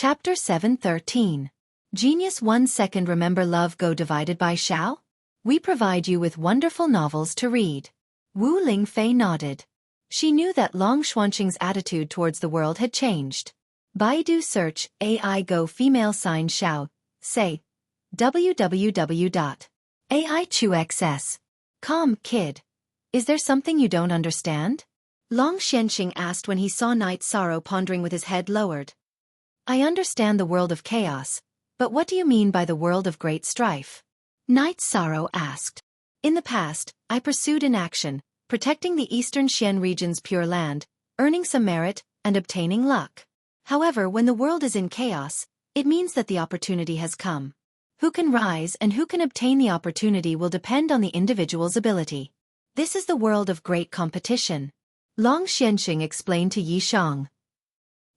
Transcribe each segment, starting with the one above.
Chapter 7:13. Genius 1 second. Remember Love Go Divided by Xiao? We provide you with wonderful novels to read. Wu Lingfei nodded. She knew that Long Xuanqing's attitude towards the world had changed. Baidu search AI Go female sign Xiao, say www.aichuxs.com. Kid, is there something you don't understand? Long Xuanqing asked when he saw Night Sorrow pondering with his head lowered. I understand the world of chaos, but what do you mean by the world of great strife? Night Sorrow asked. In the past, I pursued inaction, protecting the eastern Xian region's pure land, earning some merit, and obtaining luck. However, when the world is in chaos, it means that the opportunity has come. Who can rise and who can obtain the opportunity will depend on the individual's ability. This is the world of great competition. Long Xuanqing explained to Yi Shang.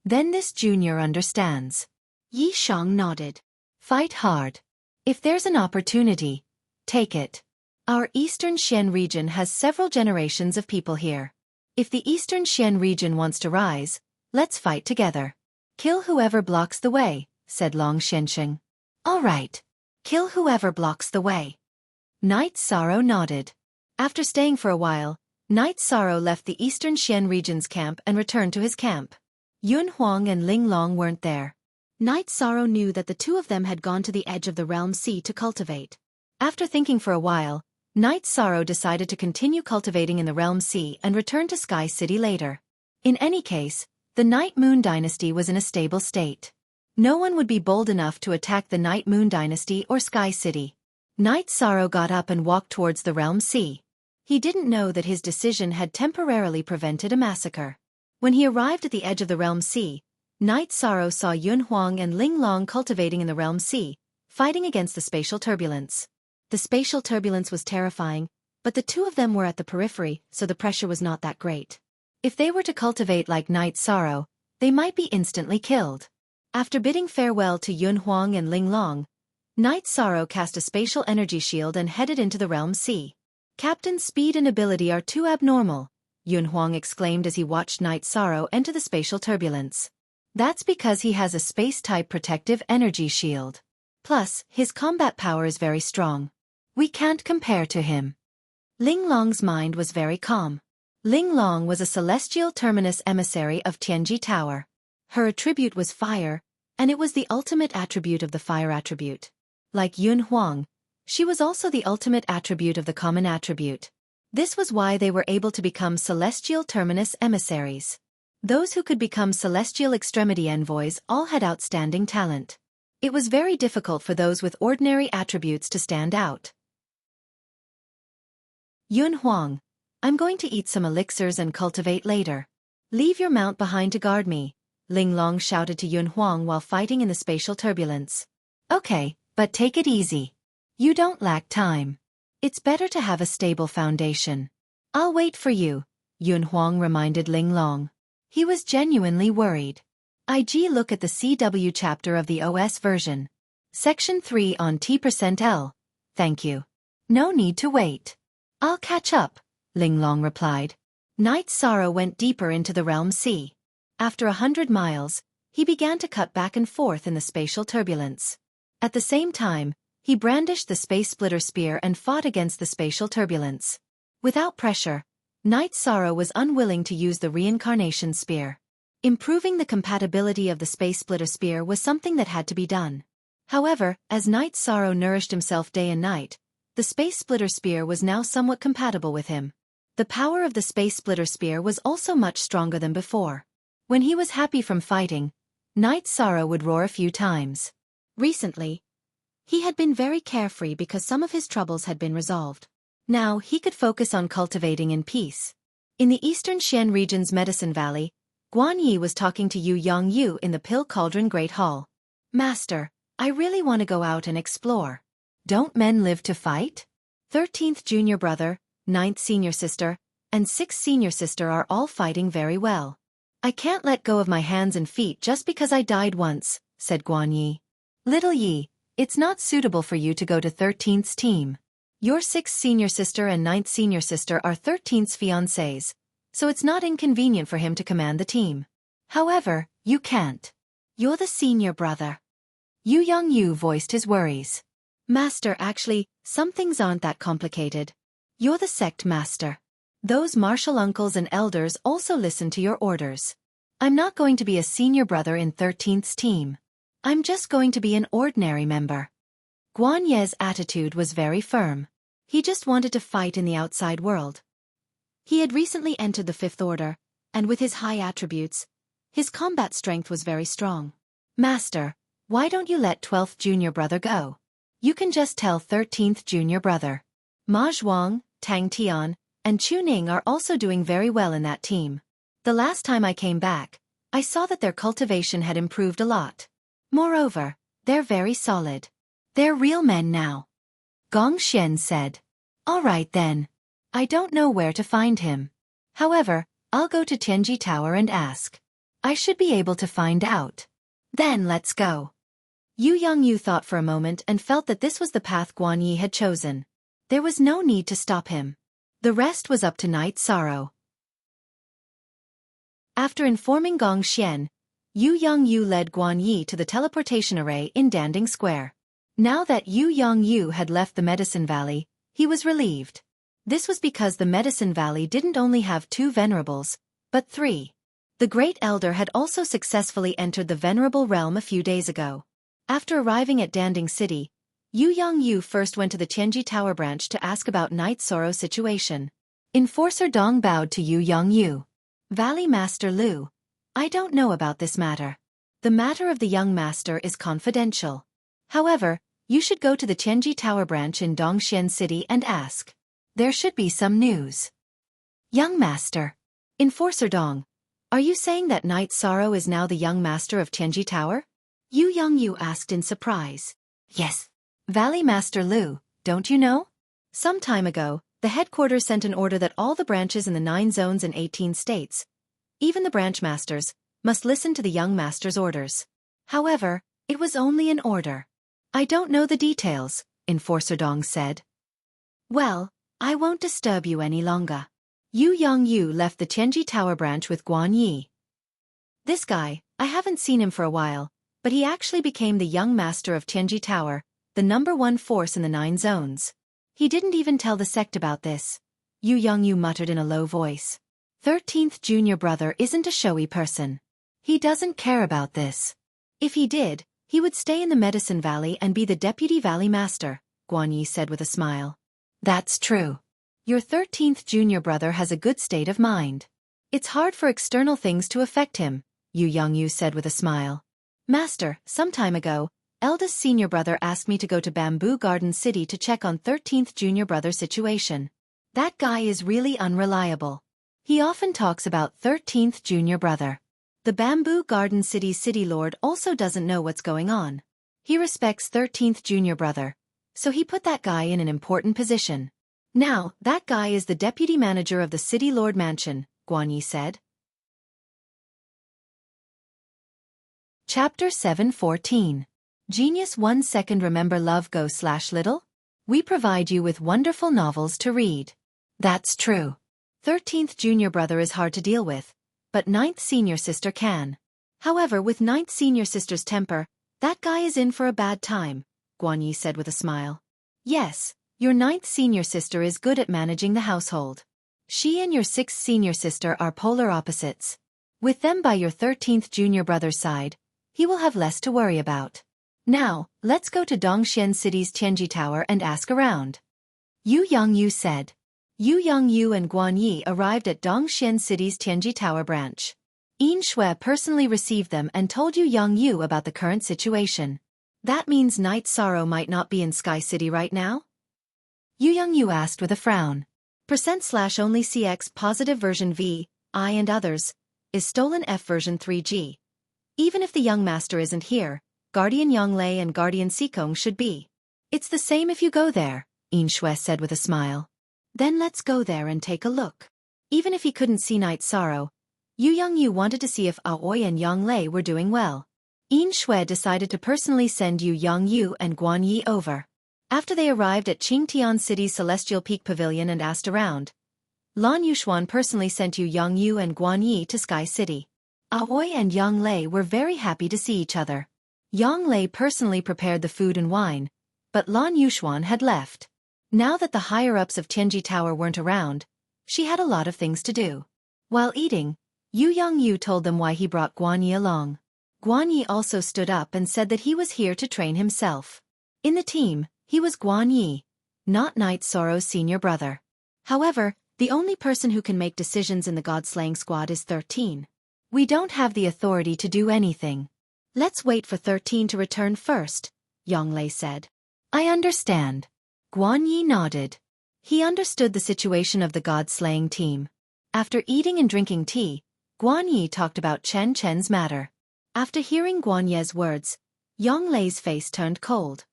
Then this junior understands. Yi Shang nodded. Fight hard. If there's an opportunity, take it. Our Eastern Xian region has several generations of people here. If the Eastern Xian region wants to rise, let's fight together. Kill whoever blocks the way, said Long Xuanqing. All right. Kill whoever blocks the way. Night Sorrow nodded. After staying for a while, Night Sorrow left the Eastern Xian region's camp and returned to his camp. Yun Huang and Ling Long weren't there. Night Sorrow knew that the two of them had gone to the edge of the Realm Sea to cultivate. After thinking for a while, Night Sorrow decided to continue cultivating in the Realm Sea and return to Sky City later. In any case, the Night Moon Dynasty was in a stable state. No one would be bold enough to attack the Night Moon Dynasty or Sky City. Night Sorrow got up and walked towards the Realm Sea. He didn't know that his decision had temporarily prevented a massacre. When he arrived at the edge of the Realm Sea, Night Sorrow saw Yun Huang and Ling Long cultivating in the Realm Sea, fighting against the spatial turbulence. The spatial turbulence was terrifying, but the two of them were at the periphery, so the pressure was not that great. If they were to cultivate like Night Sorrow, they might be instantly killed. After bidding farewell to Yun Huang and Ling Long, Night Sorrow cast a spatial energy shield and headed into the Realm Sea. Captain's speed and ability are too abnormal, Yun Huang exclaimed as he watched Night Sorrow enter the spatial turbulence. That's because he has a space-type protective energy shield. Plus, his combat power is very strong. We can't compare to him. Ling Long's mind was very calm. Ling Long was a celestial terminus emissary of Tianji Tower. Her attribute was fire, and it was the ultimate attribute of the fire attribute. Like Yun Huang, she was also the ultimate attribute of the common attribute. This was why they were able to become celestial terminus emissaries. Those who could become celestial extremity envoys all had outstanding talent. It was very difficult for those with ordinary attributes to stand out. Yun Huang, I'm going to eat some elixirs and cultivate later. Leave your mount behind to guard me, Ling Long shouted to Yun Huang while fighting in the spatial turbulence. Okay, but take it easy. You don't lack time. It's better to have a stable foundation. I'll wait for you, Yun Huang reminded Ling Long. He was genuinely worried. IG look at the CW chapter of the OS version. Section 3 on T%L. Thank you. No need to wait. I'll catch up, Ling Long replied. Night Sorrow went deeper into the Realm Sea. After 100 miles, he began to cut back and forth in the spatial turbulence. At the same time, he brandished the Space Splitter Spear and fought against the spatial turbulence. Without pressure, Night Sorrow was unwilling to use the Reincarnation Spear. Improving the compatibility of the Space Splitter Spear was something that had to be done. However, as Night Sorrow nourished himself day and night, the Space Splitter Spear was now somewhat compatible with him. The power of the Space Splitter Spear was also much stronger than before. When he was happy from fighting, Night Sorrow would roar a few times. Recently, he had been very carefree because some of his troubles had been resolved. Now he could focus on cultivating in peace. In the Eastern Xian region's Medicine Valley, Guan Yi was talking to Yu Yongyu in the Pill Cauldron Great Hall. Master, I really want to go out and explore. Don't men live to fight? 13th junior brother, 9th senior sister, and 6th senior sister are all fighting very well. I can't let go of my hands and feet just because I died once, said Guan Yi. Little Yi, it's not suitable for you to go to 13th's team. Your 6th senior sister and 9th senior sister are 13th's fiancés, so it's not inconvenient for him to command the team. However, you can't. You're the senior brother. Yu Yongyu voiced his worries. Master, actually, some things aren't that complicated. You're the sect master. Those martial uncles and elders also listen to your orders. I'm not going to be a senior brother in 13th's team. I'm just going to be an ordinary member. Guan Ye's attitude was very firm. He just wanted to fight in the outside world. He had recently entered the Fifth Order, and with his high attributes, his combat strength was very strong. Master, why don't you let 12th junior brother go? You can just tell 13th junior brother. Ma Zhuang, Tang Tian, and Chu Ning are also doing very well in that team. The last time I came back, I saw that their cultivation had improved a lot. Moreover, they're very solid. They're real men now. Gong Xian said. All right then. I don't know where to find him. However, I'll go to Tianji Tower and ask. I should be able to find out. Then let's go. Yu Yongyu thought for a moment and felt that this was the path Guan Yi had chosen. There was no need to stop him. The rest was up to Night Sorrow. After informing Gong Xian, Yu Yongyu led Guan Yi to the teleportation array in Danding Square. Now that Yu Yongyu had left the Medicine Valley, he was relieved. This was because the Medicine Valley didn't only have 2 venerables, but 3. The Great Elder had also successfully entered the Venerable Realm a few days ago. After arriving at Danding City, Yu Yongyu first went to the Tianji Tower branch to ask about Night Sorrow's situation. Enforcer Dong bowed to Yu Yongyu. Valley Master Lu, I don't know about this matter. The matter of the young master is confidential. However, you should go to the Tianji Tower branch in Dongxian City and ask. There should be some news. Young master. Enforcer Dong, are you saying that Night Sorrow is now the young master of Tianji Tower? Yu Yongyu asked in surprise. Yes. Valley Master Lu, don't you know? Some time ago, the headquarters sent an order that all the branches in the 9 zones in 18 states, even the branch masters, must listen to the young master's orders. However, it was only an order. I don't know the details, Enforcer Dong said. Well, I won't disturb you any longer. Yu Yongyu left the Tianji Tower branch with Guan Yi. This guy, I haven't seen him for a while, but he actually became the young master of Tianji Tower, the #1 force in the 9 zones. He didn't even tell the sect about this. Yu Yongyu muttered in a low voice. 13th junior brother isn't a showy person. He doesn't care about this. If he did, he would stay in the Medicine Valley and be the deputy valley master, Guan Yi said with a smile. That's true. Your 13th junior brother has a good state of mind. It's hard for external things to affect him, Yu Yongyu said with a smile. Master, some time ago, eldest senior brother asked me to go to Bamboo Garden City to check on 13th junior brother's situation. That guy is really unreliable. He often talks about 13th junior brother. The Bamboo Garden City's city lord also doesn't know what's going on. He respects 13th junior brother, so he put that guy in an important position. Now, that guy is the deputy manager of the city lord mansion, Guan Yi said. Chapter 7:14. Genius 1 second. Remember Love Go/Little? We provide you with wonderful novels to read. That's true. 13th junior brother is hard to deal with, but 9th senior sister can. However, with 9th senior sister's temper, that guy is in for a bad time, Guan Yi said with a smile. Yes, your 9th senior sister is good at managing the household. She and your 6th senior sister are polar opposites. With them by your 13th junior brother's side, he will have less to worry about. Now, let's go to Dongxian City's Tianji Tower and ask around. Yu Yongyu said. Yu Yongyu and Guan Yi arrived at Dongxian City's Tianji Tower branch. Yin Shui personally received them and told Yu Yongyu about the current situation. That means Night Sorrow might not be in Sky City right now? Yu Yongyu asked with a frown. %/only CX positive version V, I and others, is stolen F version 3G. Even if the young master isn't here, Guardian Yonglei and Guardian Sikong should be. It's the same if you go there, Yin Shui said with a smile. Then let's go there and take a look. Even if he couldn't see Night Sorrow, Yu Yongyu wanted to see if Aoi and Yonglei were doing well. Yin Shui decided to personally send Yu Yongyu and Guan Yi over. After they arrived at Qingtian City's Celestial Peak Pavilion and asked around, Lan Yuxuan personally sent Yu Yongyu and Guan Yi to Sky City. Aoi and Yang Lei were very happy to see each other. Yang Lei personally prepared the food and wine, but Lan Yuxuan had left. Now that the higher-ups of Tianji Tower weren't around, she had a lot of things to do. While eating, Yu Yangyu told them why he brought Guan Yi along. Guan Yi also stood up and said that he was here to train himself. In the team, he was Guan Yi, not Night Sorrow's senior brother. However, the only person who can make decisions in the God-slaying squad is 13. We don't have the authority to do anything. Let's wait for 13 to return first, Yang Lei said. I understand. Guan Yi nodded. He understood the situation of the God-slaying team. After eating and drinking tea, Guan Yi talked about Chen Chen's matter. After hearing Guan Ye's words, Yang Lei's face turned cold.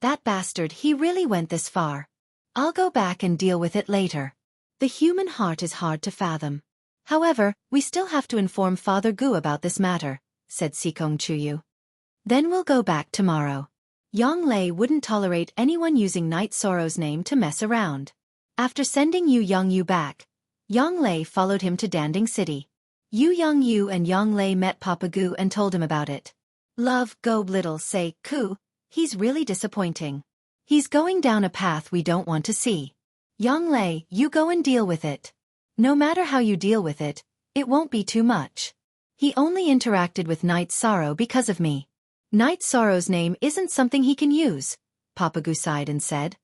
That bastard, he really went this far. I'll go back and deal with it later. The human heart is hard to fathom. However, we still have to inform Father Gu about this matter, said Sikong Chuyu. Then we'll go back tomorrow. Yang Lei wouldn't tolerate anyone using Night Sorrow's name to mess around. After sending Yu Yangyu back, Yang Lei followed him to Danding City. Yu Yangyu and Yang Lei met Papa Gu and told him about it. Love, go little say, Ku, he's really disappointing. He's going down a path we don't want to see. Yang Lei, you go and deal with it. No matter how you deal with it, it won't be too much. He only interacted with Night Sorrow because of me. Night Sorrow's name isn't something he can use, Papa Gu sighed and said.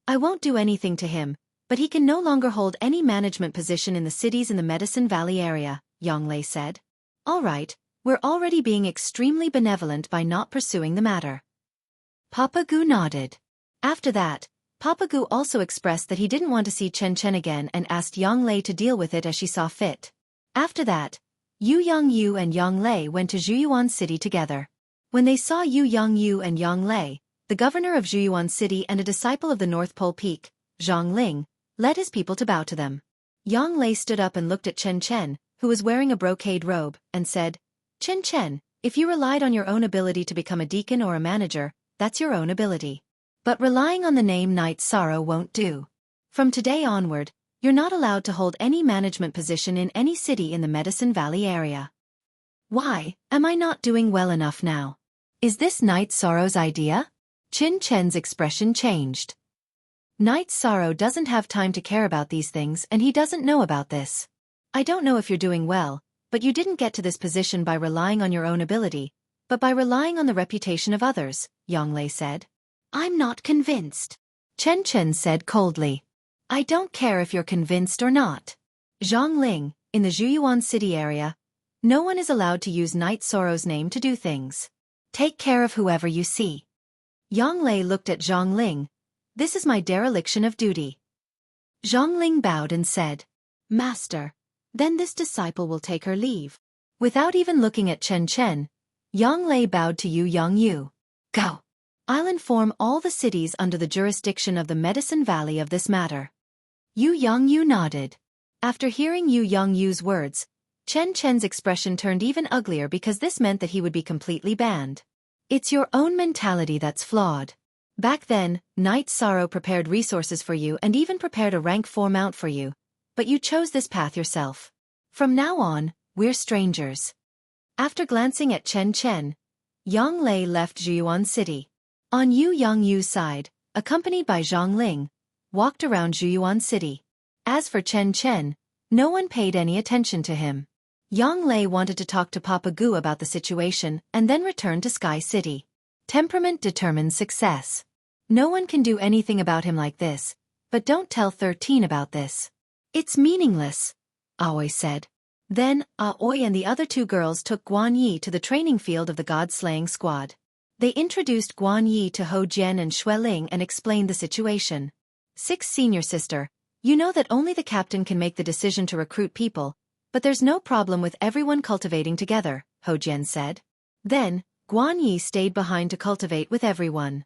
I won't do anything to him, but he can no longer hold any management position in the cities in the Medicine Valley area, Yang Lei said. All right, we're already being extremely benevolent by not pursuing the matter. Papa Gu nodded. After that, Papa Gu also expressed that he didn't want to see Chen Chen again and asked Yang Lei to deal with it as she saw fit. After that, Yu Yangyu and Yang Lei went to Zhuyuan City together. When they saw Yu Yangyu and Yang Lei, the governor of Zhuyuan City and a disciple of the North Pole Peak, Zhang Ling, led his people to bow to them. Yang Lei stood up and looked at Chen Chen, who was wearing a brocade robe, and said, Chen Chen, if you relied on your own ability to become a deacon or a manager, that's your own ability. But relying on the name Night Sorrow won't do. From today onward, you're not allowed to hold any management position in any city in the Medicine Valley area. Why, am I not doing well enough now? Is this Night Sorrow's idea? Chen Chen's expression changed. Night Sorrow doesn't have time to care about these things and he doesn't know about this. I don't know if you're doing well, but you didn't get to this position by relying on your own ability, but by relying on the reputation of others, Yang Lei said. I'm not convinced. Chen Chen said coldly. I don't care if you're convinced or not. Zhang Ling, in the Zhuyuan City area, no one is allowed to use Night Sorrow's name to do things. Take care of whoever you see. Yang Lei looked at Zhang Ling. This is my dereliction of duty. Zhang Ling bowed and said, Master, then this disciple will take her leave. Without even looking at Chen Chen, Yang Lei bowed to Yu Yangyu. Go. I'll inform all the cities under the jurisdiction of the Medicine Valley of this matter. Yu Yangyu nodded. After hearing Yu Yangyu's words, Chen Chen's expression turned even uglier because this meant that he would be completely banned. It's your own mentality that's flawed. Back then, Night Sorrow prepared resources for you and even prepared a rank 4 mount for you, but you chose this path yourself. From now on, we're strangers. After glancing at Chen Chen, Yang Lei left Zhuyuan City. On Yu Yangyu's side, accompanied by Zhang Ling, walked around Zhuyuan City. As for Chen Chen, no one paid any attention to him. Yang Lei wanted to talk to Papa Gu about the situation and then return to Sky City. Temperament determines success. No one can do anything about him like this, but don't tell 13 about this. It's meaningless, Aoi said. Then, Aoi and the other 2 girls took Guan Yi to the training field of the God-slaying squad. They introduced Guan Yi to Ho Jian and Xue Ling and explained the situation. 6 senior sister, you know that only the captain can make the decision to recruit people, but there's no problem with everyone cultivating together, Ho Jian said. Then, Guan Yi stayed behind to cultivate with everyone.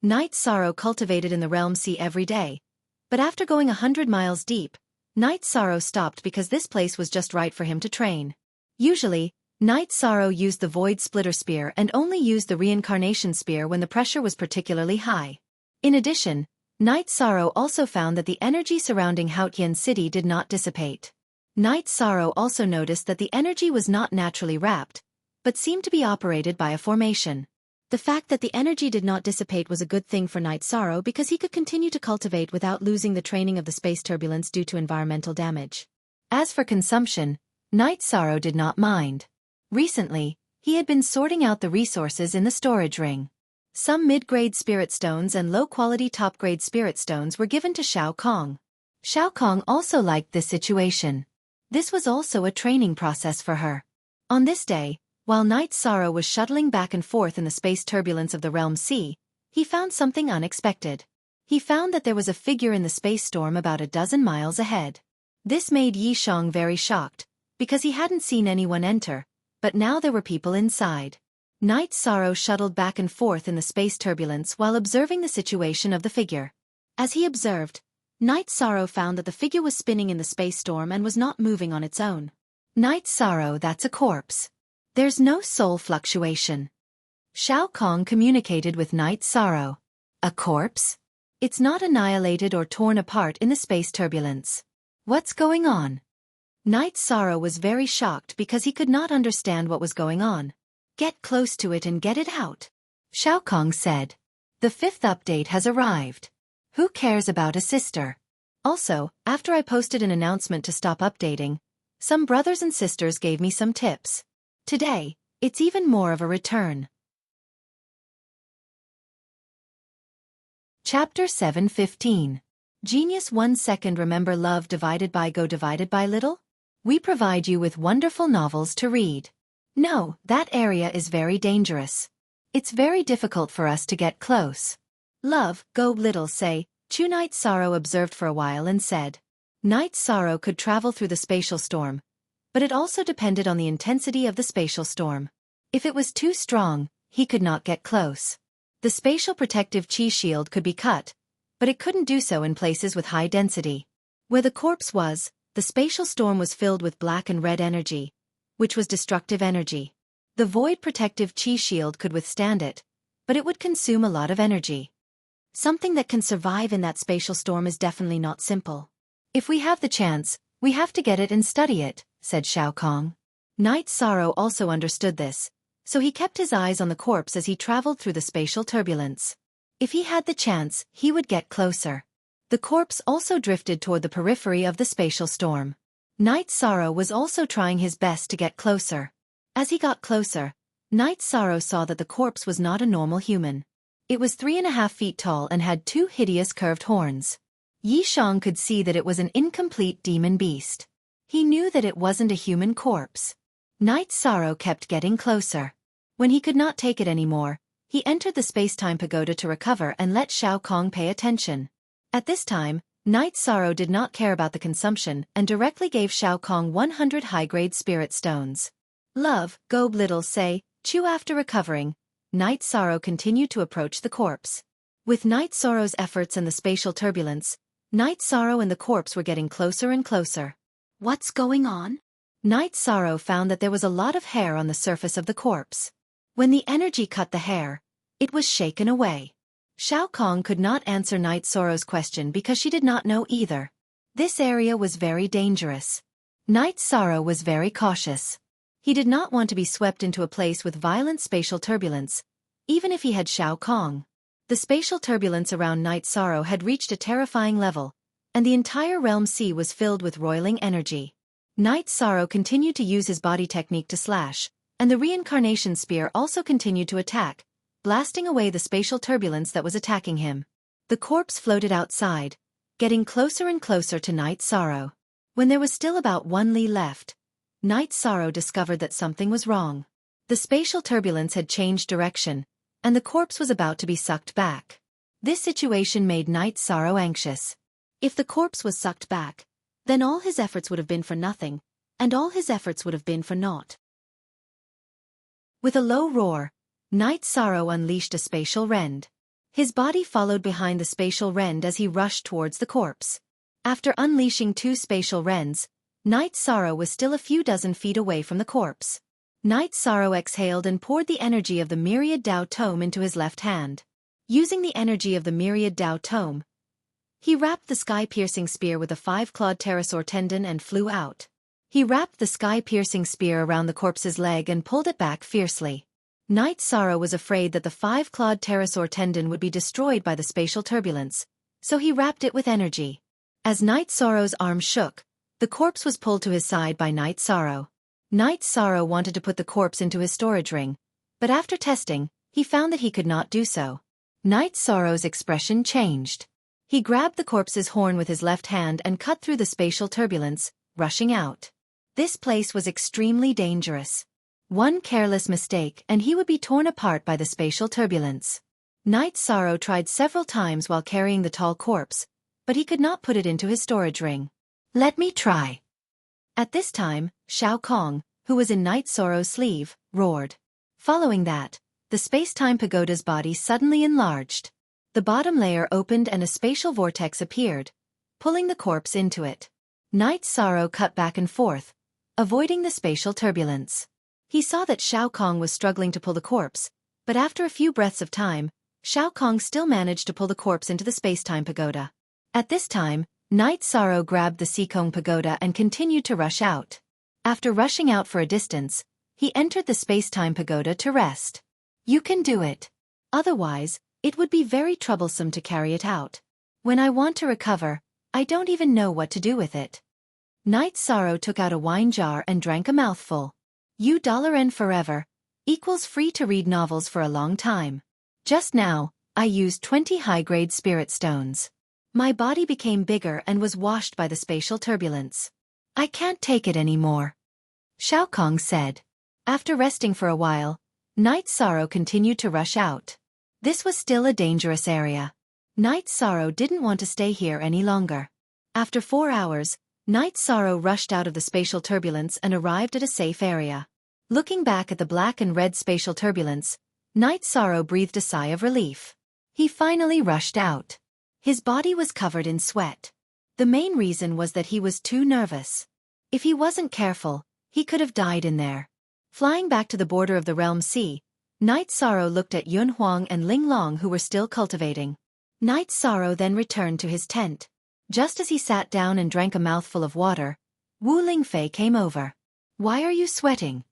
Night Sorrow cultivated in the Realm Sea every day, but after going 100 miles deep, Night Sorrow stopped because this place was just right for him to train. Usually, Night Sorrow used the Void Splitter Spear and only used the Reincarnation Spear when the pressure was particularly high. In addition, Night Sorrow also found that the energy surrounding Haotian City did not dissipate. Night Sorrow also noticed that the energy was not naturally wrapped, but seemed to be operated by a formation. The fact that the energy did not dissipate was a good thing for Night Sorrow because he could continue to cultivate without losing the training of the space turbulence due to environmental damage. As for consumption, Night Sorrow did not mind. Recently, he had been sorting out the resources in the storage ring. Some mid-grade spirit stones and low-quality top-grade spirit stones were given to Xiaofan. Xiaofan also liked this situation. This was also a training process for her. On this day, while Night Sorrow was shuttling back and forth in the space turbulence of the Realm Sea, he found something unexpected. He found that there was a figure in the space storm about a dozen miles ahead. This made Yi Shang very shocked, because he hadn't seen anyone enter, but now there were people inside. Night Sorrow shuttled back and forth in the space turbulence while observing the situation of the figure. As he observed, Night Sorrow found that the figure was spinning in the space storm and was not moving on its own. Night Sorrow, that's a corpse. There's no soul fluctuation. Xiaofan communicated with Night Sorrow. A corpse? It's not annihilated or torn apart in the space turbulence. What's going on? Night Sorrow was very shocked because he could not understand what was going on. Get close to it and get it out, Xiaofan said. The 5th update has arrived. Who cares about a sister? Also, after I posted an announcement to stop updating, some brothers and sisters gave me some tips. Today, it's even more of a return. Chapter 7:15. Genius 1 second. Remember love divided by go divided by little? We provide you with wonderful novels to read. No, that area is very dangerous. It's very difficult for us to get close. Love, go little say, Chu. Night Sorrow observed for a while and said. Night Sorrow could travel through the spatial storm, but it also depended on the intensity of the spatial storm. If it was too strong, he could not get close. The spatial protective chi shield could be cut, but it couldn't do so in places with high density. Where the corpse was, the spatial storm was filled with black and red energy, which was destructive energy. The void protective chi shield could withstand it, but it would consume a lot of energy. Something that can survive in that spatial storm is definitely not simple. If we have the chance, we have to get it and study it, said Xiaofan. Night Sorrow also understood this, so he kept his eyes on the corpse as he traveled through the spatial turbulence. If he had the chance, he would get closer. The corpse also drifted toward the periphery of the spatial storm. Night Sorrow was also trying his best to get closer. As he got closer, Night Sorrow saw that the corpse was not a normal human. It was 3.5 feet tall and had 2 hideous curved horns. Yi Shang could see that it was an incomplete demon beast. He knew that it wasn't a human corpse. Night Sorrow kept getting closer. When he could not take it anymore, he entered the space-time pagoda to recover and let Xiaofan pay attention. At this time, Night Sorrow did not care about the consumption and directly gave Xiaofan 100 high-grade spirit stones. Love, go little say, Chu. After recovering, Night Sorrow continued to approach the corpse. With Night Sorrow's efforts and the spatial turbulence, Night Sorrow and the corpse were getting closer and closer. What's going on? Night Sorrow found that there was a lot of hair on the surface of the corpse. When the energy cut the hair, it was shaken away. Xiaofan could not answer Night Sorrow's question because she did not know either. This area was very dangerous. Night Sorrow was very cautious. He did not want to be swept into a place with violent spatial turbulence, even if he had Xiaofan. The spatial turbulence around Night Sorrow had reached a terrifying level, and the entire realm sea was filled with roiling energy. Night Sorrow continued to use his body technique to slash, and the reincarnation spear also continued to attack, blasting away the spatial turbulence that was attacking him. The corpse floated outside, getting closer and closer to Night Sorrow. When there was still about 1 li left, Night Sorrow discovered that something was wrong. The spatial turbulence had changed direction, and the corpse was about to be sucked back. This situation made Night Sorrow anxious. If the corpse was sucked back, then all his efforts would have been for nothing, and all his efforts would have been for naught. With a low roar, Night Sorrow unleashed a spatial rend. His body followed behind the spatial rend as he rushed towards the corpse. After unleashing 2 spatial rends, Night Sorrow was still a few dozen feet away from the corpse. Night Sorrow exhaled and poured the energy of the myriad Dao Tome into his left hand. Using the energy of the myriad Dao Tome, He wrapped the sky-piercing spear with a 5-clawed pterosaur tendon and flew out. He wrapped the sky-piercing spear around the corpse's leg and pulled it back fiercely. Night Sorrow was afraid that the 5-clawed pterosaur tendon would be destroyed by the spatial turbulence, so he wrapped it with energy. As Night Sorrow's arm shook, the corpse was pulled to his side by Night Sorrow. Night Sorrow wanted to put the corpse into his storage ring, but after testing, he found that he could not do so. Night Sorrow's expression changed. He grabbed the corpse's horn with his left hand and cut through the spatial turbulence, rushing out. This place was extremely dangerous. One careless mistake and he would be torn apart by the spatial turbulence. Night Sorrow tried several times while carrying the tall corpse, but he could not put it into his storage ring. "Let me try." At this time, Xiaofan, who was in Night Sorrow's sleeve, roared. Following that, the space-time pagoda's body suddenly enlarged. The bottom layer opened and a spatial vortex appeared, pulling the corpse into it. Night Sorrow cut back and forth, avoiding the spatial turbulence. He saw that Xiaofan was struggling to pull the corpse, but after a few breaths of time, Xiaofan still managed to pull the corpse into the space-time pagoda. At this time, Night Sorrow grabbed the Seacone pagoda and continued to rush out. After rushing out for a distance, he entered the space-time pagoda to rest. "You can do it. Otherwise, it would be very troublesome to carry it out. When I want to recover, I don't even know what to do with it." Night Sorrow took out a wine jar and drank a mouthful. $N forever equals free to read novels for a long time. Just now, I used 20 high-grade spirit stones. My body became bigger and was washed by the spatial turbulence. I can't take it anymore, Xiaofan said. After resting for a while, Night Sorrow continued to rush out. This was still a dangerous area. Night Sorrow didn't want to stay here any longer. After 4 hours, Night Sorrow rushed out of the spatial turbulence and arrived at a safe area. Looking back at the black and red spatial turbulence, Night Sorrow breathed a sigh of relief. He finally rushed out. His body was covered in sweat. The main reason was that he was too nervous. If he wasn't careful, he could have died in there. Flying back to the border of the Realm Sea, Night Sorrow looked at Yun Huang and Ling Long who were still cultivating. Night Sorrow then returned to his tent. Just as he sat down and drank a mouthful of water, Wu Lingfei came over. "Why are you sweating?"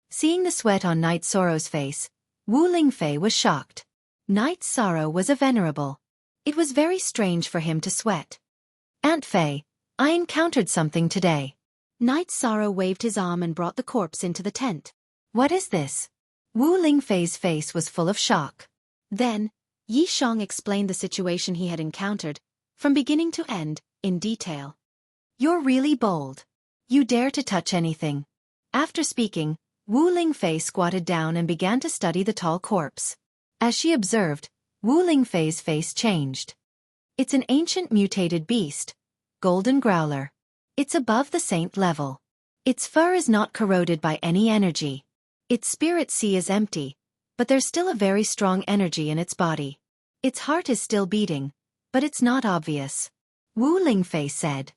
Seeing the sweat on Night Sorrow's face, Wu Lingfei was shocked. Night Sorrow was a venerable. It was very strange for him to sweat. "Aunt Fei, I encountered something today." Night Sorrow waved his arm and brought the corpse into the tent. "What is this?" Wu Lingfei's face was full of shock. Then, Yi Shang explained the situation he had encountered, from beginning to end, in detail. "You're really bold. You dare to touch anything." After speaking, Wu Lingfei squatted down and began to study the tall corpse. As she observed, Wu Lingfei's face changed. "It's an ancient mutated beast, Golden Growler. It's above the saint level. Its fur is not corroded by any energy. Its spirit sea is empty, but there's still a very strong energy in its body. Its heart is still beating, but it's not obvious," Wu Lingfei said.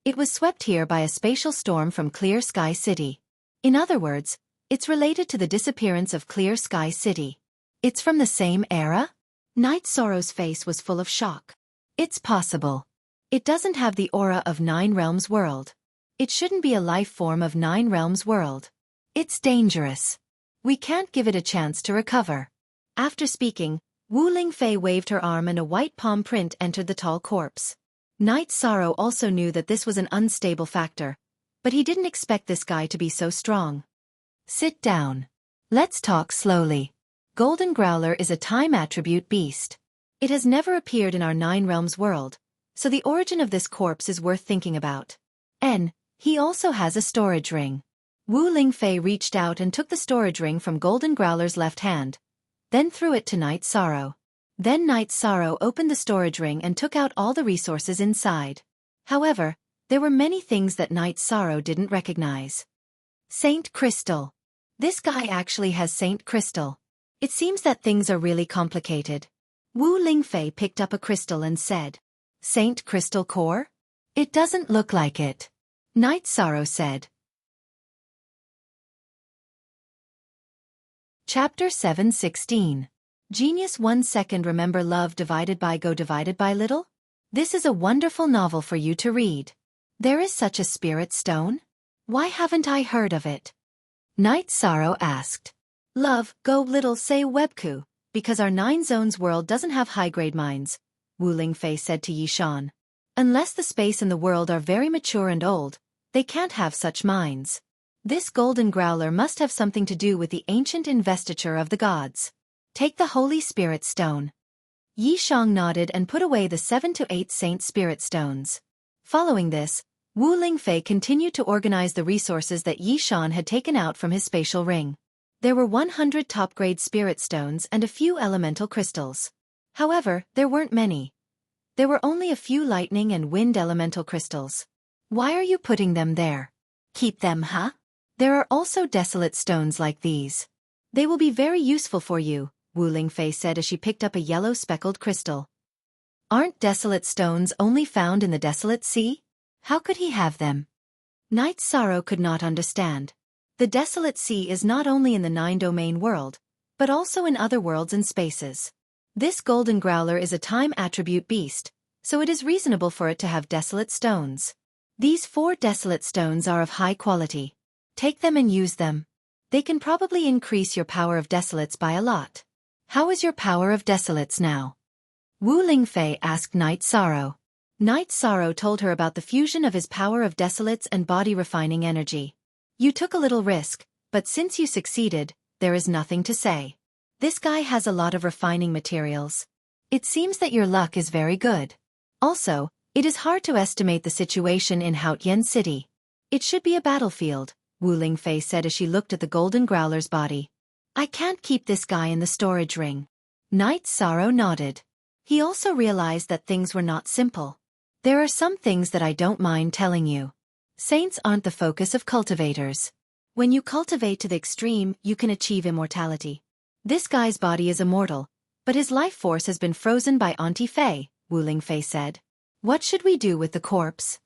"It was swept here by a spatial storm from Clear Sky City. In other words, it's related to the disappearance of Clear Sky City. It's from the same era?" Night Sorrow's face was full of shock. "It's possible. It doesn't have the aura of Nine Realms World. It shouldn't be a life form of Nine Realms World. It's dangerous. We can't give it a chance to recover." After speaking, Wu Lingfei waved her arm and a white palm print entered the tall corpse. Night Sorrow also knew that this was an unstable factor, but he didn't expect this guy to be so strong. "Sit down. Let's talk slowly. Golden Growler is a time attribute beast. It has never appeared in our Nine Realms world, so the origin of this corpse is worth thinking about. He also has a storage ring." Wu Lingfei reached out and took the storage ring from Golden Growler's left hand, then threw it to Night Sorrow. Then Night Sorrow opened the storage ring and took out all the resources inside. However, there were many things that Night Sorrow didn't recognize. Saint Crystal. This guy actually has Saint Crystal. It seems that things are really complicated. Wu Lingfei picked up a crystal and said, "Saint Crystal Core? It doesn't look like it," Night Sorrow said. Chapter 7:16. Genius 1 second. Remember love divided by go divided by little? This is a wonderful novel for you to read. There is such a spirit stone? Why haven't I heard of it? Night Sorrow asked. Love, go little say Webku, because our 9 zones world doesn't have high-grade mines, Wu Lingfei said to Yishan. Unless the space and the world are very mature and old, they can't have such mines. This golden growler must have something to do with the ancient investiture of the gods. Take the Holy Spirit Stone. Yishang nodded and put away the 7 to 8 Saint Spirit Stones. Following this, Wu Lingfei continued to organize the resources that Yishan had taken out from his spatial ring. There were 100 top-grade spirit stones and a few elemental crystals. However, there weren't many. There were only a few lightning and wind elemental crystals. Why are you putting them there? Keep them, huh? There are also desolate stones like these. They will be very useful for you, Wu Lingfei said as she picked up a yellow speckled crystal. Aren't desolate stones only found in the desolate sea? How could he have them? Night Sorrow could not understand. The desolate sea is not only in the 9-domain world, but also in other worlds and spaces. This golden growler is a time attribute beast, so it is reasonable for it to have desolate stones. These 4 desolate stones are of high quality. Take them and use them. They can probably increase your power of desolates by a lot. How is your power of desolates now? Wu Lingfei asked Night Sorrow. Night Sorrow told her about the fusion of his power of desolates and body refining energy. You took a little risk, but since you succeeded, there is nothing to say. This guy has a lot of refining materials. It seems that your luck is very good. Also, it is hard to estimate the situation in Haotian City. It should be a battlefield, Wu Lingfei said as she looked at the golden growler's body. I can't keep this guy in the storage ring. Night Sorrow nodded. He also realized that things were not simple. There are some things that I don't mind telling you. Saints aren't the focus of cultivators. When you cultivate to the extreme, you can achieve immortality. This guy's body is immortal, but his life force has been frozen by Auntie Fei, Wu Lingfei said. What should we do with the corpse?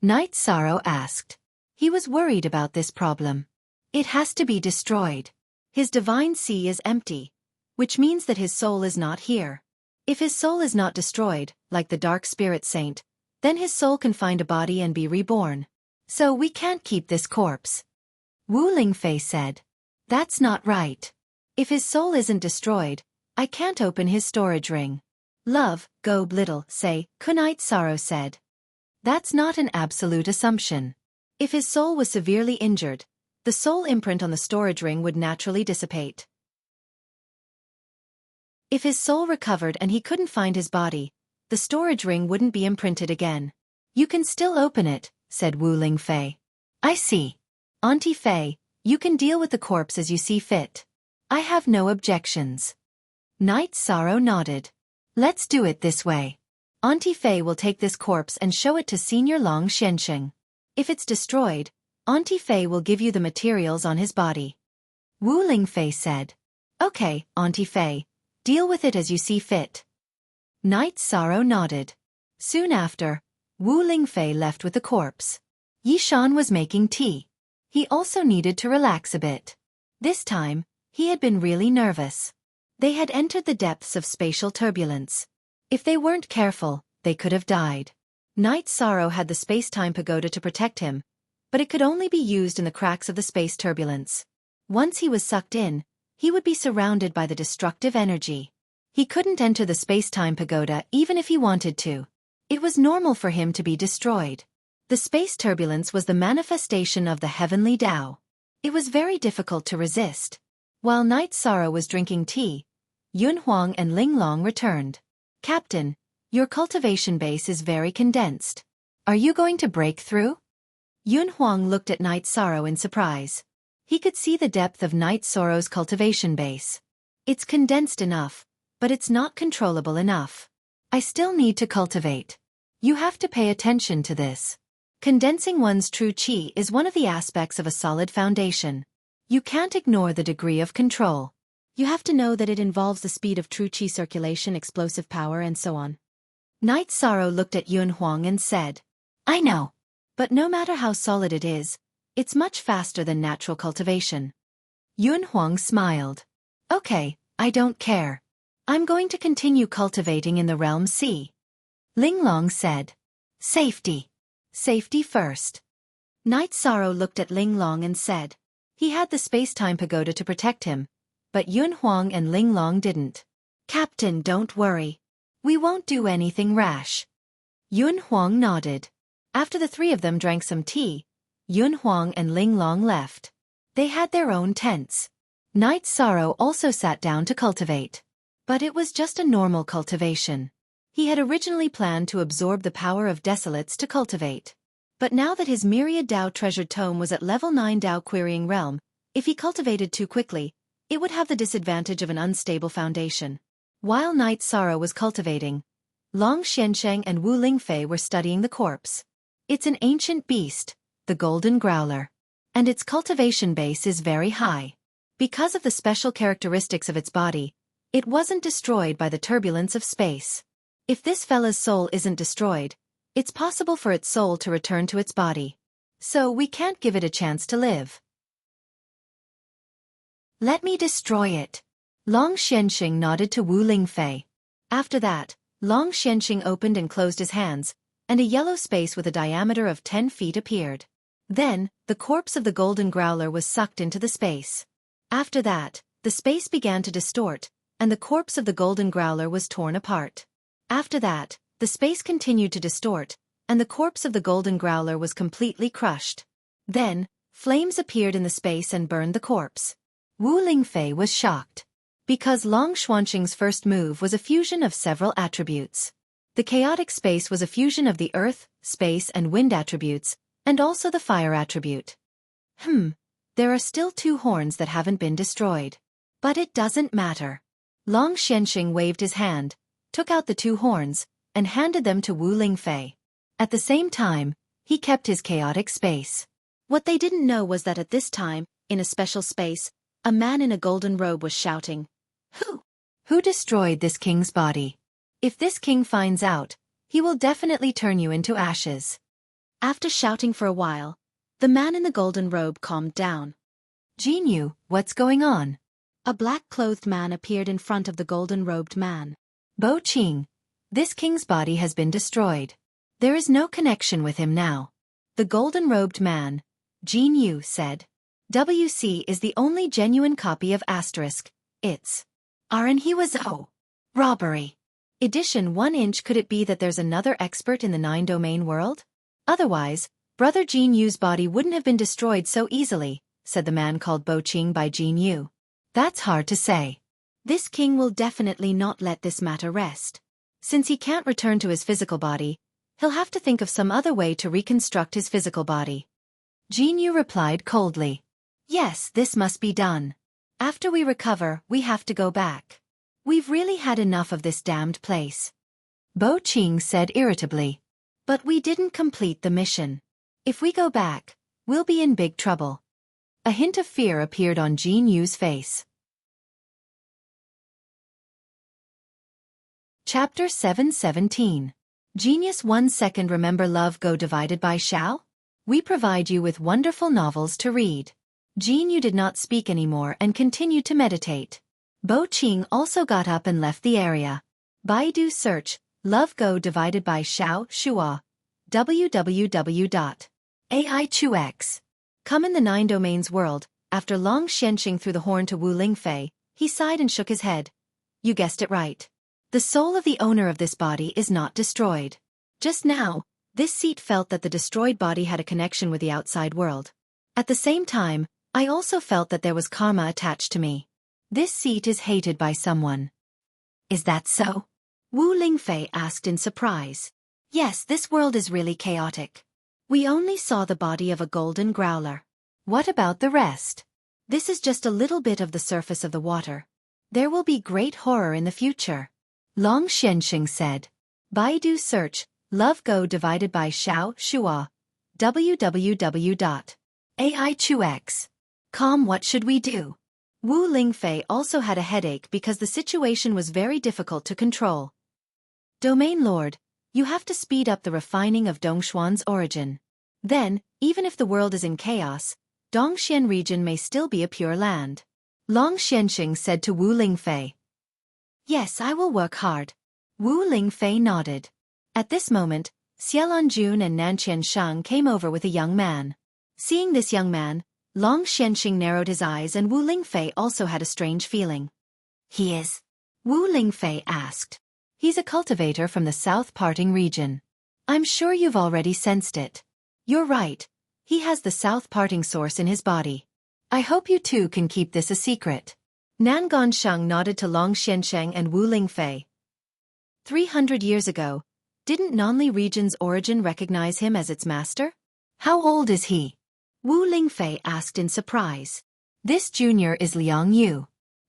Night Sorrow asked. He was worried about this problem. It has to be destroyed. His divine sea is empty, which means that his soul is not here. If his soul is not destroyed, like the Dark Spirit Saint, then his soul can find a body and be reborn. So we can't keep this corpse. Wu Lingfei said. That's not right. If his soul isn't destroyed, I can't open his storage ring. Love, go little, say, Night Sorrow said. That's not an absolute assumption. If his soul was severely injured, the soul imprint on the storage ring would naturally dissipate. If his soul recovered and he couldn't find his body, the storage ring wouldn't be imprinted again. You can still open it, said Wu Lingfei. I see. Auntie Fei, you can deal with the corpse as you see fit. I have no objections. Night Sorrow nodded. Let's do it this way. Auntie Fei will take this corpse and show it to Senior Long Xiansheng. If it's destroyed, Auntie Fei will give you the materials on his body. Wu Lingfei said. Okay, Auntie Fei, deal with it as you see fit. Night Sorrow nodded. Soon after, Wu Lingfei left with the corpse. Yishan was making tea. He also needed to relax a bit. This time, he had been really nervous. They had entered the depths of spatial turbulence. If they weren't careful, they could have died. Night Sorrow had the space-time pagoda to protect him, but it could only be used in the cracks of the space turbulence. Once he was sucked in, he would be surrounded by the destructive energy. He couldn't enter the space-time pagoda even if he wanted to. It was normal for him to be destroyed. The space turbulence was the manifestation of the heavenly Tao. It was very difficult to resist. While Night Sorrow was drinking tea, Yun Huang and Ling Long returned. Captain, your cultivation base is very condensed. Are you going to break through? Yun Huang looked at Night Sorrow in surprise. He could see the depth of Night Sorrow's cultivation base. It's condensed enough, but it's not controllable enough. I still need to cultivate. You have to pay attention to this. Condensing one's true qi is one of the aspects of a solid foundation. You can't ignore the degree of control. You have to know that it involves the speed of true qi circulation, explosive power, and so on. Night Sorrow looked at Yun Huang and said, I know. But no matter how solid it is, it's much faster than natural cultivation. Yun Huang smiled. Okay, I don't care. I'm going to continue cultivating in the realm C. Linglong said. Safety. Safety first. Knight Sorrow looked at Linglong and said. He had the space-time pagoda to protect him, but Yun Huang and Linglong didn't. Captain, don't worry. We won't do anything rash. Yun Huang nodded. After the three of them drank some tea, Yun Huang and Linglong left. They had their own tents. Knight Sorrow also sat down to cultivate. But it was just a normal cultivation. He had originally planned to absorb the power of desolates to cultivate. But now that his myriad Dao treasured tome was at level 9 Dao querying realm, if he cultivated too quickly, it would have the disadvantage of an unstable foundation. While Knight Sorrow was cultivating, Long Xiansheng and Wu Lingfei were studying the corpse. It's an ancient beast, the golden growler. And its cultivation base is very high. Because of the special characteristics of its body, it wasn't destroyed by the turbulence of space. If this fella's soul isn't destroyed, it's possible for its soul to return to its body. So we can't give it a chance to live. Let me destroy it. Long Xianxing nodded to Wu Lingfei. After that, Long Xianxing opened and closed his hands, and a yellow space with a diameter of 10 feet appeared. Then, the corpse of the golden growler was sucked into the space. After that, the space began to distort, and the corpse of the golden growler was torn apart. After that, the space continued to distort, and the corpse of the golden growler was completely crushed. Then, flames appeared in the space and burned the corpse. Wu Lingfei was shocked. Because Long Xuanxing's first move was a fusion of several attributes. The chaotic space was a fusion of the earth, space and wind attributes, and also the fire attribute. There are still 2 horns that haven't been destroyed. But it doesn't matter. Long Xianxing waved his hand, took out the 2 horns, and handed them to Wu Lingfei. At the same time, he kept his chaotic space. What they didn't know was that at this time, in a special space, a man in a golden robe was shouting, Who destroyed this king's body? If this king finds out, he will definitely turn you into ashes. After shouting for a while, the man in the golden robe calmed down. Jinyu, what's going on? A black-clothed man appeared in front of the golden-robed man. Bo Qing, this king's body has been destroyed. There is no connection with him now. The golden-robed man, Jinyu, said. WC is the only genuine copy of Asterisk. It's Aran he was robbery. Edition 1 inch. Could it be that there's another expert in the 9-domain world? Otherwise, Brother Jinyu's body wouldn't have been destroyed so easily, said the man called Bo Qing by Jinyu. That's hard to say. This king will definitely not let this matter rest. Since he can't return to his physical body, he'll have to think of some other way to reconstruct his physical body. Jinyu replied coldly. Yes, this must be done. After we recover, we have to go back. We've really had enough of this damned place. Bo Qing said irritably. But we didn't complete the mission. If we go back, we'll be in big trouble. A hint of fear appeared on Jinyu's face. Chapter 717. Genius 1 second. Remember Love Go divided by Xiao? We provide you with wonderful novels to read. Jinyu did not speak anymore and continued to meditate. Bo Qing also got up and left the area. Baidu search, Love Go divided by Xiao Shua. www.ai2x. Come in the 9 domains world. After Long Xianxing threw the horn to Wu Lingfei, he sighed and shook his head. You guessed it right. The soul of the owner of this body is not destroyed. Just now, this seat felt that the destroyed body had a connection with the outside world. At the same time, I also felt that there was karma attached to me. This seat is hated by someone. Is that so? Wu Lingfei asked in surprise. Yes, this world is really chaotic. We only saw the body of a golden growler. What about the rest? This is just a little bit of the surface of the water. There will be great horror in the future. Long Xianxing said. Baidu search, Love Go divided by Xiao Shua. www.ai2x. What should we do? Wu Lingfei also had a headache because the situation was very difficult to control. Domain Lord, you have to speed up the refining of Dongshuan's origin. Then, even if the world is in chaos, Dongxian region may still be a pure land. Long Xianxing said to Wu Lingfei. Yes, I will work hard. Wu Lingfei nodded. At this moment, Xiaolonjun and Nan Qiansheng came over with a young man. Seeing this young man, Long Xianxing narrowed his eyes and Wu Lingfei also had a strange feeling. He is? Wu Lingfei asked. He's a cultivator from the South Parting region. I'm sure you've already sensed it. You're right. He has the South Parting source in his body. I hope you two can keep this a secret. Nan Gongsheng nodded to Long Xiansheng and Wu Lingfei. 300 years ago, didn't Nanli region's origin recognize him as its master? How old is he? Wu Lingfei asked in surprise. This junior is Liang Yu.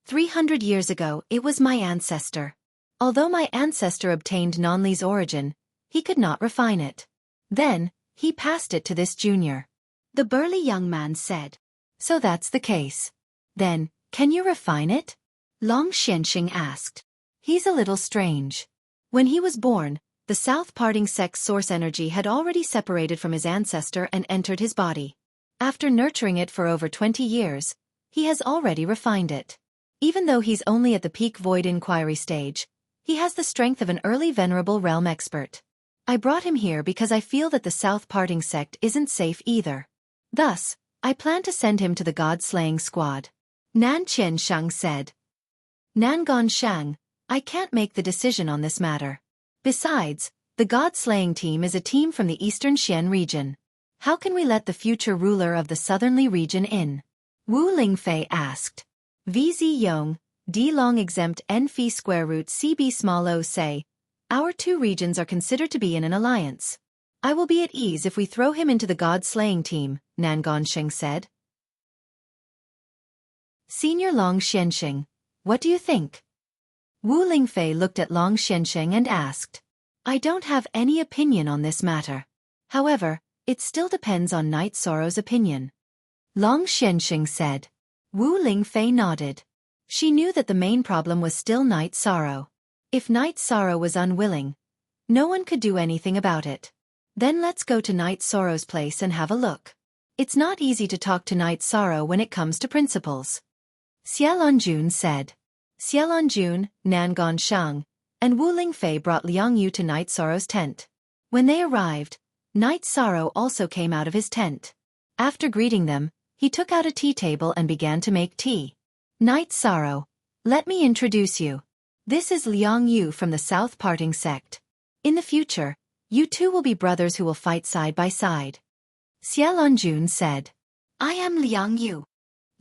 300 years ago, it was my ancestor. Although my ancestor obtained Nanli's origin, he could not refine it. Then, he passed it to this junior. The burly young man said. So that's the case. Then, can you refine it? Long Xianxing asked. He's a little strange. When he was born, the South Parting Sect's source energy had already separated from his ancestor and entered his body. After nurturing it for over 20 years, he has already refined it. Even though he's only at the peak void inquiry stage, he has the strength of an early venerable realm expert. I brought him here because I feel that the South Parting Sect isn't safe either. Thus, I plan to send him to the God-slaying squad. Nan Qiansheng said. Nan Gongsheng, I can't make the decision on this matter. Besides, the God-slaying team is a team from the Eastern Xian region. How can we let the future ruler of the Southernly region in? Wu Lingfei asked. VZ Yong, D long exempt N phi square root CB small o say, our two regions are considered to be in an alliance. I will be at ease if we throw him into the God-slaying team, Nan Gongsheng said. Senior Long Xianxing, what do you think? Wu Lingfei looked at Long Xianxing and asked. I don't have any opinion on this matter. However, it still depends on Night Sorrow's opinion. Long Xianxing said. Wu Lingfei nodded. She knew that the main problem was still Night Sorrow. If Night Sorrow was unwilling, no one could do anything about it. Then let's go to Night Sorrow's place and have a look. It's not easy to talk to Night Sorrow when it comes to principles. Xiaolonjun said. Xiaolonjun, Nan Gongsheng, and Wu Lingfei brought Liang Yu to Night Sorrow's tent. When they arrived, Night Sorrow also came out of his tent. After greeting them, he took out a tea table and began to make tea. Night Sorrow, let me introduce you. This is Liang Yu from the South Parting Sect. In the future, you two will be brothers who will fight side by side. Xiaolonjun said. I am Liang Yu.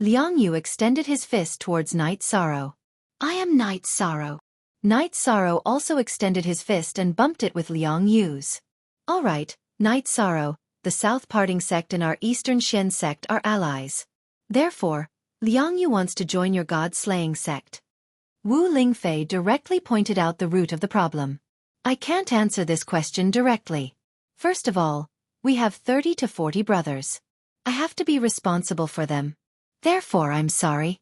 Liang Yu extended his fist towards Night Sorrow. I am Night Sorrow. Night Sorrow also extended his fist and bumped it with Liang Yu's. All right, Night Sorrow, the South Parting Sect and our Eastern Xian Sect are allies. Therefore, Liang Yu wants to join your God-slaying sect. Wu Lingfei directly pointed out the root of the problem. I can't answer this question directly. First of all, we have 30 to 40 brothers. I have to be responsible for them. Therefore I'm sorry.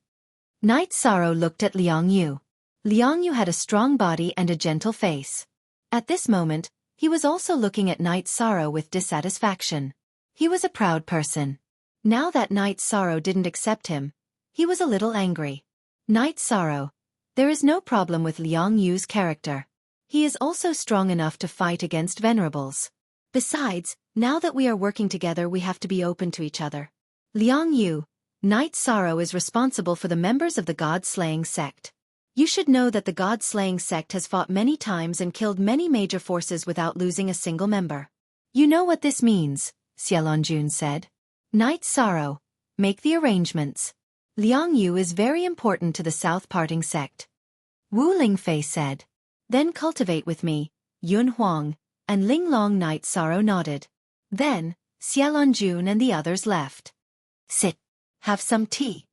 Night Sorrow looked at Liang Yu. Liang Yu had a strong body and a gentle face. At this moment, he was also looking at Night Sorrow with dissatisfaction. He was a proud person. Now that Night Sorrow didn't accept him, he was a little angry. Night Sorrow, there is no problem with Liang Yu's character. He is also strong enough to fight against venerables. Besides, now that we are working together we have to be open to each other. Liang Yu, Night Sorrow is responsible for the members of the God-slaying sect. You should know that the God-slaying sect has fought many times and killed many major forces without losing a single member. You know what this means, Xiaolonjun said. Night Sorrow, make the arrangements. Liang Yu is very important to the South Parting Sect. Wu Lingfei said. Then cultivate with me, Yun Huang, and Ling Long. Night Sorrow nodded. Then, Xiaolonjun and the others left. Sit. Have some tea.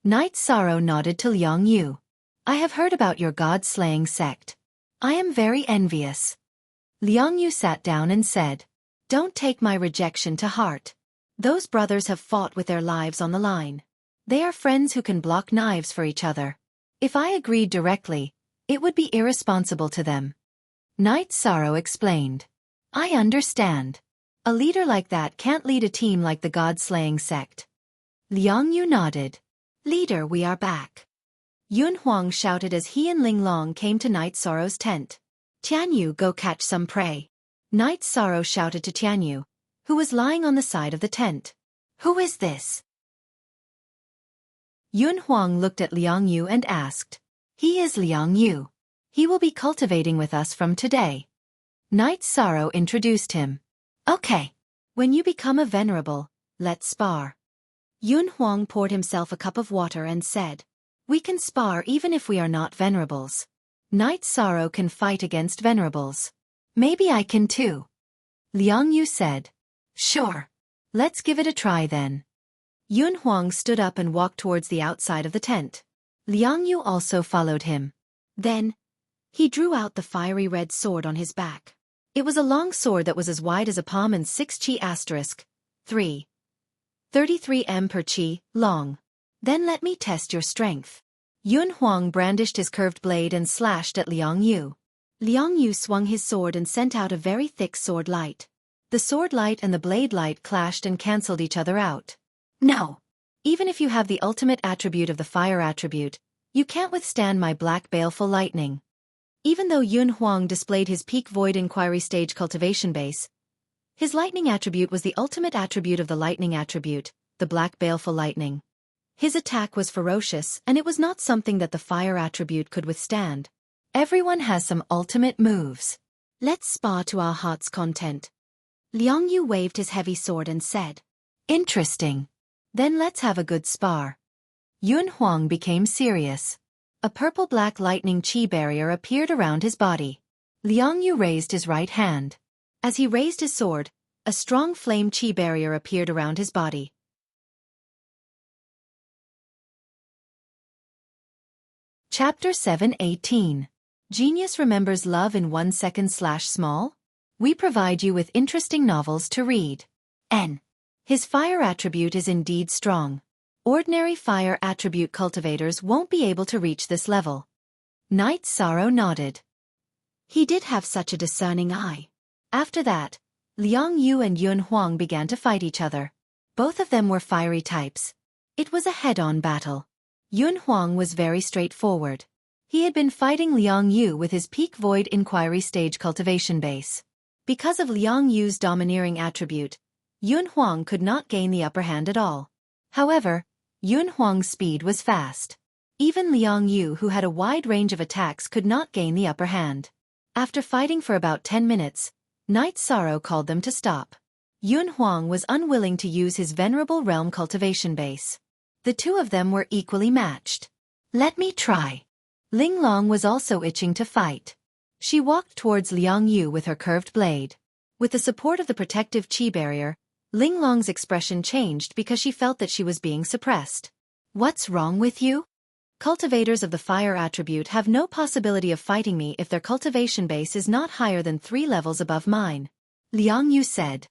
Night Sorrow nodded to Liang Yu. I have heard about your God-slaying sect. I am very envious. Liang Yu sat down and said, Don't take my rejection to heart. Those brothers have fought with their lives on the line. They are friends who can block knives for each other. If I agreed directly, it would be irresponsible to them. Night Sorrow explained. I understand. A leader like that can't lead a team like the God-slaying sect. Liang Yu nodded. Leader, we are back. Yun Huang shouted as he and Ling Long came to Night Sorrow's tent. Tian Yu, go catch some prey. Night Sorrow shouted to Tian Yu, who was lying on the side of the tent. Who is this? Yun Huang looked at Liang Yu and asked. He is Liang Yu. He will be cultivating with us from today. Night Sorrow introduced him. Okay. When you become a venerable, let's spar. Yun Huang poured himself a cup of water and said. We can spar even if we are not venerables. Night Sorrow can fight against venerables. Maybe I can too. Liang Yu said. Sure. Let's give it a try then. Yun Huang stood up and walked towards the outside of the tent. Liang Yu also followed him. Then, he drew out the fiery red sword on his back. It was a long sword that was as wide as a palm and 6 chi asterisk, 3. 33 m per chi, long. Then let me test your strength. Yun Huang brandished his curved blade and slashed at Liang Yu. Liang Yu swung his sword and sent out a very thick sword light. The sword light and the blade light clashed and cancelled each other out. No. Even if you have the ultimate attribute of the fire attribute, you can't withstand my black baleful lightning. Even though Yun Huang displayed his peak void inquiry stage cultivation base, his lightning attribute was the ultimate attribute of the lightning attribute, the black baleful lightning. His attack was ferocious and it was not something that the fire attribute could withstand. Everyone has some ultimate moves. Let's spar to our heart's content. Liang Yu waved his heavy sword and said. Interesting. Then let's have a good spar. Yun Huang became serious. A purple-black lightning chi barrier appeared around his body. Liang Yu raised his right hand. As he raised his sword, a strong flame chi barrier appeared around his body. Chapter 7:18. Genius remembers love in 1 second/small? We provide you with interesting novels to read. N. His fire attribute is indeed strong. Ordinary fire attribute cultivators won't be able to reach this level. Night Sorrow nodded. He did have such a discerning eye. After that, Liang Yu and Yun Huang began to fight each other. Both of them were fiery types. It was a head-on battle. Yun Huang was very straightforward. He had been fighting Liang Yu with his peak void inquiry stage cultivation base. Because of Liang Yu's domineering attribute, Yun Huang could not gain the upper hand at all. However, Yun Huang's speed was fast. Even Liang Yu, who had a wide range of attacks, could not gain the upper hand. After fighting for about 10 minutes, Night Sorrow called them to stop. Yun Huang was unwilling to use his venerable realm cultivation base. The two of them were equally matched. Let me try. Ling Long was also itching to fight. She walked towards Liang Yu with her curved blade. With the support of the protective chi barrier, Ling Long's expression changed because she felt that she was being suppressed. What's wrong with you? Cultivators of the fire attribute have no possibility of fighting me if their cultivation base is not higher than 3 levels above mine. Liang Yu said.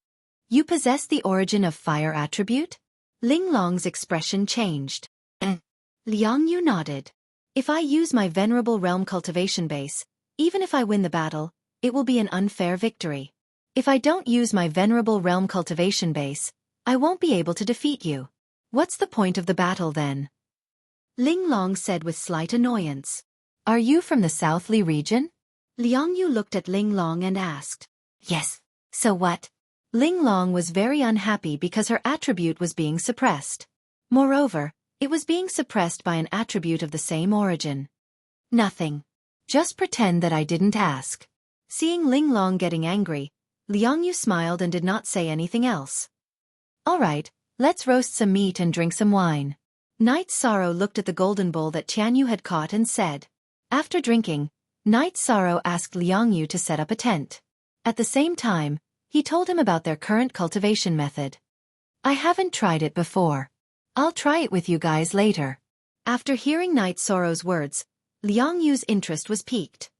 You possess the origin of fire attribute? Ling Long's expression changed. Liang Yu nodded. If I use my venerable realm cultivation base, even if I win the battle, it will be an unfair victory. If I don't use my venerable realm cultivation base, I won't be able to defeat you. What's the point of the battle then? Ling Long said with slight annoyance. Are you from the South Li region? Liang Yu looked at Ling Long and asked. Yes. So what? Ling Long was very unhappy because her attribute was being suppressed. Moreover, it was being suppressed by an attribute of the same origin. Nothing. Just pretend that I didn't ask. Seeing Ling Long getting angry, Liang Yu smiled and did not say anything else. All right, let's roast some meat and drink some wine. Night Sorrow looked at the golden bull that Tian Yu had caught and said. After drinking, Night Sorrow asked Liang Yu to set up a tent. At the same time, he told him about their current cultivation method. I haven't tried it before. I'll try it with you guys later. After hearing Night Sorrow's words, Liang Yu's interest was piqued.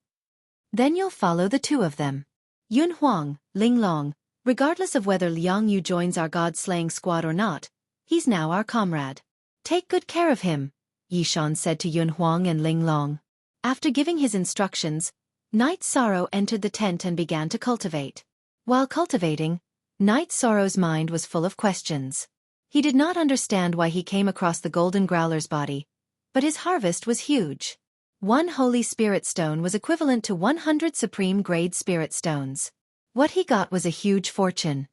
Then you'll follow the two of them. Yun Huang, Ling Long, regardless of whether Liang Yu joins our god-slaying squad or not, he's now our comrade. Take good care of him, Yishan said to Yun Huang and Ling Long. After giving his instructions, Night Sorrow entered the tent and began to cultivate. While cultivating, Night Sorrow's mind was full of questions. He did not understand why he came across the golden growler's body, But his harvest was huge. One Holy Spirit Stone was equivalent to 100 Supreme Grade Spirit Stones. What he got was a huge fortune.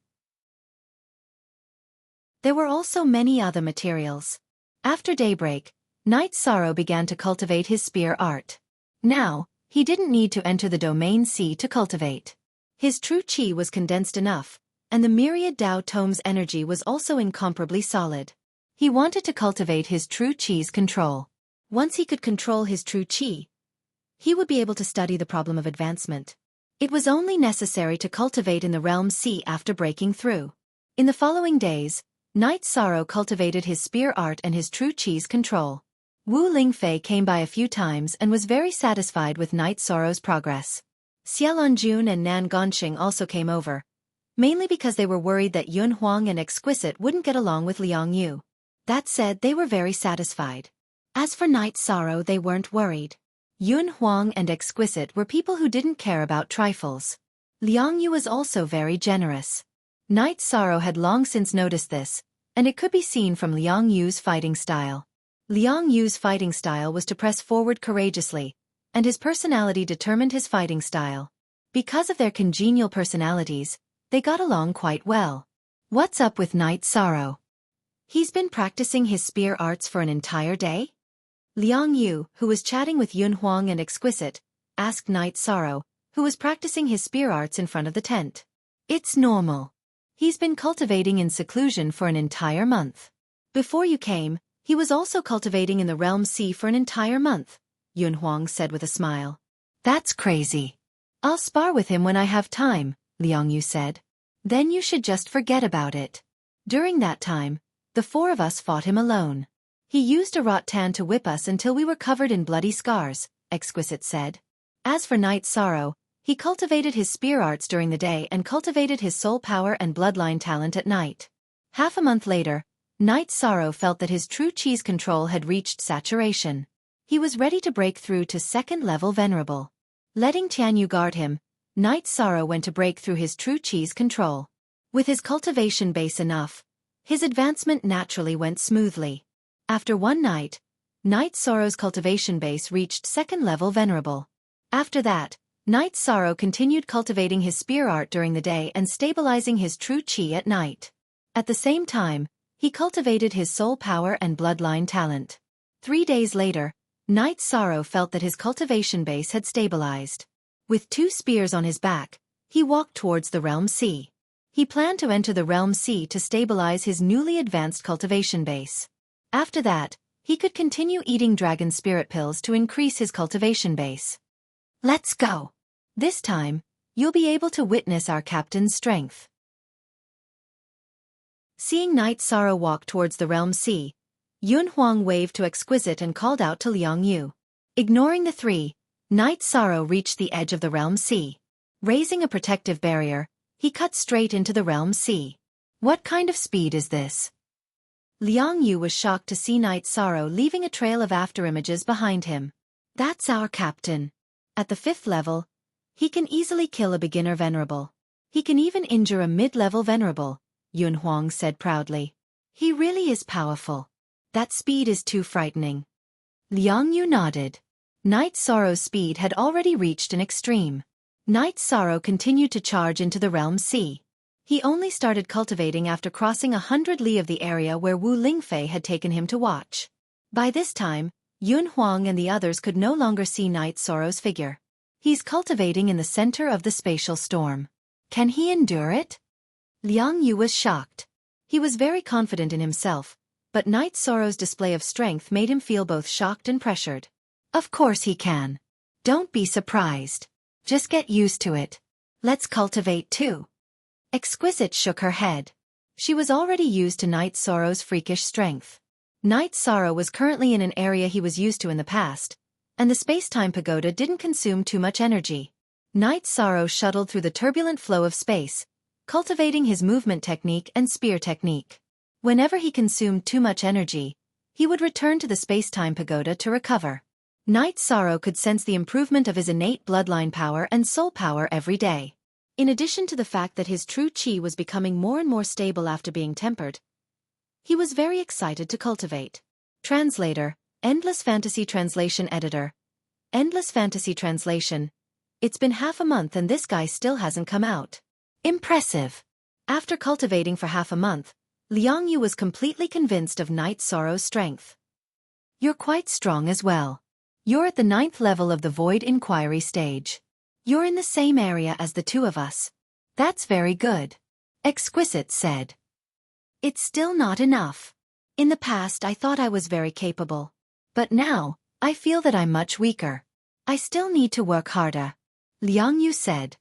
There were also many other materials. After daybreak, Knight Sorrow began to cultivate his spear art. Now, he didn't need to enter the domain C to cultivate. His true chi was condensed enough, and the myriad Tao Tome's energy was also incomparably solid. He wanted to cultivate his true chi's control. Once he could control his true chi, he would be able to study the problem of advancement. It was only necessary to cultivate in the realm C after breaking through. In the following days, Knight Sorrow cultivated his spear art and his true chi's control. Wu Lingfei came by a few times and was very satisfied with Knight Sorrow's progress. Xiaolonjun and Nan Gongxing also came over, mainly because they were worried that Yun Huang and Exquisite wouldn't get along with Liang Yu. That said, they were very satisfied. As for Knight Sorrow, they weren't worried. Yun Huang and Exquisite were people who didn't care about trifles. Liang Yu was also very generous. Knight Sorrow had long since noticed this, and it could be seen from Liang Yu's fighting style. Liang Yu's fighting style was to press forward courageously, and his personality determined his fighting style. Because of their congenial personalities, they got along quite well. What's up with Knight Sorrow? He's been practicing his spear arts for an entire day? Liang Yu, who was chatting with Yun Huang and Exquisite, asked Knight Sorrow, who was practicing his spear arts in front of the tent. It's normal. He's been cultivating in seclusion for an entire month. Before you came, he was also cultivating in the realm C for an entire month, Yun Huang said with a smile. That's crazy. I'll spar with him when I have time, Liang Yu said. Then you should just forget about it. During that time, the four of us fought him alone. He used a rattan to whip us until we were covered in bloody scars, Exquisite said. As for Knight Sorrow, he cultivated his spear arts during the day and cultivated his soul power and bloodline talent at night. Half a month later, Knight Sorrow felt that his true chi's control had reached saturation. He was ready to break through to second-level Venerable. Letting Tianyu guard him, Knight Sorrow went to break through his true chi's control. With his cultivation base enough, his advancement naturally went smoothly. After one night, Knight Sorrow's cultivation base reached second-level Venerable. After that, Knight Sorrow continued cultivating his spear art during the day and stabilizing his true chi at night. At the same time, he cultivated his soul power and bloodline talent. 3 days later, Knight Sorrow felt that his cultivation base had stabilized. With 2 spears on his back, he walked towards the realm C. He planned to enter the realm C to stabilize his newly advanced cultivation base. After that, he could continue eating dragon spirit pills to increase his cultivation base. Let's go. This time, you'll be able to witness our captain's strength. Seeing Knight Sorrow walk towards the realm C, Yun Huang waved to Exquisite and called out to Liang Yu. Ignoring the 3, Knight Sorrow reached the edge of the realm C. Raising a protective barrier, he cut straight into the realm C. What kind of speed is this? Liang Yu was shocked to see Knight Sorrow leaving a trail of afterimages behind him. That's our captain. At the 5th level, he can easily kill a beginner Venerable. He can even injure a mid-level Venerable, Yun Huang said proudly. He really is powerful. That speed is too frightening. Liang Yu nodded. Knight Sorrow's speed had already reached an extreme. Knight Sorrow continued to charge into the realm C. He only started cultivating after crossing 100 li of the area where Wu Lingfei had taken him to watch. By this time, Yun Huang and the others could no longer see Knight Sorrow's figure. He's cultivating in the center of the spatial storm. Can he endure it? Liang Yu was shocked. He was very confident in himself, but Knight Sorrow's display of strength made him feel both shocked and pressured. Of course he can. Don't be surprised. Just get used to it. Let's cultivate too. Exquisite shook her head. She was already used to Knight Sorrow's freakish strength. Knight Sorrow was currently in an area he was used to in the past, and the space-time pagoda didn't consume too much energy. Knight Sorrow shuttled through the turbulent flow of space, cultivating his movement technique and spear technique. Whenever he consumed too much energy, he would return to the space-time pagoda to recover. Knight Sorrow could sense the improvement of his innate bloodline power and soul power every day. In addition to the fact that his true chi was becoming more and more stable after being tempered, he was very excited to cultivate. Translator, Endless Fantasy Translation Editor. Endless Fantasy Translation. It's been half a month and this guy still hasn't come out. Impressive. After cultivating for half a month, Liang Yu was completely convinced of Night Sorrow's strength. You're quite strong as well. You're at the 9th level of the Void Inquiry stage. You're in the same area as the two of us. That's very good. Exquisite said. It's still not enough. In the past I thought I was very capable. But now, I feel that I'm much weaker. I still need to work harder. Liang Yu said.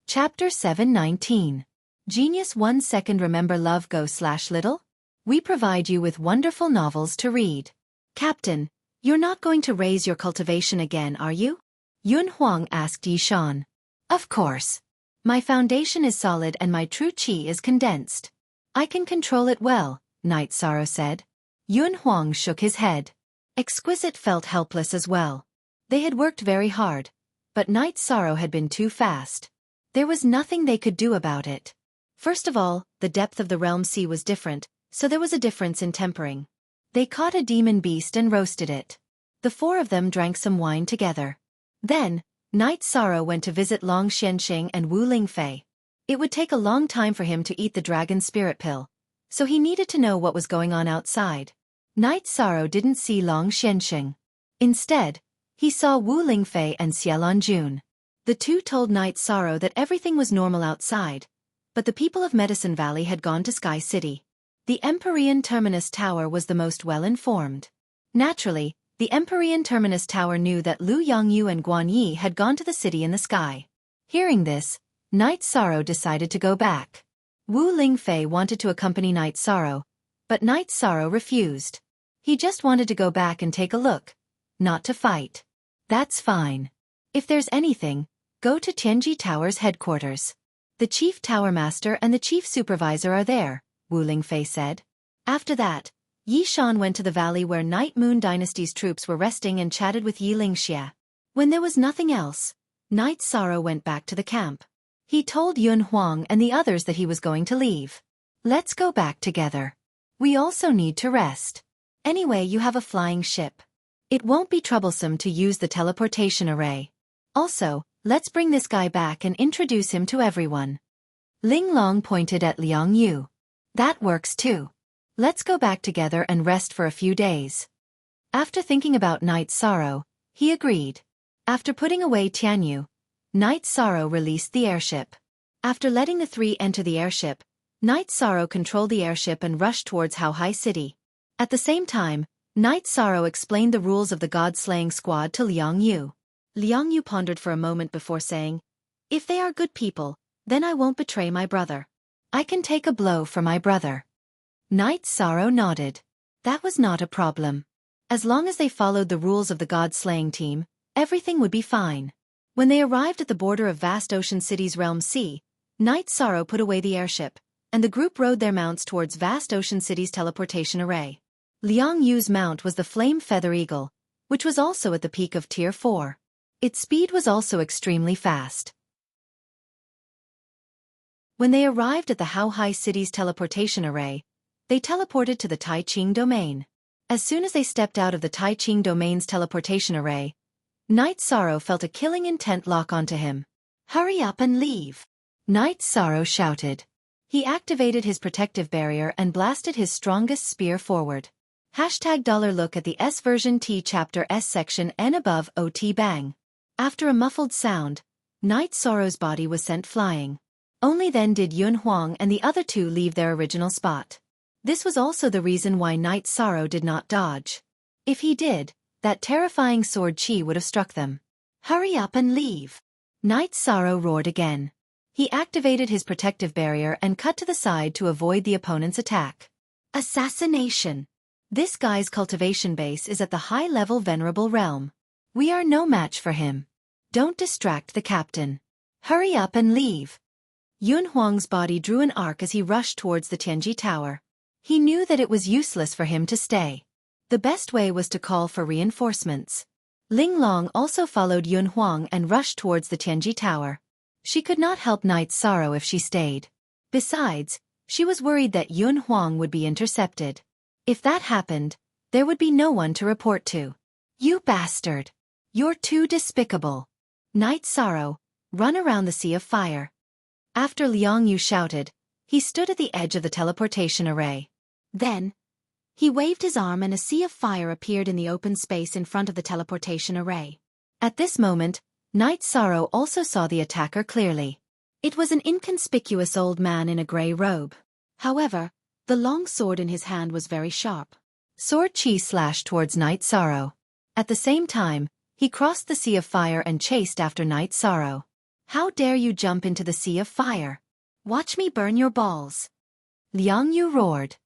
Chapter 719. Genius 1 second. Remember Love Go/Little? We provide you with wonderful novels to read. Captain, you're not going to raise your cultivation again, are you? Yun Huang asked Yishan. Of course. My foundation is solid and my true qi is condensed. I can control it well, Night Sorrow said. Yun Huang shook his head. Exquisite felt helpless as well. They had worked very hard, but Night Sorrow had been too fast. There was nothing they could do about it. First of all, the depth of the realm sea was different, so there was a difference in tempering. They caught a demon beast and roasted it. The four of them drank some wine together. Then, Night Sorrow went to visit Long Xianxing and Wu Lingfei. It would take a long time for him to eat the dragon spirit pill, so he needed to know what was going on outside. Night Sorrow didn't see Long Xianxing. Instead, he saw Wu Lingfei and Xialan Jun. The two told Night Sorrow that everything was normal outside, but the people of Medicine Valley had gone to Sky City. The Empyrean Terminus Tower was the most well-informed. Naturally, the Empyrean Terminus Tower knew that Lu Yongyu and Guan Yi had gone to the city in the sky. Hearing this, Night Sorrow decided to go back. Wu Lingfei wanted to accompany Night Sorrow, but Night Sorrow refused. He just wanted to go back and take a look, not to fight. That's fine. If there's anything, go to Tianji Tower's headquarters. The Chief Tower Master and the Chief Supervisor are there, Wu Lingfei said. After that, Yi Shan went to the valley where Night Moon Dynasty's troops were resting and chatted with Yi Lingxia. When there was nothing else, Night Sorrow went back to the camp. He told Yun Huang and the others that he was going to leave. Let's go back together. We also need to rest. Anyway, you have a flying ship. It won't be troublesome to use the teleportation array. Also, let's bring this guy back and introduce him to everyone. Ling Long pointed at Liang Yu. That works too. Let's go back together and rest for a few days. After thinking about Night Sorrow, he agreed. After putting away Tianyu, Night Sorrow released the airship. After letting the three enter the airship, Night Sorrow controlled the airship and rushed towards Haohai City. At the same time, Night Sorrow explained the rules of the god-slaying squad to Liang Yu. Liang Yu pondered for a moment before saying, If they are good people, then I won't betray my brother. I can take a blow for my brother. Night Sorrow nodded. That was not a problem. As long as they followed the rules of the god-slaying team, everything would be fine. When they arrived at the border of Vast Ocean City's realm sea, Night Sorrow put away the airship, and the group rode their mounts towards Vast Ocean City's teleportation array. Liang Yu's mount was the Flame Feather Eagle, which was also at the peak of Tier 4. Its speed was also extremely fast. When they arrived at the Haohai City's teleportation array, they teleported to the Tai Ching domain. As soon as they stepped out of the Tai Ching domain's teleportation array, Night Sorrow felt a killing intent lock onto him. Hurry up and leave! Night Sorrow shouted. He activated his protective barrier and blasted his strongest spear forward. #look at the S version T chapter S section N above OT bang. After a muffled sound, Night Sorrow's body was sent flying. Only then did Yun Huang and the other two leave their original spot. This was also the reason why Night Sorrow did not dodge. If he did, that terrifying sword chi would have struck them. Hurry up and leave! Night Sorrow roared again. He activated his protective barrier and cut to the side to avoid the opponent's attack. Assassination! This guy's cultivation base is at the high-level Venerable Realm. We are no match for him. Don't distract the captain. Hurry up and leave! Yun Huang's body drew an arc as he rushed towards the Tianji Tower. He knew that it was useless for him to stay. The best way was to call for reinforcements. Ling Long also followed Yun Huang and rushed towards the Tianji Tower. She could not help Night Sorrow if she stayed. Besides, She was worried that Yun Huang would be intercepted. If that happened, there would be no one to report to. You bastard! You're too despicable. Night Sorrow, run around the sea of fire. After Liang Yu shouted, he stood at the edge of the teleportation array. Then, he waved his arm and a sea of fire appeared in the open space in front of the teleportation array. At this moment, Night Sorrow also saw the attacker clearly. It was an inconspicuous old man in a grey robe. However, the long sword in his hand was very sharp. Sword Chi slashed towards Night Sorrow. At the same time, he crossed the sea of fire and chased after Night Sorrow. How dare you jump into the sea of fire? Watch me burn your balls. Liang Yu roared.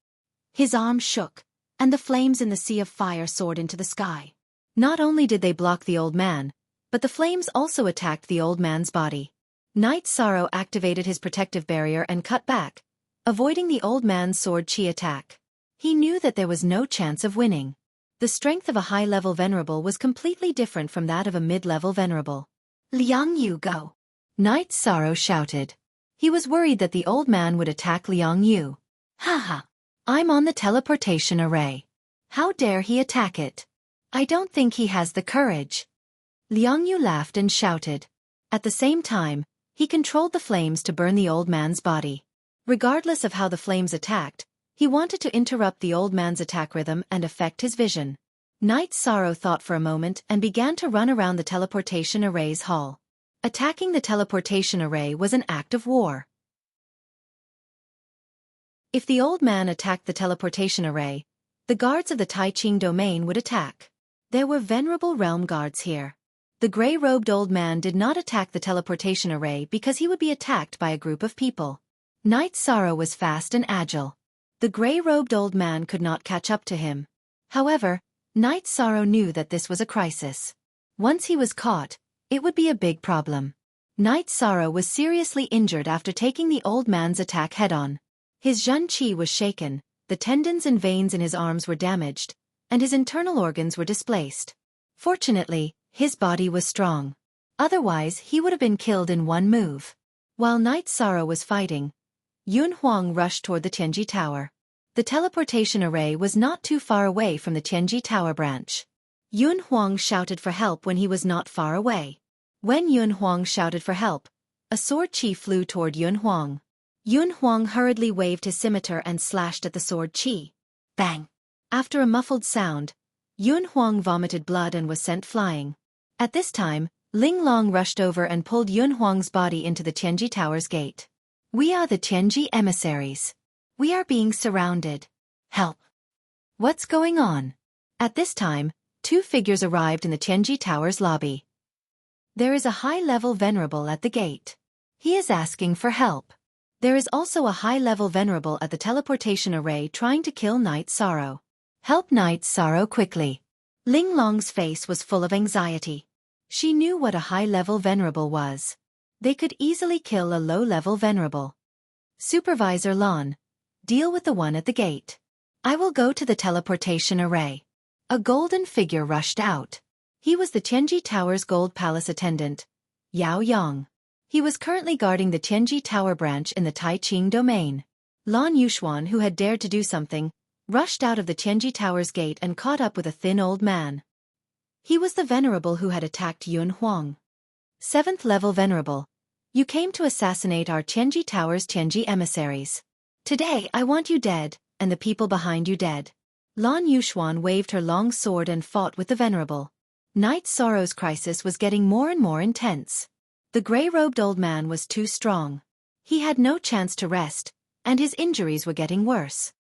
His arm shook, and the flames in the sea of fire soared into the sky. Not only did they block the old man, but the flames also attacked the old man's body. Night Sorrow activated his protective barrier and cut back, avoiding the old man's sword chi attack. He knew that there was no chance of winning. The strength of a high-level venerable was completely different from that of a mid-level venerable. Liang Yu go! Night Sorrow shouted. He was worried that the old man would attack Liang Yu. Haha! I'm on the teleportation array. How dare he attack it? I don't think he has the courage. Liang Yu laughed and shouted. At the same time, he controlled the flames to burn the old man's body. Regardless of how the flames attacked, he wanted to interrupt the old man's attack rhythm and affect his vision. Night Sorrow thought for a moment and began to run around the teleportation array's hall. Attacking the teleportation array was an act of war. If the old man attacked the teleportation array, the guards of the Tai Ching domain would attack. There were venerable realm guards here. The grey-robed old man did not attack the teleportation array because he would be attacked by a group of people. Night Sorrow was fast and agile. The grey-robed old man could not catch up to him. However, Night Sorrow knew that this was a crisis. Once he was caught, it would be a big problem. Night Sorrow was seriously injured after taking the old man's attack head-on. His Zhen Qi was shaken, the tendons and veins in his arms were damaged, and his internal organs were displaced. Fortunately, his body was strong. Otherwise, he would have been killed in one move. While Night Sorrow was fighting, Yun Huang rushed toward the Tianji Tower. The teleportation array was not too far away from the Tianji Tower branch. Yun Huang shouted for help when he was not far away. When Yun Huang shouted for help, a sword chi flew toward Yun Huang. Yun Huang hurriedly waved his scimitar and slashed at the sword chi. Bang! After a muffled sound, Yun Huang vomited blood and was sent flying. At this time, Ling Long rushed over and pulled Yun Huang's body into the Tianji Tower's gate. We are the Tianji emissaries. We are being surrounded. Help! What's going on? At this time, two figures arrived in the Tianji Tower's lobby. There is a high-level venerable at the gate. He is asking for help. There is also a high-level venerable at the teleportation array trying to kill Night Sorrow. Help Night Sorrow quickly. Ling Long's face was full of anxiety. She knew what a high-level venerable was. They could easily kill a low-level venerable. Supervisor Lon, deal with the one at the gate. I will go to the teleportation array. A golden figure rushed out. He was the Tianji Tower's Gold Palace attendant, Yao Yang. He was currently guarding the Tianji Tower branch in the Tai Ching domain. Lan Yuxuan, who had dared to do something, rushed out of the Tianji Tower's gate and caught up with a thin old man. He was the venerable who had attacked Yun Huang. 7th level venerable. You came to assassinate our Tianji Tower's Tianji emissaries. Today I want you dead, and the people behind you dead. Lan Yuxuan waved her long sword and fought with the venerable. Night Sorrow's crisis was getting more and more intense. The grey-robed old man was too strong. He had no chance to rest, and his injuries were getting worse.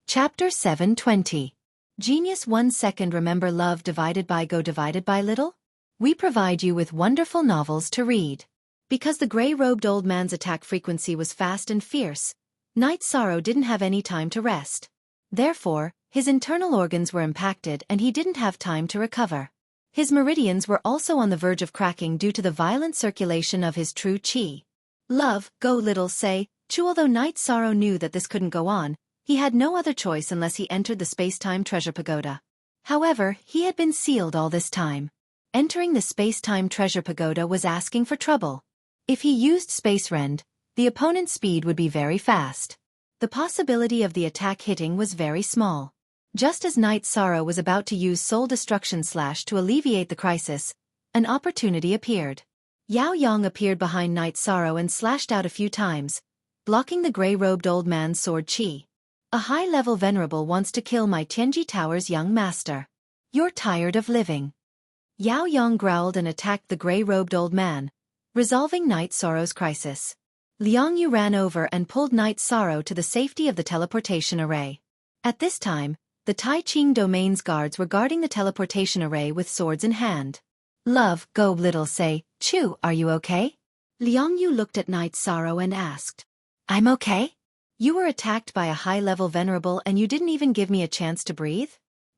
Chapter 720. Genius 1 second. Remember love divided by go divided by little? We provide you with wonderful novels to read. Because the grey-robed old man's attack frequency was fast and fierce, Night Sorrow didn't have any time to rest. Therefore, his internal organs were impacted and he didn't have time to recover. His meridians were also on the verge of cracking due to the violent circulation of his true chi. Love, go little say, Chu. Although Night Sorrow knew that this couldn't go on, he had no other choice unless he entered the space-time treasure pagoda. However, he had been sealed all this time. Entering the space-time treasure pagoda was asking for trouble. If he used Space Rend, the opponent's speed would be very fast. The possibility of the attack hitting was very small. Just as Knight Sorrow was about to use Soul Destruction Slash to alleviate the crisis, an opportunity appeared. Yao Yang appeared behind Knight Sorrow and slashed out a few times, blocking the gray-robed old man's sword chi. A high-level venerable wants to kill my Tianji Tower's young master. You're tired of living. Yao Yang growled and attacked the gray-robed old man, resolving Knight Sorrow's crisis. Liang Yu ran over and pulled Knight Sorrow to the safety of the teleportation array. At this time, the Tai Ching Domain's guards were guarding the teleportation array with swords in hand. Love, go little say, Chu, are you okay? Liang Yu looked at Knight Sorrow and asked. I'm okay? You were attacked by a high-level venerable and you didn't even give me a chance to breathe?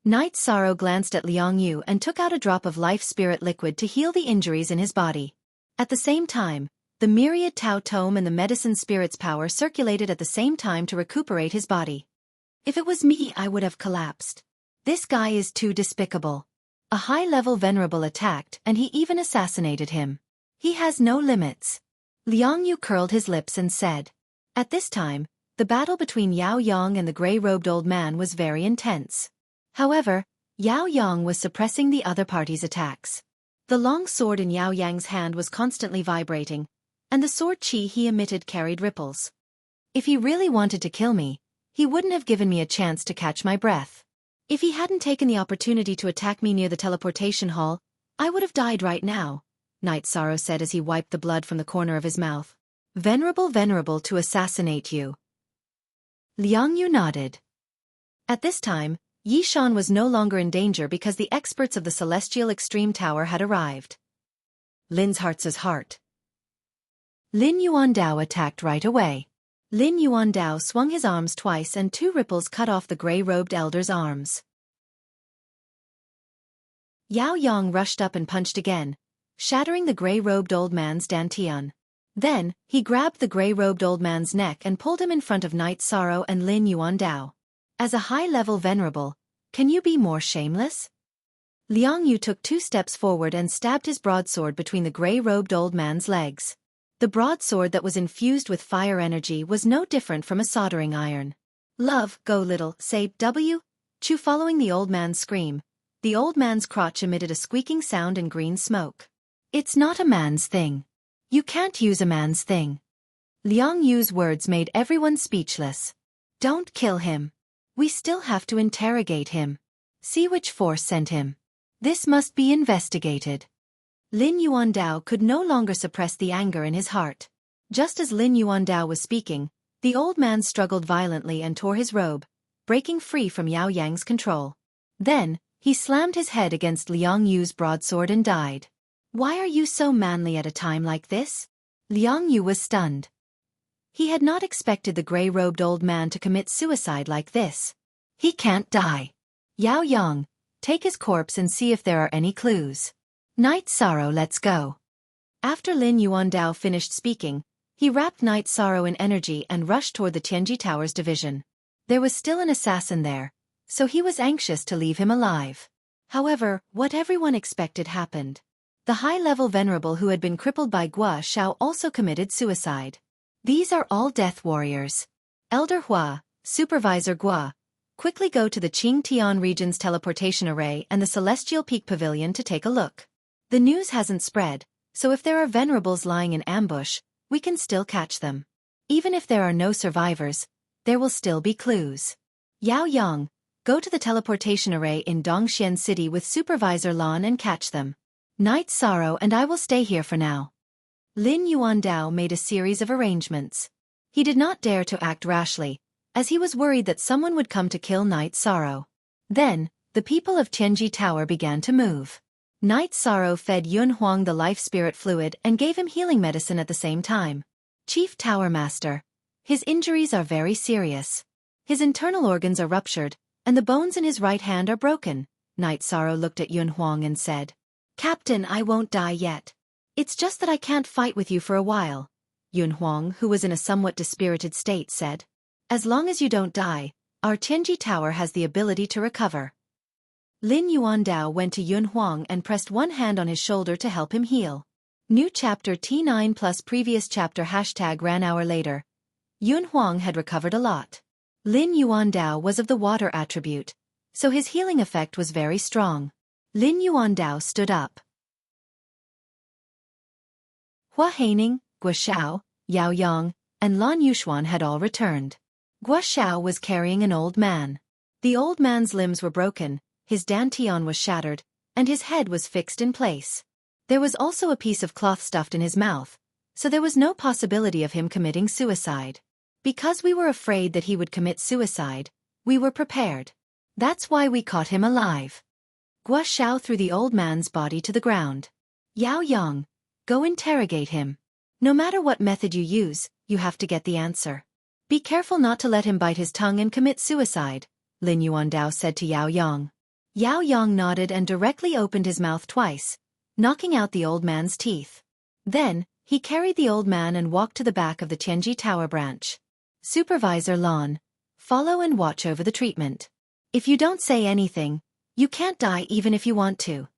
Knight Sorrow glanced at Liang Yu and took out a drop of life spirit liquid to heal the injuries in his body. At the same time, the myriad Tao Tome and the medicine spirit's power circulated at the same time to recuperate his body. If it was me, I would have collapsed. This guy is too despicable. A high-level venerable attacked and he even assassinated him. He has no limits. Liang Yu curled his lips and said. At this time, the battle between Yao Yang and the gray-robed old man was very intense. However, Yao Yang was suppressing the other party's attacks. The long sword in Yao Yang's hand was constantly vibrating, and the sword chi he emitted carried ripples. If he really wanted to kill me, he wouldn't have given me a chance to catch my breath. If he hadn't taken the opportunity to attack me near the teleportation hall, I would have died right now, Knight Sorrow said as he wiped the blood from the corner of his mouth. Venerable to assassinate you. Liang Yu nodded. At this time, Yi Shan was no longer in danger because the experts of the Celestial Extreme Tower had arrived. Lin's heart's heart. Lin Yuandao attacked right away. Lin Yuandao swung his arms twice and two ripples cut off the gray-robed elder's arms. Yao Yang rushed up and punched again, shattering the gray-robed old man's dantian. Then, he grabbed the gray-robed old man's neck and pulled him in front of Knight Sorrow and Lin Yuandao. As a high-level venerable, can you be more shameless? Liang Yu took 2 steps forward and stabbed his broadsword between the gray-robed old man's legs. The broadsword that was infused with fire energy was no different from a soldering iron. Love, go little, say W. Chu. Following the old man's scream, the old man's crotch emitted a squeaking sound and green smoke. It's not a man's thing. You can't use a man's thing. Liang Yu's words made everyone speechless. Don't kill him. We still have to interrogate him. See which force sent him. This must be investigated. Lin Yuandao could no longer suppress the anger in his heart. Just as Lin Yuandao was speaking, the old man struggled violently and tore his robe, breaking free from Yao Yang's control. Then, he slammed his head against Liang Yu's broadsword and died. Why are you so manly at a time like this? Liang Yu was stunned. He had not expected the gray-robed old man to commit suicide like this. He can't die. Yao Yang, take his corpse and see if there are any clues. Knight Sorrow, let's go. After Lin Yuandao finished speaking, he wrapped Knight Sorrow in energy and rushed toward the Tianji Tower's division. There was still an assassin there, so he was anxious to leave him alive. However, what everyone expected happened. The high-level venerable who had been crippled by Gua Shao also committed suicide. These are all death warriors. Elder Hua, Supervisor Gua, quickly go to the Qingtian region's teleportation array and the Celestial Peak Pavilion to take a look. The news hasn't spread, so if there are venerables lying in ambush, we can still catch them. Even if there are no survivors, there will still be clues. Yao Yang, go to the teleportation array in Dongxian City with Supervisor Lan and catch them. Knight Sorrow and I will stay here for now. Lin Yuandao made a series of arrangements. He did not dare to act rashly, as he was worried that someone would come to kill Knight Sorrow. Then, the people of Tianji Tower began to move. Knight Sorrow fed Yun Huang the life spirit fluid and gave him healing medicine at the same time. Chief Tower Master, his injuries are very serious. His internal organs are ruptured, and the bones in his right hand are broken. Knight Sorrow looked at Yun Huang and said, Captain, I won't die yet. It's just that I can't fight with you for a while. Yun Huang, who was in a somewhat dispirited state, said, As long as you don't die, our Tianji Tower has the ability to recover. Lin Yuandao went to Yun Huang and pressed one hand on his shoulder to help him heal. New chapter T9 plus previous chapter #ran hour later. Yun Huang had recovered a lot. Lin Yuandao was of the water attribute, so his healing effect was very strong. Lin Yuandao stood up. Hua Haining, Guo Xiao, Yao Yang, and Lan Yuxuan had all returned. Guo Xiao was carrying an old man. The old man's limbs were broken, his dantian was shattered, and his head was fixed in place. There was also a piece of cloth stuffed in his mouth, so there was no possibility of him committing suicide. Because we were afraid that he would commit suicide, we were prepared. That's why we caught him alive. Guo Xiao threw the old man's body to the ground. Yao Yang, go interrogate him. No matter what method you use, you have to get the answer. Be careful not to let him bite his tongue and commit suicide, Lin Yuandao said to Yao Yang. Yao Yang nodded and directly opened his mouth twice, knocking out the old man's teeth. Then, he carried the old man and walked to the back of the Tianji Tower branch. Supervisor Lan, follow and watch over the treatment. If you don't say anything, you can't die even if you want to.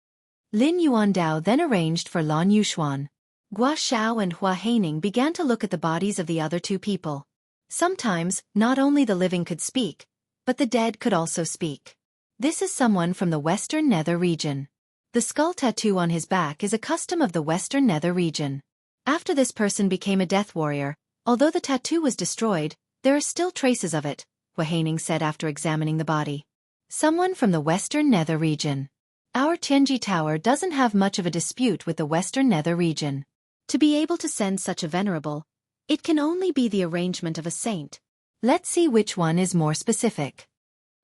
Lin Yuandao then arranged for Lan Yuxuan. Guo Xiao and Hua Haining began to look at the bodies of the other two people. Sometimes, not only the living could speak, but the dead could also speak. This is someone from the Western Nether region. The skull tattoo on his back is a custom of the Western Nether region. After this person became a death warrior, although the tattoo was destroyed, there are still traces of it, Hua Haining said after examining the body. Someone from the Western Nether region. Our Tianji Tower doesn't have much of a dispute with the Western Nether region. To be able to send such a venerable, it can only be the arrangement of a saint. Let's see which one is more specific.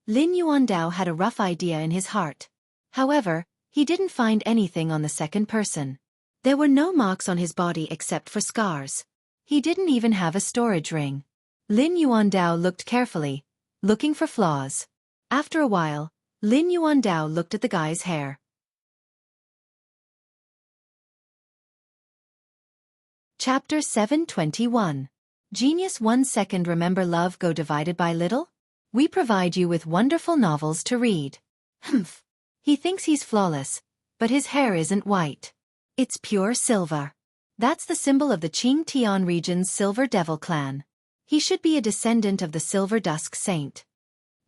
Lin Yuandao had a rough idea in his heart. However, he didn't find anything on the second person. There were no marks on his body except for scars. He didn't even have a storage ring. Lin Yuandao looked carefully, looking for flaws. After a while, Lin Yuandao looked at the guy's hair. Chapter 721. Genius 1 second. Remember love go divided by little? We provide you with wonderful novels to read. Humph. He thinks he's flawless, but his hair isn't white. It's pure silver. That's the symbol of the Qingtian region's Silver Devil clan. He should be a descendant of the Silver Dusk Saint.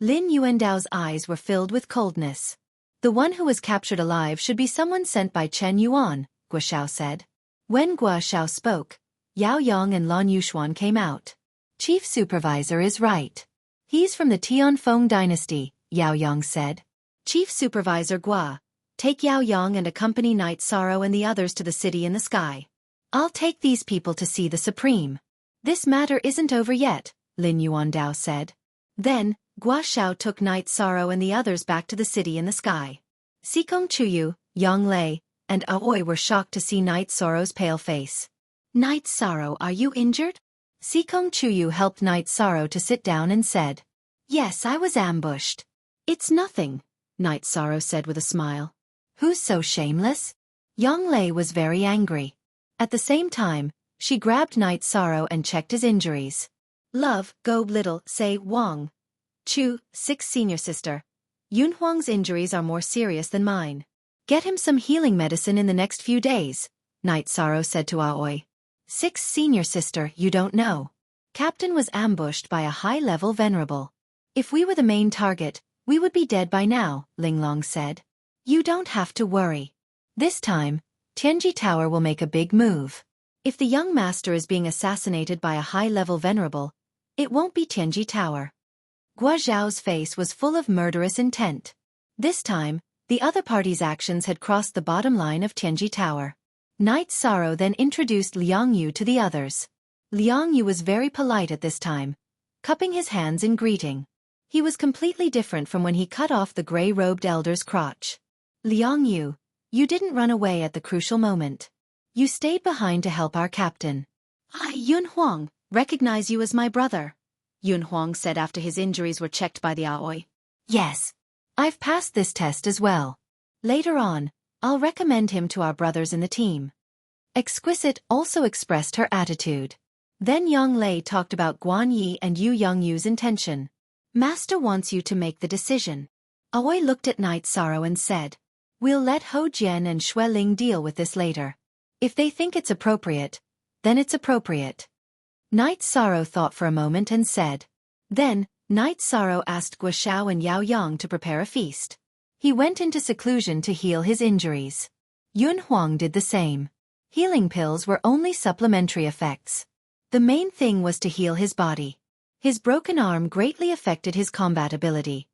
Lin Yuandao's eyes were filled with coldness. The one who was captured alive should be someone sent by Chen Yuan, Guo Xiao said. When Guo Xiao spoke, Yao Yang and Lan Yuxuan came out. Chief Supervisor is right. He's from the Tianfeng dynasty, Yao Yang said. Chief Supervisor Guo, take Yao Yang and accompany Night Sorrow and the others to the city in the sky. I'll take these people to see the Supreme. This matter isn't over yet, Lin Yuandao said. Then, Guo Xiao took Night Sorrow and the others back to the city in the sky. Xikong Chuyu, Yang Lei, and Aoi were shocked to see Night Sorrow's pale face. Night Sorrow, are you injured? Xikong Chuyu helped Night Sorrow to sit down and said. Yes, I was ambushed. It's nothing, Night Sorrow said with a smile. Who's so shameless? Yang Lei was very angry. At the same time, she grabbed Night Sorrow and checked his injuries. Love, go little, say Wang. Chu, 6 senior sister. Yun Huang's injuries are more serious than mine. Get him some healing medicine in the next few days, Night Sorrow said to Aoi. 6 senior sister, you don't know. Captain was ambushed by a high-level venerable. If we were the main target, we would be dead by now, Linglong said. You don't have to worry. This time, Tianji Tower will make a big move. If the young master is being assassinated by a high-level venerable, it won't be Tianji Tower. Guo Zhao's face was full of murderous intent. This time, the other party's actions had crossed the bottom line of Tianji Tower. Night Sorrow then introduced Liang Yu to the others. Liang Yu was very polite at this time, cupping his hands in greeting. He was completely different from when he cut off the gray-robed elder's crotch. Liang Yu, you didn't run away at the crucial moment. You stayed behind to help our captain. I, Yun Huang, recognize you as my brother, Yun Huang said after his injuries were checked by the Aoi. Yes. I've passed this test as well. Later on, I'll recommend him to our brothers in the team. Exquisite also expressed her attitude. Then Yang Lei talked about Guan Yi and Yu Yongyu's intention. Master wants you to make the decision. Aoi looked at Night Sorrow and said, We'll let Ho Jian and Xue Ling deal with this later. If they think it's appropriate, then it's appropriate. Night Sorrow thought for a moment and said. Then, Night Sorrow asked Guo Xiao and Yao Yang to prepare a feast. He went into seclusion to heal his injuries. Yun Huang did the same. Healing pills were only supplementary effects. The main thing was to heal his body. His broken arm greatly affected his combat ability.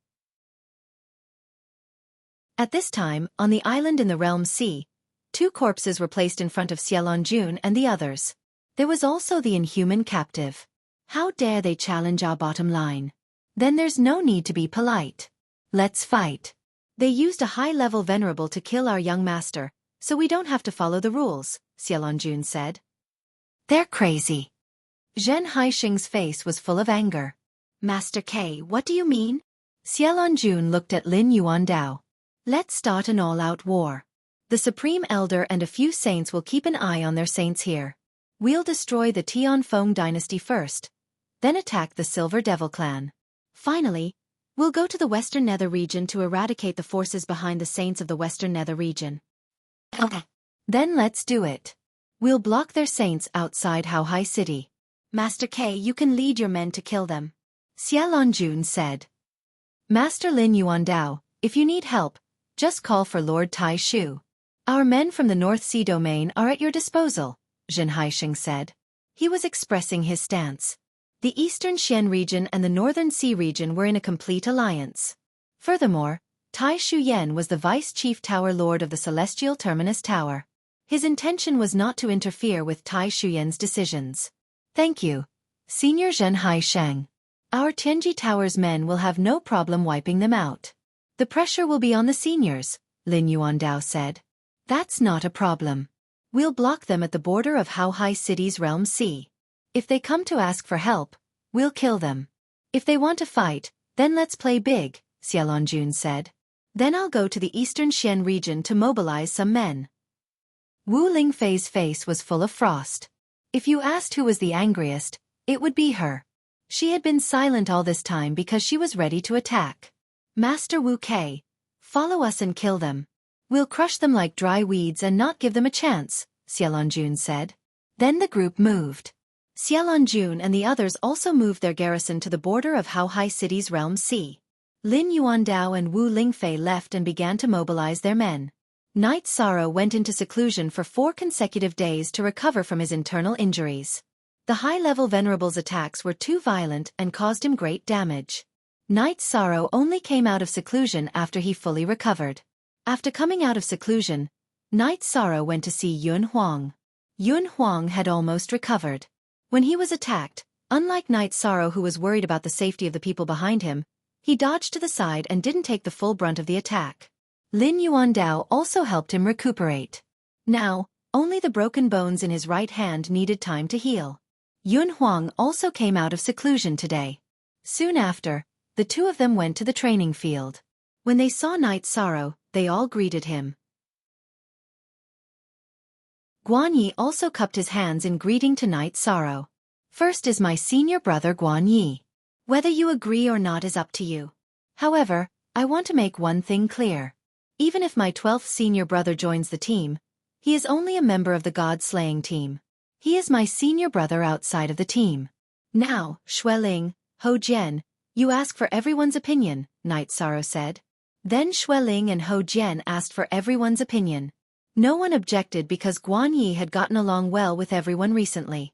At this time, on the island in the Realm Sea, 2 corpses were placed in front of Xiaolonjun and the others. There was also the inhuman captive. How dare they challenge our bottom line? Then there's no need to be polite. Let's fight. They used a high-level venerable to kill our young master, so we don't have to follow the rules, Xiaolonjun said. They're crazy. Zhen Haixing's face was full of anger. Master K, what do you mean? Xiaolonjun looked at Lin Yuandao. Let's start an all-out war. The Supreme Elder and a few saints will keep an eye on their saints here. We'll destroy the Tianfeng dynasty first, then attack the Silver Devil clan. Finally, we'll go to the Western Nether region to eradicate the forces behind the saints of the Western Nether region. Then let's do it. We'll block their saints outside Haohai City. Master K, you can lead your men to kill them. Xiaolonjun said. Master Lin Yuandao, if you need help, just call for Lord Tai Shu. Our men from the North Sea domain are at your disposal, Zhen Haixing said. He was expressing his stance. The Eastern Xian region and the Northern Sea region were in a complete alliance. Furthermore, Tai Shu Yen was the Vice Chief Tower Lord of the Celestial Terminus Tower. His intention was not to interfere with Tai Shu Yen's decisions. Thank you, Senior Zhen Haisheng. Our Tianji Tower's men will have no problem wiping them out. The pressure will be on the seniors, Lin Yuandao said. That's not a problem. We'll block them at the border of Haohai City's Realm Sea. If they come to ask for help, we'll kill them. If they want to fight, then let's play big, Xiaolonjun said. Then I'll go to the Eastern Xian region to mobilize some men. Wu Lingfei's face was full of frost. If you asked who was the angriest, it would be her. She had been silent all this time because she was ready to attack. Master Wu Kei, follow us and kill them. We'll crush them like dry weeds and not give them a chance, Xiaolonjun said. Then the group moved. Xiaolonjun and the others also moved their garrison to the border of Haohai City's Realm Sea. Lin Yuandao and Wu Lingfei left and began to mobilize their men. Night Sorrow went into seclusion for 4 consecutive days to recover from his internal injuries. The high-level Venerable's attacks were too violent and caused him great damage. Night Sorrow only came out of seclusion after he fully recovered. After coming out of seclusion, Night Sorrow went to see Yun Huang. Yun Huang had almost recovered. When he was attacked, unlike Night Sorrow who was worried about the safety of the people behind him, he dodged to the side and didn't take the full brunt of the attack. Lin Yuandao also helped him recuperate. Now, only the broken bones in his right hand needed time to heal. Yun Huang also came out of seclusion today. Soon after, the 2 of them went to the training field. When they saw Night Sorrow, they all greeted him. Guan Yi also cupped his hands in greeting to Night Sorrow. First is my senior brother Guan Yi. Whether you agree or not is up to you. However, I want to make one thing clear. Even if my 12th senior brother joins the team, he is only a member of the God-slaying team. He is my senior brother outside of the team. Now, Xueling, Hou Jian, you ask for everyone's opinion, Night Sorrow said. Then Xueling and Hou Jian asked for everyone's opinion. No one objected because Guan Yi had gotten along well with everyone recently.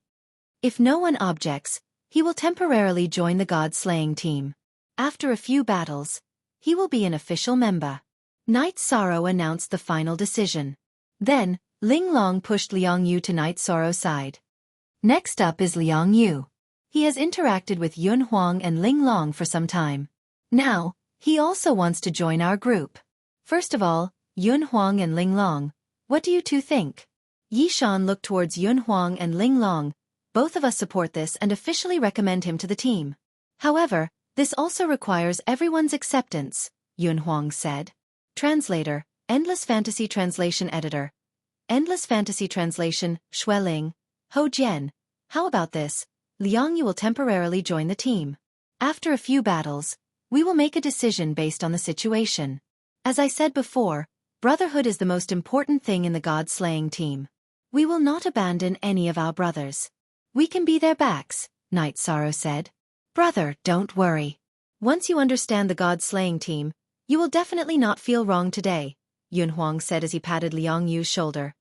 If no one objects, he will temporarily join the God-slaying team. After a few battles, he will be an official member. Night Sorrow announced the final decision. Then, Ling Long pushed Liang Yu to Night Sorrow's side. Next up is Liang Yu. He has interacted with Yun Huang and Ling Long for some time. Now, he also wants to join our group. First of all, Yun Huang and Ling Long, what do you 2 think? Yi Shan looked towards Yun Huang and Ling Long. Both of us support this and officially recommend him to the team. However, this also requires everyone's acceptance, Yun Huang said. Translator, Endless Fantasy Translation Editor. Endless Fantasy Translation, Xueling, Hou Jian. How about this? Liang Yu will temporarily join the team. After a few battles, we will make a decision based on the situation. As I said before, brotherhood is the most important thing in the God-slaying team. We will not abandon any of our brothers. We can be their backs, Night Sorrow said. Brother, don't worry. Once you understand the god-slaying team, you will definitely not feel wrong today, Yun Huang said as he patted Liang Yu's shoulder.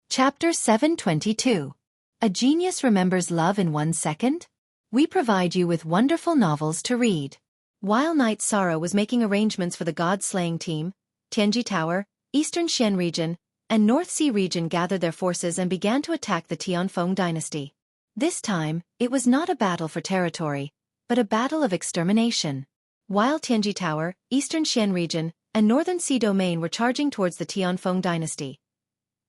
Chapter 722. A Genius Remembers Love in 1 Second? We provide you with wonderful novels to read. While Night Sorrow was making arrangements for the god-slaying team, Tianji Tower, Eastern Xian region, and North Sea region gathered their forces and began to attack the Tianfeng dynasty. This time, it was not a battle for territory, but a battle of extermination. While Tianji Tower, Eastern Xian region, and Northern Sea domain were charging towards the Tianfeng dynasty,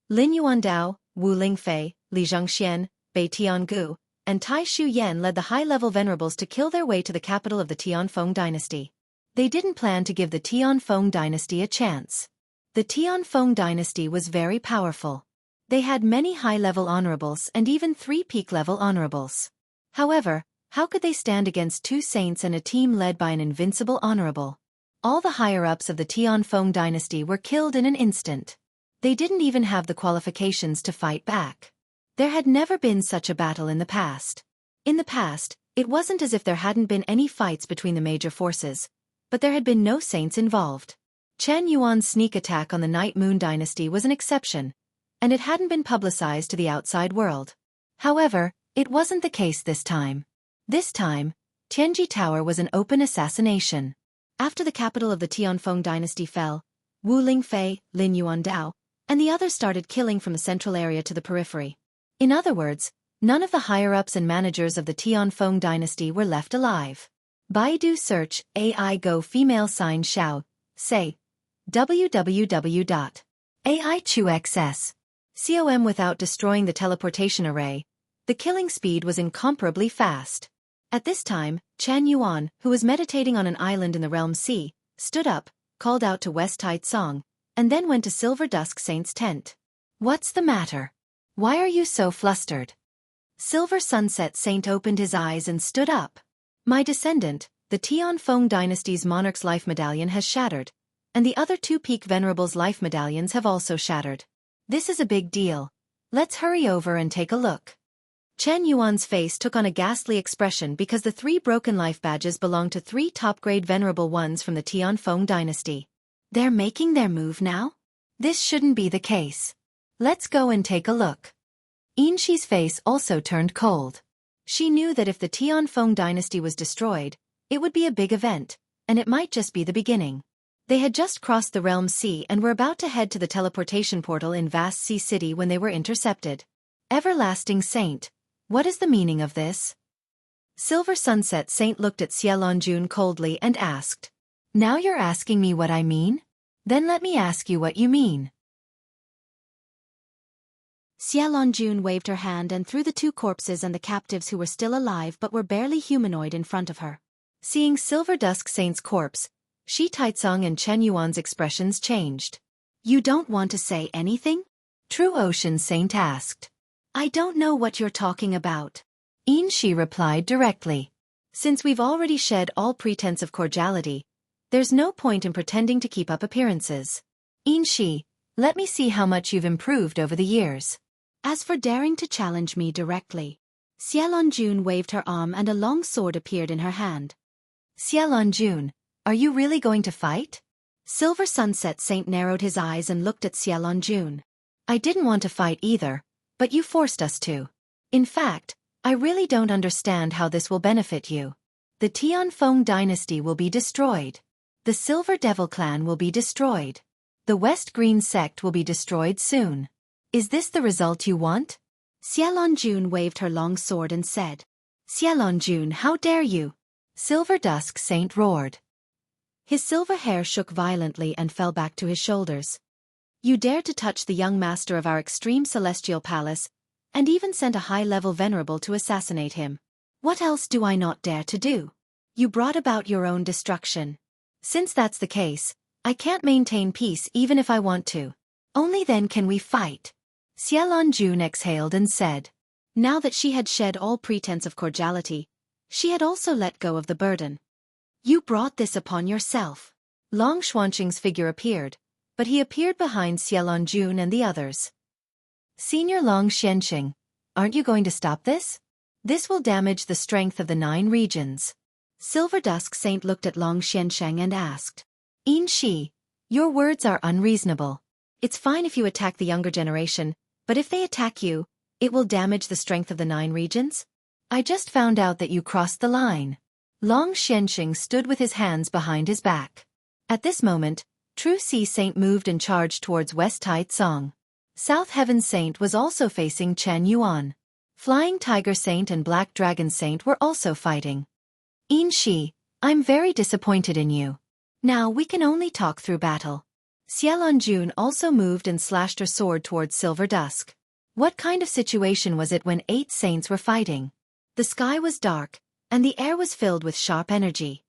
Lin Yuandao, Wu Lingfei, Li Zhangxian, Bei Tiangu, and Tai Shu Yan led the high-level venerables to kill their way to the capital of the Tianfeng dynasty. They didn't plan to give the Tianfeng dynasty a chance. The Tianfeng dynasty was very powerful. They had many high-level honorables and even 3 peak-level honorables. However, how could they stand against 2 saints and a team led by an invincible honorable? All the higher-ups of the Tianfeng dynasty were killed in an instant. They didn't even have the qualifications to fight back. There had never been such a battle in the past. In the past, it wasn't as if there hadn't been any fights between the major forces, but there had been no saints involved. Chen Yuan's sneak attack on the Night Moon dynasty was an exception, and it hadn't been publicized to the outside world. However, it wasn't the case this time. This time, Tianji Tower was an open assassination. After the capital of the Tianfeng dynasty fell, Wu Lingfei, Lin Yuandao, and the others started killing from the central area to the periphery. In other words, none of the higher-ups and managers of the Tianfeng dynasty were left alive. Baidu search AI Go female sign Xiao, say www.aichuxs.com without destroying the teleportation array. The killing speed was incomparably fast. At this time, Chen Yuan, who was meditating on an island in the Realm Sea, stood up, called out to West Taitsong, and then went to Silver Dusk Saint's tent. What's the matter? Why are you so flustered? Silver Sunset Saint opened his eyes and stood up. My descendant, the Tianfeng dynasty's monarch's life medallion has shattered, and the other 2 peak venerables' life medallions have also shattered. This is a big deal. Let's hurry over and take a look. Chen Yuan's face took on a ghastly expression because the 3 broken life badges belonged to 3 top-grade venerable ones from the Tianfeng dynasty. They're making their move now? This shouldn't be the case. Let's go and take a look. Yinshi's face also turned cold. She knew that if the Tianfeng dynasty was destroyed, it would be a big event, and it might just be the beginning. They had just crossed the Realm Sea and were about to head to the teleportation portal in Vast Sea City when they were intercepted. Everlasting Saint, what is the meaning of this? Silver Sunset Saint looked at Xialonjun coldly and asked, Now you're asking me what I mean? Then let me ask you what you mean. Xialonjun waved her hand and threw the 2 corpses and the captives who were still alive but were barely humanoid in front of her. Seeing Silver Dusk Saint's corpse, Shi Taitsong and Chen Yuan's expressions changed. You don't want to say anything? True Ocean Saint asked. I don't know what you're talking about. Yinshi replied directly. Since we've already shed all pretense of cordiality, there's no point in pretending to keep up appearances. Yinshi, let me see how much you've improved over the years. As for daring to challenge me directly. Xialonjun waved her arm and a long sword appeared in her hand. Xialonjun, are you really going to fight? Silver Sunset Saint narrowed his eyes and looked at Xialonjun. I didn't want to fight either, but you forced us to. In fact, I really don't understand how this will benefit you. The Tianfeng dynasty will be destroyed. The Silver Devil clan will be destroyed. The West Green sect will be destroyed soon. Is this the result you want? Xialonjun waved her long sword and said. Xialonjun, how dare you? Silver Dusk Saint roared. His silver hair shook violently and fell back to his shoulders. You dared to touch the young master of our extreme celestial palace, and even sent a high-level venerable to assassinate him. What else do I not dare to do? You brought about your own destruction. Since that's the case, I can't maintain peace even if I want to. Only then can we fight. Xialonjun exhaled and said. Now that she had shed all pretense of cordiality, she had also let go of the burden. You brought this upon yourself. Long Xuanqing's figure appeared, but he appeared behind Xiaolonjun and the others. Senior Long Xianqing, aren't you going to stop this? This will damage the strength of the 9 regions. Silver Dusk Saint looked at Long Xianqing and asked. Yin Shi, your words are unreasonable. It's fine if you attack the younger generation, but if they attack you, it will damage the strength of the 9 regions? I just found out that you crossed the line. Long Xianqing stood with his hands behind his back. At this moment, True Sea Saint moved and charged towards West Tai Tsong. South Heaven Saint was also facing Chen Yuan. Flying Tiger Saint and Black Dragon Saint were also fighting. Yin Shi, I'm very disappointed in you. Now we can only talk through battle. Xiaolonjun also moved and slashed her sword towards Silver Dusk. What kind of situation was it when 8 saints were fighting? The sky was dark, and the air was filled with sharp energy.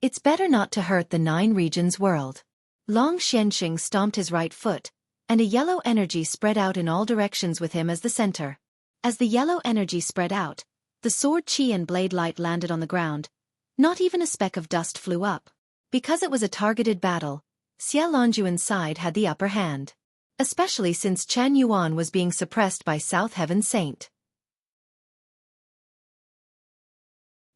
It's better not to hurt the 9 regions world. Long Xianqing stomped his right foot, and a yellow energy spread out in all directions with him as the center. As the yellow energy spread out, the sword chi and blade light landed on the ground. Not even a speck of dust flew up. Because it was a targeted battle, Xiaolonjuan's side had the upper hand. Especially since Chen Yuan was being suppressed by South Heaven Saint.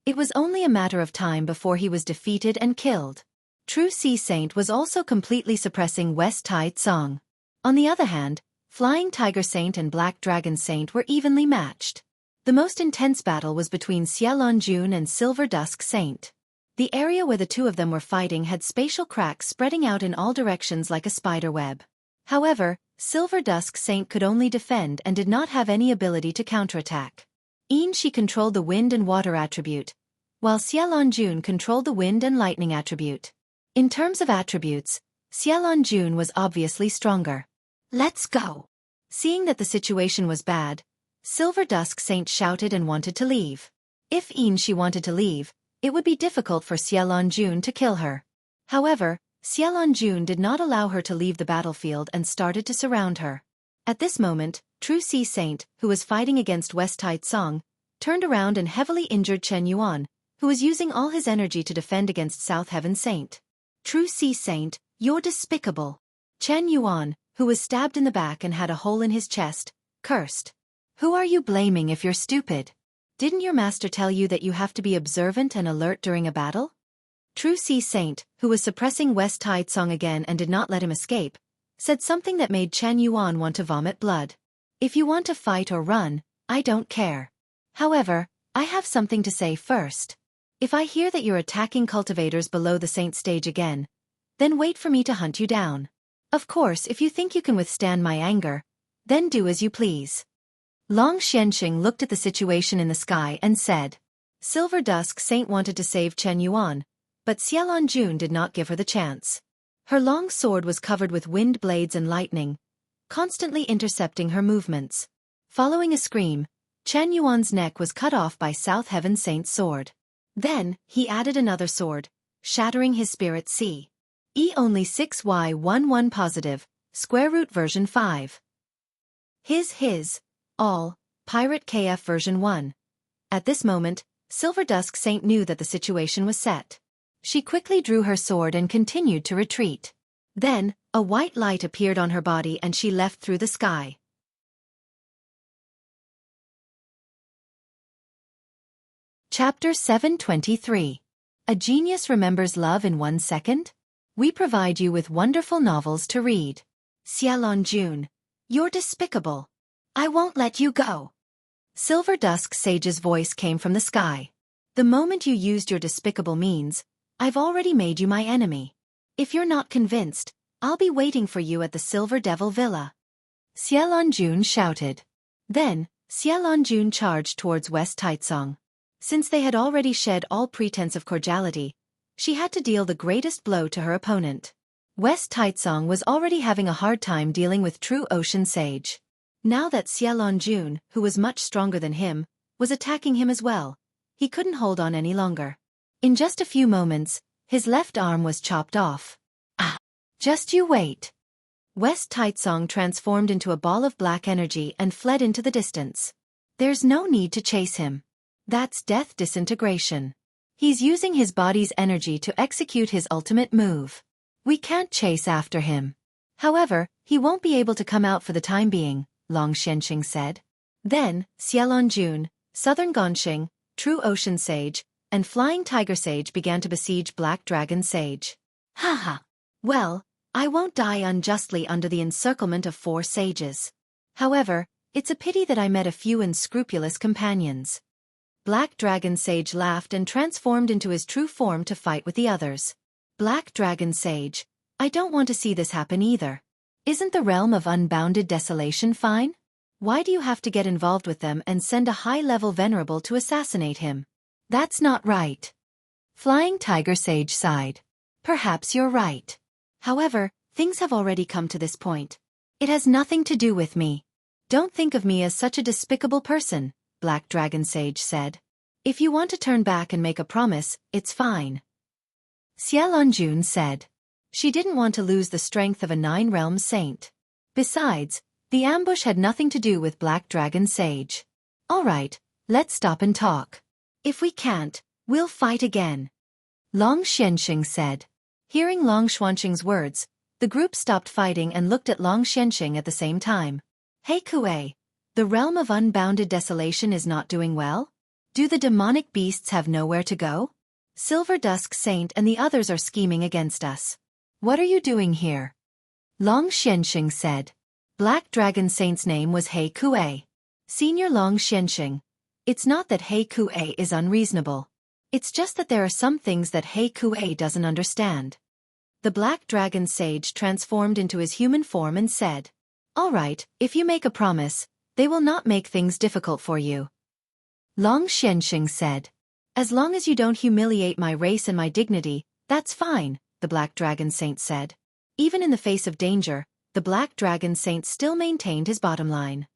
It was only a matter of time before he was defeated and killed. True Sea Saint was also completely suppressing West Tai Tsong. On the other hand, Flying Tiger Saint and Black Dragon Saint were evenly matched. The most intense battle was between Xiaolonjun and Silver Dusk Saint. The area where the two of them were fighting had spatial cracks spreading out in all directions like a spider web. However, Silver Dusk Saint could only defend and did not have any ability to counterattack. Yin Shi controlled the wind and water attribute, while Xiaolonjun controlled the wind and lightning attribute. In terms of attributes, Xiaolonjun was obviously stronger. Let's go! Seeing that the situation was bad, Silver Dusk Saint shouted and wanted to leave. If Yin Shi wanted to leave, it would be difficult for Xiaolonjun to kill her. However, Xiaolonjun did not allow her to leave the battlefield and started to surround her. At this moment, True Sea Saint, who was fighting against West Tai Tsong, turned around and heavily injured Chen Yuan, who was using all his energy to defend against South Heaven Saint. True Sea Saint, you're despicable. Chen Yuan, who was stabbed in the back and had a hole in his chest, cursed. Who are you blaming if you're stupid? Didn't your master tell you that you have to be observant and alert during a battle? True Sea Saint, who was suppressing West Tai Tsong again and did not let him escape, said something that made Chen Yuan want to vomit blood. If you want to fight or run, I don't care. However, I have something to say first. If I hear that you're attacking cultivators below the saint stage again, then wait for me to hunt you down. Of course, if you think you can withstand my anger, then do as you please. Long Xianqing looked at the situation in the sky and said. Silver Dusk Saint wanted to save Chen Yuan, but Xiaolonjun did not give her the chance. Her long sword was covered with wind blades and lightning, constantly intercepting her movements. Following a scream, Chen Yuan's neck was cut off by South Heaven Saint's sword. Then, he added another sword, shattering his spirit C. E only 6Y11 positive, square root version 5. His, all, Pirate KF version 1. At this moment, Silver Dusk Saint knew that the situation was set. She quickly drew her sword and continued to retreat. Then, a white light appeared on her body and she left through the sky. Chapter 723. A Genius Remembers Love in 1 Second? We provide you with wonderful novels to read. Xiaolonjun, you're despicable. I won't let you go. Silver Dusk Sage's voice came from the sky. The moment you used your despicable means, I've already made you my enemy. If you're not convinced, I'll be waiting for you at the Silver Devil Villa. Xiaolonjun shouted. Then, Xiaolonjun charged towards West Taitsong. Since they had already shed all pretense of cordiality, she had to deal the greatest blow to her opponent. West Taitsong was already having a hard time dealing with True Ocean Sage. Now that Xiaolonjun, who was much stronger than him, was attacking him as well, he couldn't hold on any longer. In just a few moments, his left arm was chopped off. Ah! Just you wait. West Taitsong transformed into a ball of black energy and fled into the distance. There's no need to chase him. That's death disintegration. He's using his body's energy to execute his ultimate move. We can't chase after him. However, he won't be able to come out for the time being, Long Xianxing said. Then, Xiaolonjun, Southern Gongxing, True Ocean Sage, and Flying Tiger Sage began to besiege Black Dragon Sage. Haha. Well, I won't die unjustly under the encirclement of 4 sages. However, it's a pity that I met a few unscrupulous companions. Black Dragon Sage laughed and transformed into his true form to fight with the others. Black Dragon Sage, I don't want to see this happen either. Isn't the realm of unbounded desolation fine? Why do you have to get involved with them and send a high-level venerable to assassinate him? That's not right. Flying Tiger Sage sighed. Perhaps you're right. However, things have already come to this point. It has nothing to do with me. Don't think of me as such a despicable person, Black Dragon Sage said. If you want to turn back and make a promise, it's fine. Xiaolonjun said. She didn't want to lose the strength of a 9-realm saint. Besides, the ambush had nothing to do with Black Dragon Sage. All right, let's stop and talk. If we can't, we'll fight again. Long Xianxing said. Hearing Long Xuanxing's words, the group stopped fighting and looked at Long Xianxing at the same time. Hey Kuei, the realm of unbounded desolation is not doing well? Do the demonic beasts have nowhere to go? Silver Dusk Saint and the others are scheming against us. What are you doing here? Long Xianxing said. Black Dragon Saint's name was He Kuei. Senior Long Xianxing. It's not that He Kuei is unreasonable. It's just that there are some things that He Kuei doesn't understand. The Black Dragon Sage transformed into his human form and said, all right, if you make a promise, they will not make things difficult for you. Long Xianxing said. As long as you don't humiliate my race and my dignity, that's fine, the Black Dragon Saint said. Even in the face of danger, the Black Dragon Saint still maintained his bottom line.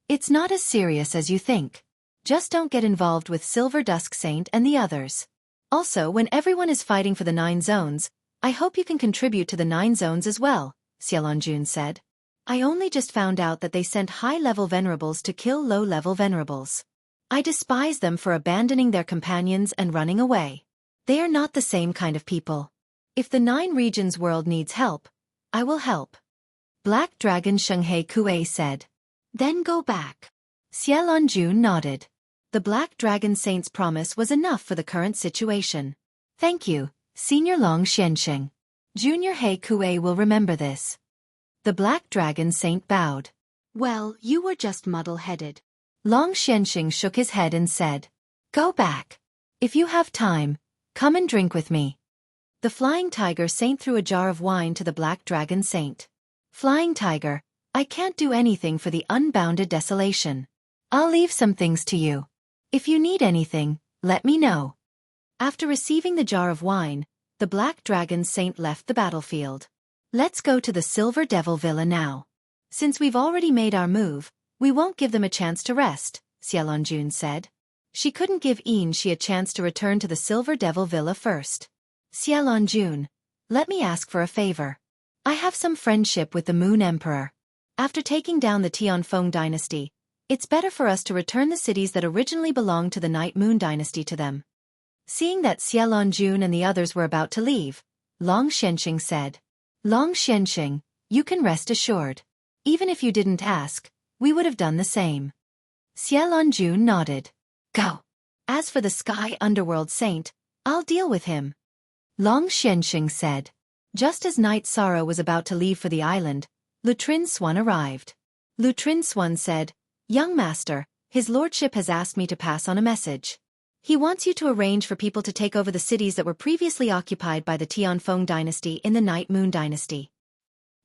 It's not as serious as you think. Just don't get involved with Silver Dusk Saint and the others. Also, when everyone is fighting for the 9 zones, I hope you can contribute to the 9 zones as well, Xiaolonjun said. I only just found out that they sent high-level venerables to kill low-level venerables. I despise them for abandoning their companions and running away. They are not the same kind of people. If the 9 regions world needs help, I will help. Black Dragon Shenghe Kuei said. Then go back. Xiaolonjun nodded. The Black Dragon Saint's promise was enough for the current situation. Thank you, Senior Long Xianxing. Junior He Kuei will remember this. The Black Dragon Saint bowed. Well, you were just muddle-headed. Long Xianxing shook his head and said, go back. If you have time, come and drink with me. The Flying Tiger Saint threw a jar of wine to the Black Dragon Saint. Flying Tiger, I can't do anything for the unbounded desolation. I'll leave some things to you. If you need anything, let me know. After receiving the jar of wine, the Black Dragon Saint left the battlefield. Let's go to the Silver Devil Villa now. Since we've already made our move, we won't give them a chance to rest, Xiaolonjun said. She couldn't give Shi a chance to return to the Silver Devil Villa first. Xiaolonjun, let me ask for a favor. I have some friendship with the Moon Emperor. After taking down the Tianfeng dynasty, it's better for us to return the cities that originally belonged to the Night Moon dynasty to them. Seeing that Xiaolonjun and the others were about to leave, Long Xianxing said, Long Xianxing, you can rest assured. Even if you didn't ask, we would have done the same. Xiaolonjun nodded. Go. As for the Sky Underworld Saint, I'll deal with him. Long Xianxing said. Just as Night Sorrow was about to leave for the island, Lutrin Swan arrived. Lutrin Swan said, Young Master, His Lordship has asked me to pass on a message. He wants you to arrange for people to take over the cities that were previously occupied by the Tianfeng dynasty in the Night Moon dynasty.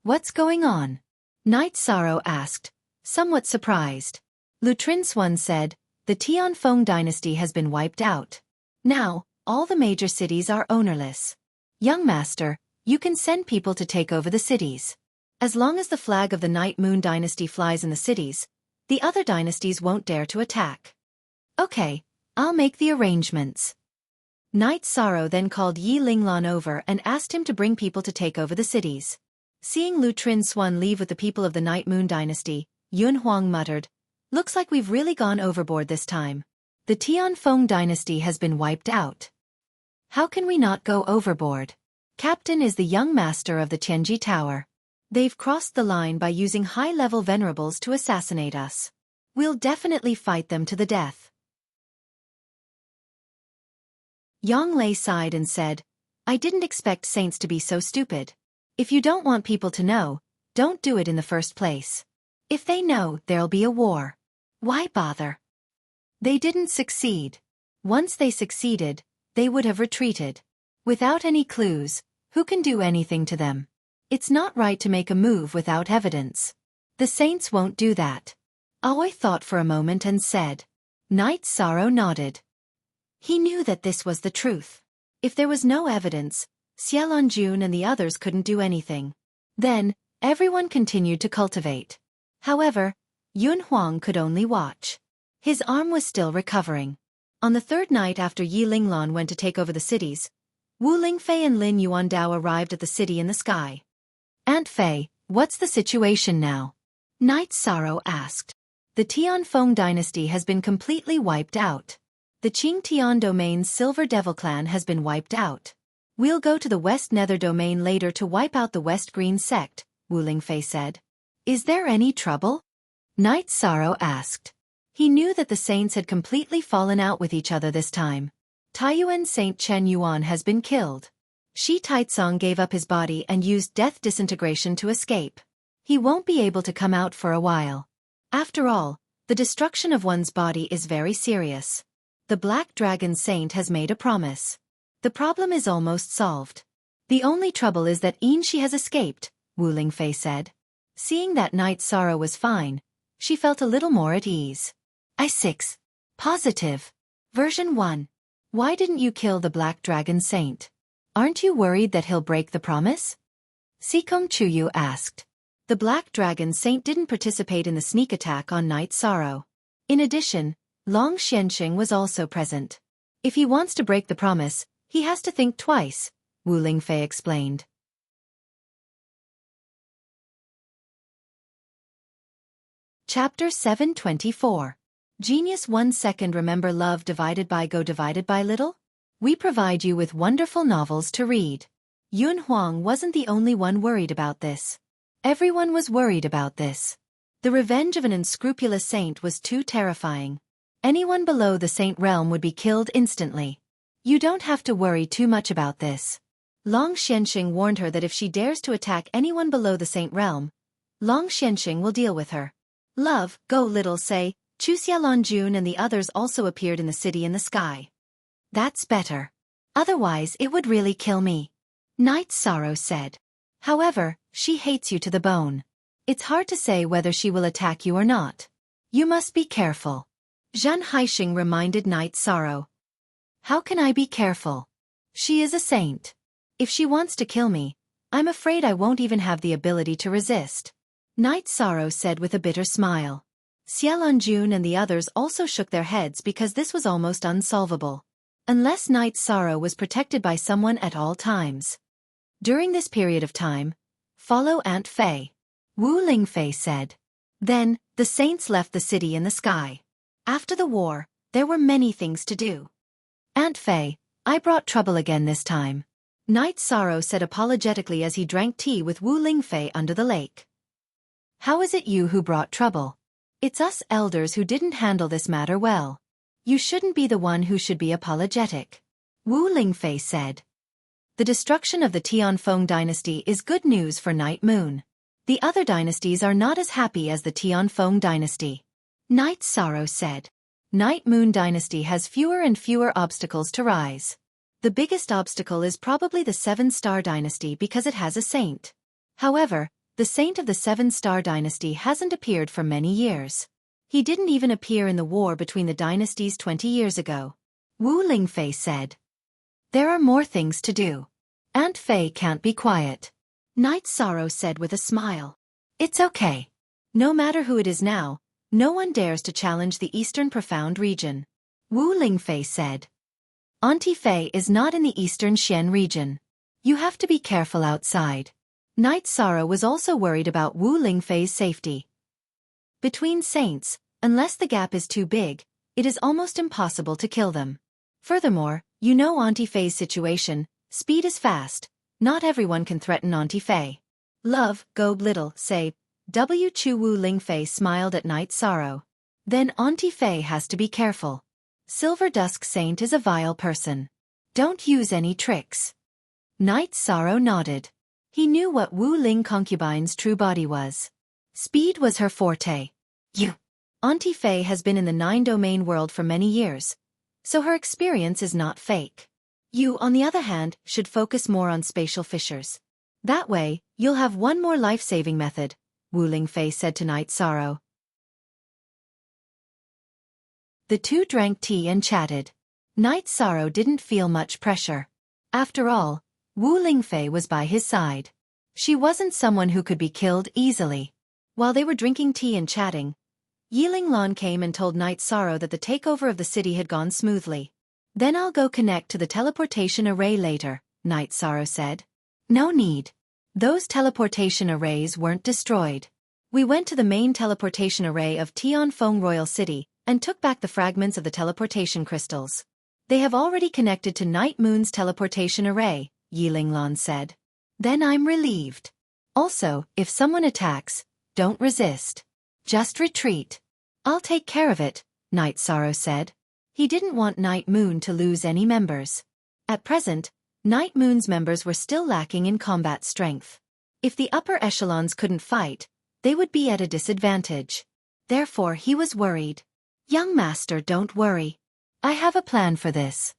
What's going on? Night Sorrow asked, somewhat surprised. Lutrin Swan said, the Tianfeng dynasty has been wiped out. Now, all the major cities are ownerless. Young Master, you can send people to take over the cities. As long as the flag of the Night Moon dynasty flies in the cities, the other dynasties won't dare to attack. Okay, I'll make the arrangements. Night Sorrow then called Yi Linglan over and asked him to bring people to take over the cities. Seeing Lutrin Swan leave with the people of the Night Moon dynasty, Yun Huang muttered, looks like we've really gone overboard this time. The Tianfeng dynasty has been wiped out. How can we not go overboard? Captain is the young master of the Tianji Tower. They've crossed the line by using high-level venerables to assassinate us. We'll definitely fight them to the death. Yang Lei sighed and said, I didn't expect saints to be so stupid. If you don't want people to know, don't do it in the first place. If they know, there'll be a war. Why bother? They didn't succeed. Once they succeeded, they would have retreated. Without any clues, who can do anything to them? It's not right to make a move without evidence. The saints won't do that. Aoi thought for a moment and said. Knight Sorrow nodded. He knew that this was the truth. If there was no evidence, Xiaolonjun and the others couldn't do anything. Then, everyone continued to cultivate. However, Yun Huang could only watch. His arm was still recovering. On the third night after Yi Linglan went to take over the cities, Wu Lingfei and Lin Yuandao arrived at the city in the sky. Aunt Fei, what's the situation now? Knight Sorrow asked. The Tianfeng dynasty has been completely wiped out. The Qing Tian domain's Silver Devil clan has been wiped out. We'll go to the West Nether domain later to wipe out the West Green sect, Wu Lingfei said. Is there any trouble? Knight Sorrow asked. He knew that the saints had completely fallen out with each other this time. Taiyuan Saint Chen Yuan has been killed. Shi Taizong gave up his body and used death disintegration to escape. He won't be able to come out for a while. After all, the destruction of one's body is very serious. The Black Dragon Saint has made a promise. The problem is almost solved. The only trouble is that Shi has escaped, Wu Lingfei said. Seeing that Knight Sorrow was fine, she felt a little more at ease. I6. Positive. Version 1. Why didn't you kill the Black Dragon Saint? Aren't you worried that he'll break the promise? Sikong Chuyu asked. The Black Dragon Saint didn't participate in the sneak attack on Knight Sorrow. In addition, Long Xianxing was also present. If he wants to break the promise, he has to think twice, Wu Lingfei explained. Chapter 724. Genius 1 second. Remember love divided by go divided by little? We provide you with wonderful novels to read. Yun Huang wasn't the only one worried about this. Everyone was worried about this. The revenge of an unscrupulous saint was too terrifying. Anyone below the saint realm would be killed instantly. You don't have to worry too much about this. Long Xianxing warned her that if she dares to attack anyone below the saint realm, Long Xianxing will deal with her. Love, go little say, Chu Xiaolonjun and the others also appeared in the city in the sky. That's better. Otherwise it would really kill me. Knight Sorrow said. However, she hates you to the bone. It's hard to say whether she will attack you or not. You must be careful. Zhan Haixing reminded Knight Sorrow. How can I be careful? She is a saint. If she wants to kill me, I'm afraid I won't even have the ability to resist. Knight Sorrow said with a bitter smile. Xiaolonjun and the others also shook their heads because this was almost unsolvable. Unless Knight Sorrow was protected by someone at all times. During this period of time, follow Aunt Fei. Wu Lingfei said. Then, the saints left the city in the sky. After the war, there were many things to do. Aunt Fei, I brought trouble again this time. Knight Sorrow said apologetically as he drank tea with Wu Lingfei under the lake. How is it you who brought trouble? It's us elders who didn't handle this matter well. You shouldn't be the one who should be apologetic. Wu Lingfei said. The destruction of the Tianfeng dynasty is good news for Night Moon. The other dynasties are not as happy as the Tianfeng dynasty. Knight Sorrow said. Night Moon dynasty has fewer and fewer obstacles to rise. The biggest obstacle is probably the 7-star dynasty because it has a saint. However, the saint of the 7-star dynasty hasn't appeared for many years. He didn't even appear in the war between the dynasties 20 years ago. Wu Lingfei said. There are more things to do. Aunt Fei can't be quiet. Knight Sorrow said with a smile. It's okay. No matter who it is now, no one dares to challenge the Eastern Profound region. Wu Lingfei said. Auntie Fei is not in the Eastern Xian region. You have to be careful outside. Knight Sorrow was also worried about Wu Lingfei's safety. Between saints, unless the gap is too big, it is almost impossible to kill them. Furthermore, You know Auntie Faye's situation, speed is fast, not everyone can threaten Auntie Faye. Love, go little, say, W. Chu Wu Ling Fei smiled at Night Sorrow. Then Auntie Faye has to be careful. Silver Dusk Saint is a vile person. Don't use any tricks. Night Sorrow nodded. He knew what Wu Ling Concubine's true body was. Speed was her forte. Auntie Faye has been in the 9-domain world for many years, so her experience is not fake. You, on the other hand, should focus more on spatial fissures. That way, you'll have one more life-saving method, Wu Ling Fei said to Night Sorrow. The two drank tea and chatted. Night Sorrow didn't feel much pressure. After all, Wu Ling Fei was by his side. She wasn't someone who could be killed easily. While they were drinking tea and chatting, Yiling Lan came and told Night Sorrow that the takeover of the city had gone smoothly. Then I'll go connect to the teleportation array later, Night Sorrow said. No need. Those teleportation arrays weren't destroyed. We went to the main teleportation array of Tianfeng Royal City and took back the fragments of the teleportation crystals. They have already connected to Night Moon's teleportation array, Yiling Lan said. Then I'm relieved. Also, if someone attacks, don't resist. Just retreat. I'll take care of it, Night Sorrow said. He didn't want Night Moon to lose any members. At present, Night Moon's members were still lacking in combat strength. If the upper echelons couldn't fight, they would be at a disadvantage. Therefore he was worried. Young master, don't worry. I have a plan for this.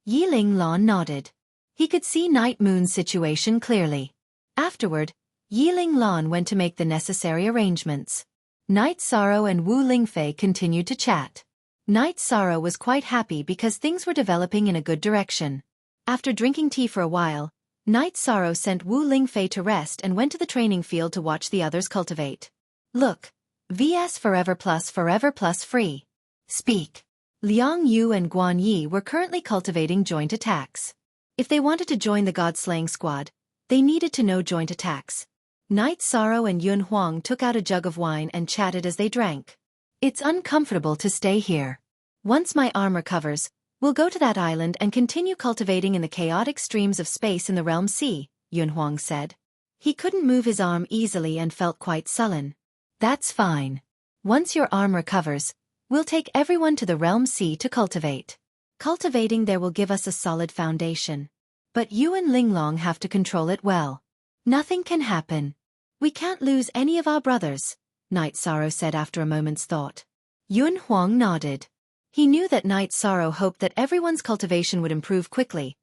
Yiling Lan nodded. He could see Night Moon's situation clearly. Afterward, Yiling Lan went to make the necessary arrangements. Night Sorrow and Wu Ling Fei continued to chat. Night Sorrow was quite happy because things were developing in a good direction. After drinking tea for a while, Night Sorrow sent Wu Ling Fei to rest and went to the training field to watch the others cultivate. Look. VS forever plus free. Speak. Liang Yu and Guan Yi were currently cultivating joint attacks. If they wanted to join the God-slaying squad, they needed to know joint attacks. Night Sorrow and Yun Huang took out a jug of wine and chatted as they drank. It's uncomfortable to stay here. Once my arm recovers, we'll go to that island and continue cultivating in the chaotic streams of space in the Realm Sea, Yun Huang said. He couldn't move his arm easily and felt quite sullen. That's fine. Once your arm recovers, we'll take everyone to the Realm Sea to cultivate. Cultivating there will give us a solid foundation. But you and Linglong have to control it well. Nothing can happen. We can't lose any of our brothers, Night Sorrow said after a moment's thought. Yun Huang nodded. He knew that Night Sorrow hoped that everyone's cultivation would improve quickly,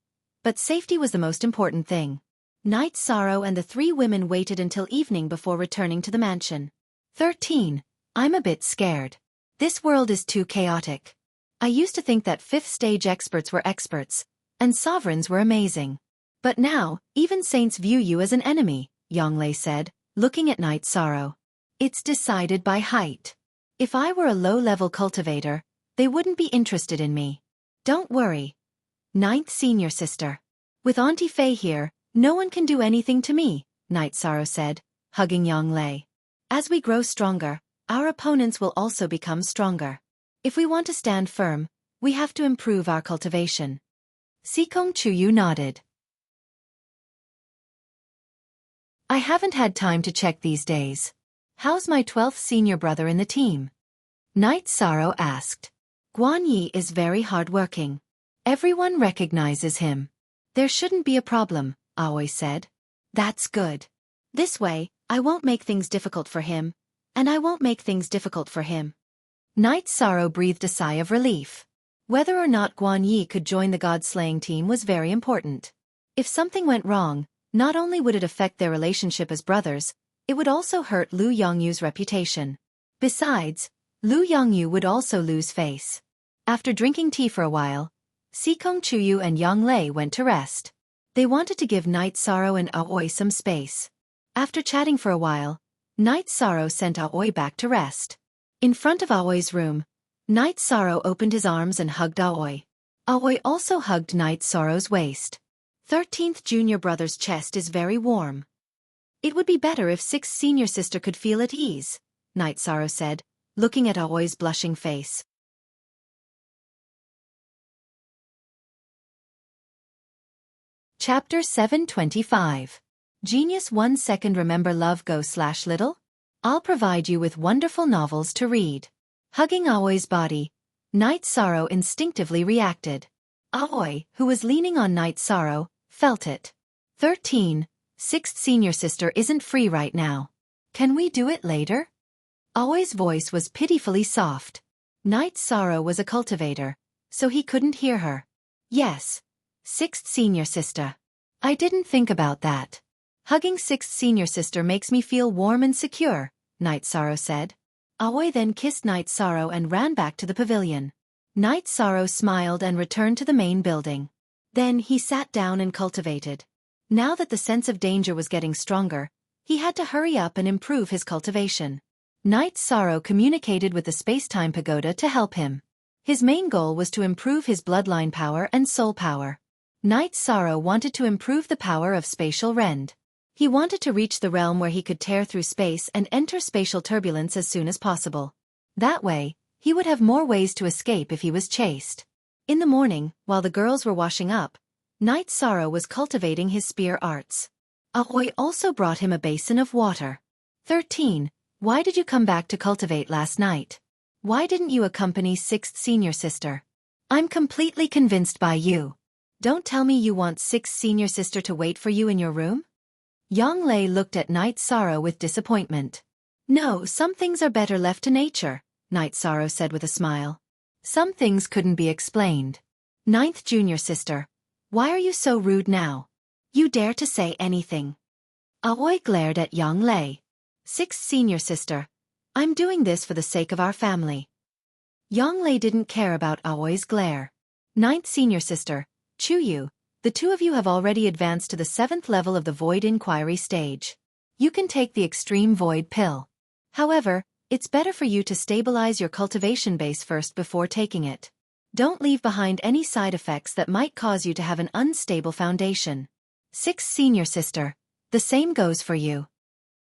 but safety was the most important thing. Night Sorrow and the three women waited until evening before returning to the mansion. 13. I'm a bit scared. This world is too chaotic. I used to think that 5th stage experts were experts, and sovereigns were amazing. But now, even saints view you as an enemy, Yonglei said, looking at Night Sorrow. It's decided by height. If I were a low-level cultivator, they wouldn't be interested in me. Don't worry. 9th senior sister. With Auntie Faye here, no one can do anything to me, Night Sorrow said, hugging Yonglei. As we grow stronger, our opponents will also become stronger. If we want to stand firm, we have to improve our cultivation. Sikong Chuyu nodded. I haven't had time to check these days. How's my 12th senior brother in the team? Night Sorrow asked. Guan Yi is very hardworking. Everyone recognizes him. There shouldn't be a problem, Aoi said. That's good. This way, I won't make things difficult for him, and I won't make things difficult for him. Night Sorrow breathed a sigh of relief. Whether or not Guan Yi could join the God-slaying team was very important. If something went wrong, not only would it affect their relationship as brothers, it would also hurt Lu Yongyu's reputation. Besides, Lu Yongyu would also lose face. After drinking tea for a while, Sikong Chuyu and Yonglei went to rest. They wanted to give Night Sorrow and Aoi some space. After chatting for a while, Night Sorrow sent Aoi back to rest. In front of Aoi's room, Night Sorrow opened his arms and hugged Aoi. Aoi also hugged Night Sorrow's waist. 13th junior brother's chest is very warm. It would be better if 6th senior sister could feel at ease, Night Sorrow said, looking at Aoi's blushing face. Chapter 725. Genius 1 second. Remember love go/little? I'll provide you with wonderful novels to read. Hugging Aoi's body, Night Sorrow instinctively reacted. Aoi, who was leaning on Night Sorrow, felt it. 13. Sixth senior sister isn't free right now. Can we do it later? Aoi's voice was pitifully soft. Night Sorrow was a cultivator, so he couldn't hear her. Yes. Sixth senior sister. I didn't think about that. Hugging sixth senior sister makes me feel warm and secure, Night Sorrow said. Aoi then kissed Night Sorrow and ran back to the pavilion. Night Sorrow smiled and returned to the main building. Then he sat down and cultivated. Now that the sense of danger was getting stronger, he had to hurry up and improve his cultivation. Night Sorrow communicated with the space-time pagoda to help him. His main goal was to improve his bloodline power and soul power. Night Sorrow wanted to improve the power of spatial rend. He wanted to reach the realm where he could tear through space and enter spatial turbulence as soon as possible. That way, he would have more ways to escape if he was chased. In the morning, while the girls were washing up, Night Sorrow was cultivating his spear arts. Aoi also brought him a basin of water. 13. Why did you come back to cultivate last night? Why didn't you accompany sixth senior sister? I'm completely convinced by you. Don't tell me you want sixth senior sister to wait for you in your room? Yang Lei looked at Night Sorrow with disappointment. No, some things are better left to nature, Night Sorrow said with a smile. Some things couldn't be explained. Ninth junior sister. Why are you so rude now? You dare to say anything. Aoi glared at Yang Lei. Sixth senior sister. I'm doing this for the sake of our family. Yang Lei didn't care about Aoi's glare. Ninth senior sister. Chuyu, the two of you have already advanced to the 7th level of the Void Inquiry stage. You can take the Extreme Void Pill. However, it's better for you to stabilize your cultivation base first before taking it. Don't leave behind any side effects that might cause you to have an unstable foundation. Sixth senior sister. The same goes for you.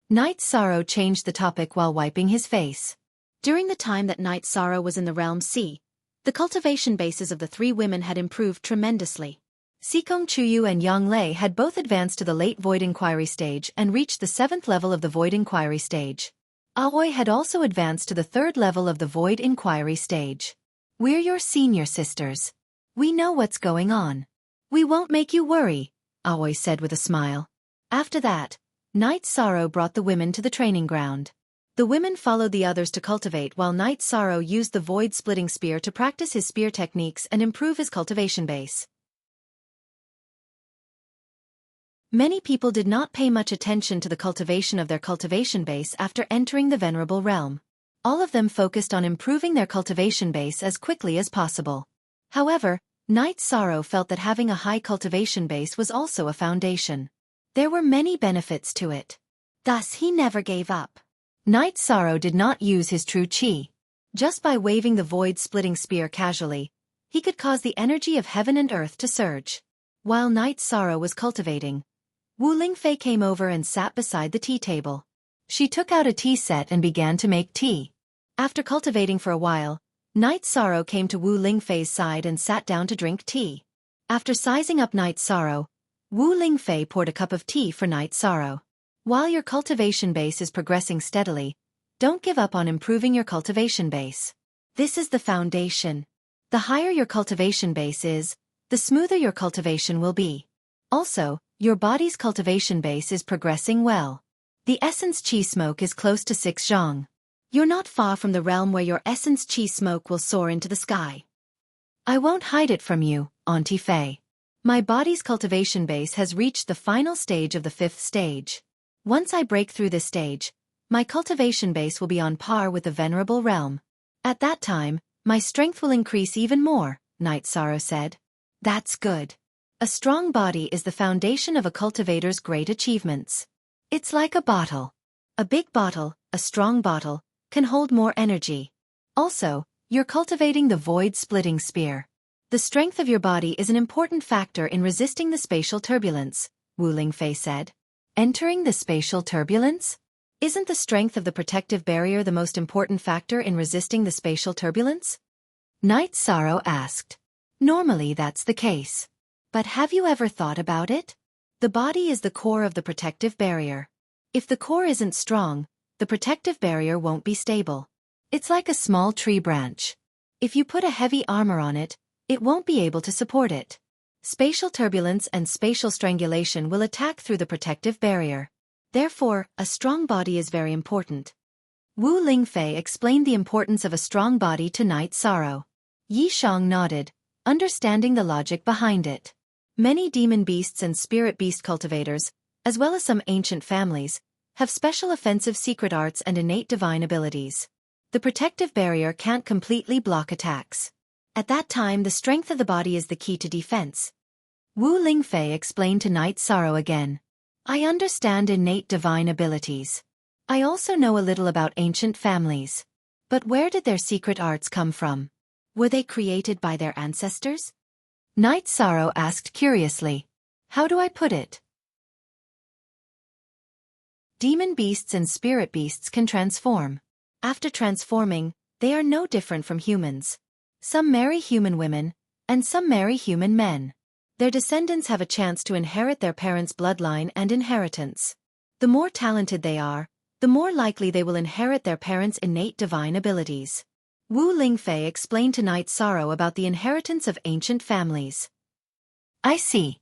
Night Sorrow changed the topic while wiping his face. During the time that Night Sorrow was in the Realm C, the cultivation bases of the three women had improved tremendously. Sikong Chuyu and Yang Lei had both advanced to the late Void Inquiry stage and reached the 7th level of the Void Inquiry stage. Aoi had also advanced to the 3rd level of the Void Inquiry stage. We're your senior sisters. We know what's going on. We won't make you worry, Aoi said with a smile. After that, Night Sorrow brought the women to the training ground. The women followed the others to cultivate while Night Sorrow used the void-splitting spear to practice his spear techniques and improve his cultivation base. Many people did not pay much attention to the cultivation of their cultivation base after entering the Venerable Realm. All of them focused on improving their cultivation base as quickly as possible. However, Night Sorrow felt that having a high cultivation base was also a foundation. There were many benefits to it. Thus he never gave up. Night Sorrow did not use his true chi. Just by waving the void-splitting spear casually, he could cause the energy of heaven and earth to surge. While Night Sorrow was cultivating, Wu Lingfei came over and sat beside the tea table. She took out a tea set and began to make tea. After cultivating for a while, Night Sorrow came to Wu Lingfei's side and sat down to drink tea. After sizing up Night Sorrow, Wu Lingfei poured a cup of tea for Night Sorrow. While your cultivation base is progressing steadily, don't give up on improving your cultivation base. This is the foundation. The higher your cultivation base is, the smoother your cultivation will be. Also, your body's cultivation base is progressing well. The essence chi smoke is close to 6 zhang. You're not far from the realm where your essence chi smoke will soar into the sky. I won't hide it from you, Auntie Fei. My body's cultivation base has reached the final stage of the 5th stage. Once I break through this stage, my cultivation base will be on par with the Venerable Realm. At that time, my strength will increase even more, Night Sorrow said. That's good. A strong body is the foundation of a cultivator's great achievements. It's like a bottle. A big bottle, a strong bottle, can hold more energy. Also, you're cultivating the void-splitting spear. The strength of your body is an important factor in resisting the spatial turbulence, Wu Lingfei said. Entering the spatial turbulence? Isn't the strength of the protective barrier the most important factor in resisting the spatial turbulence? Night Sorrow asked. Normally that's the case. But have you ever thought about it? The body is the core of the protective barrier. If the core isn't strong, the protective barrier won't be stable. It's like a small tree branch. If you put a heavy armor on it, it won't be able to support it. Spatial turbulence and spatial strangulation will attack through the protective barrier. Therefore, a strong body is very important. Wu Lingfei explained the importance of a strong body to Night Sorrow. Yi Shang nodded, understanding the logic behind it. Many demon beasts and spirit beast cultivators, as well as some ancient families, have special offensive secret arts and innate divine abilities. The protective barrier can't completely block attacks. At that time, the strength of the body is the key to defense. Wu Lingfei explained to Night Sorrow again. I understand innate divine abilities. I also know a little about ancient families. But where did their secret arts come from? Were they created by their ancestors? Night Sorrow asked curiously. How do I put it? Demon beasts and spirit beasts can transform. After transforming, they are no different from humans. Some marry human women, and some marry human men. Their descendants have a chance to inherit their parents' bloodline and inheritance. The more talented they are, the more likely they will inherit their parents' innate divine abilities. Wu Lingfei explained to Night Sorrow about the inheritance of ancient families. I see.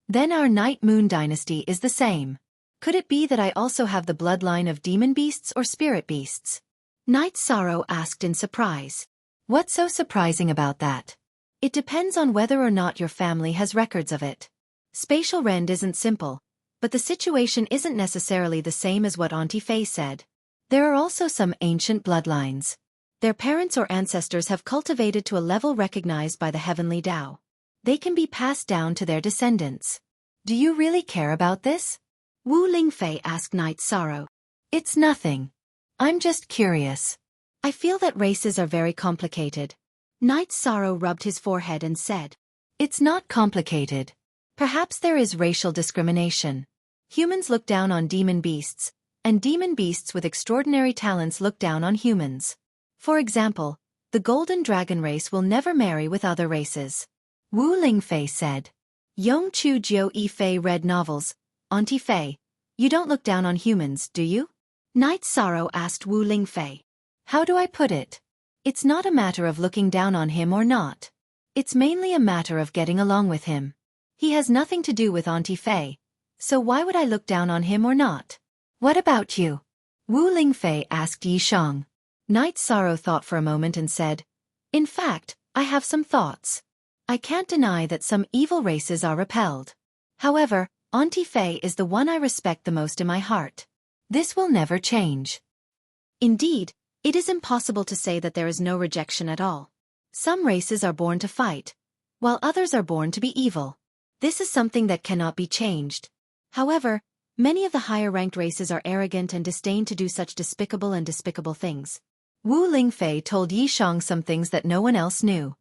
Then our Night Moon dynasty is the same. Could it be that I also have the bloodline of demon beasts or spirit beasts? Night Sorrow asked in surprise. What's so surprising about that? It depends on whether or not your family has records of it. Spatial rend isn't simple, but the situation isn't necessarily the same as what Auntie Faye said. There are also some ancient bloodlines. Their parents or ancestors have cultivated to a level recognized by the heavenly Tao. They can be passed down to their descendants. Do you really care about this? Wu Lingfei asked Night Sorrow. It's nothing. I'm just curious. I feel that races are very complicated. Night Sorrow rubbed his forehead and said, it's not complicated. Perhaps there is racial discrimination. Humans look down on demon beasts, and demon beasts with extraordinary talents look down on humans. For example, the Golden Dragon race will never marry with other races. Wu Lingfei said. Yong Chu Jiu Yi Fei read novels. Auntie Fei, you don't look down on humans, do you? Night Sorrow asked Wu Lingfei. How do I put it? It's not a matter of looking down on him or not. It's mainly a matter of getting along with him. He has nothing to do with Auntie Fei, so why would I look down on him or not? What about you? Wu Lingfei asked Yi Shang. Night Sorrow thought for a moment and said, in fact, I have some thoughts. I can't deny that some evil races are repelled. However, Auntie Fei is the one I respect the most in my heart. This will never change. Indeed, it is impossible to say that there is no rejection at all. Some races are born to fight, while others are born to be evil. This is something that cannot be changed. However, many of the higher-ranked races are arrogant and disdain to do such despicable things. Wu Lingfei told Yi Shang some things that no one else knew.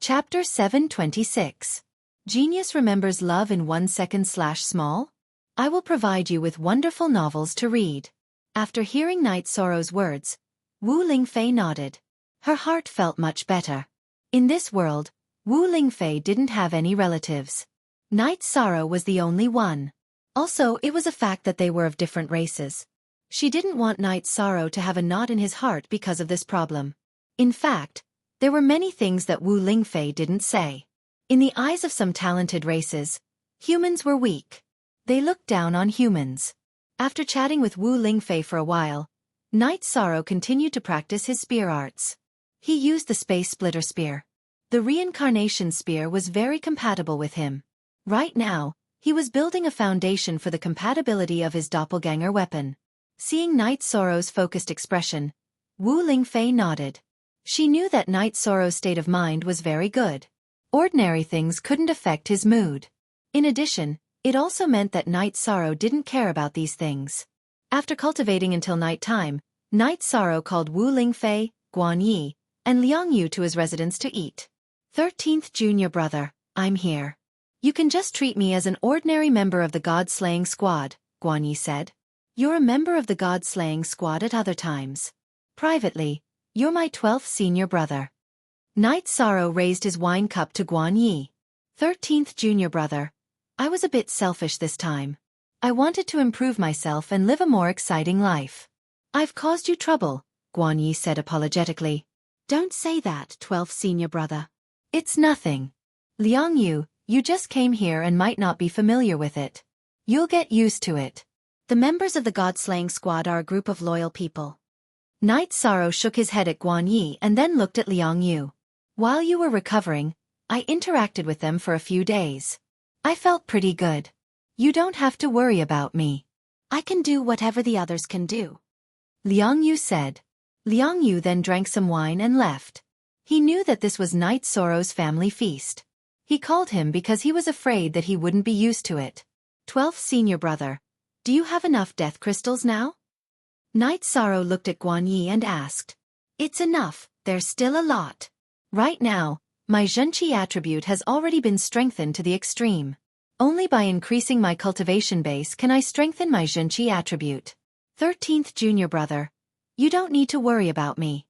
Chapter 726. Genius remembers love in 1 second/small? I will provide you with wonderful novels to read. After hearing Night Sorrow's words, Wu Lingfei nodded. Her heart felt much better. In this world, Wu Lingfei didn't have any relatives. Night Sorrow was the only one. Also, it was a fact that they were of different races. She didn't want Night Sorrow to have a knot in his heart because of this problem. In fact, there were many things that Wu Lingfei didn't say. In the eyes of some talented races, humans were weak. They looked down on humans. After chatting with Wu Lingfei for a while, Night Sorrow continued to practice his spear arts. He used the Space Splitter Spear. The Reincarnation Spear was very compatible with him. Right now, he was building a foundation for the compatibility of his doppelganger weapon. Seeing Night Sorrow's focused expression, Wu Lingfei nodded. She knew that Night Sorrow's state of mind was very good. Ordinary things couldn't affect his mood. In addition, it also meant that Night Sorrow didn't care about these things. After cultivating until night time, Night Sorrow called Wu Lingfei, Guan Yi, and Liang Yu to his residence to eat. 13th Junior Brother, I'm here. You can just treat me as an ordinary member of the God-slaying squad, Guan Yi said. You're a member of the God-slaying squad at other times. Privately, You're my 12th senior brother. Knight Sorrow raised his wine cup to Guan Yi. 13th junior brother. I was a bit selfish this time. I wanted to improve myself and live a more exciting life. I've caused you trouble, Guan Yi said apologetically. Don't say that, 12th senior brother. It's nothing. Liang Yu, you just came here and might not be familiar with it. You'll get used to it. The members of the God-slaying squad are a group of loyal people. Knight Sorrow shook his head at Guan Yi and then looked at Liang Yu. While you were recovering, I interacted with them for a few days. I felt pretty good. You don't have to worry about me. I can do whatever the others can do. Liang Yu said. Liang Yu then drank some wine and left. He knew that this was Knight Sorrow's family feast. He called him because he was afraid that he wouldn't be used to it. 12th senior brother. Do you have enough death crystals now? Knight Sorrow looked at Guan Yi and asked. It's enough, there's still a lot. Right now, my Zhenqi attribute has already been strengthened to the extreme. Only by increasing my cultivation base can I strengthen my Zhenqi attribute. 13th junior brother. You don't need to worry about me.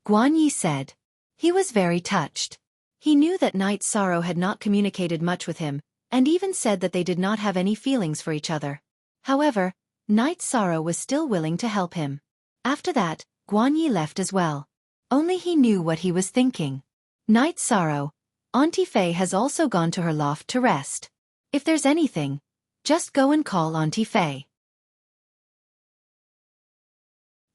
Guan Yi said. He was very touched. He knew that Knight Sorrow had not communicated much with him, and even said that they did not have any feelings for each other. However, Knight Sorrow was still willing to help him. After that, Guan Yi left as well. Only he knew what he was thinking. Knight Sorrow, Auntie Fei has also gone to her loft to rest. If there's anything, just go and call Auntie Fei.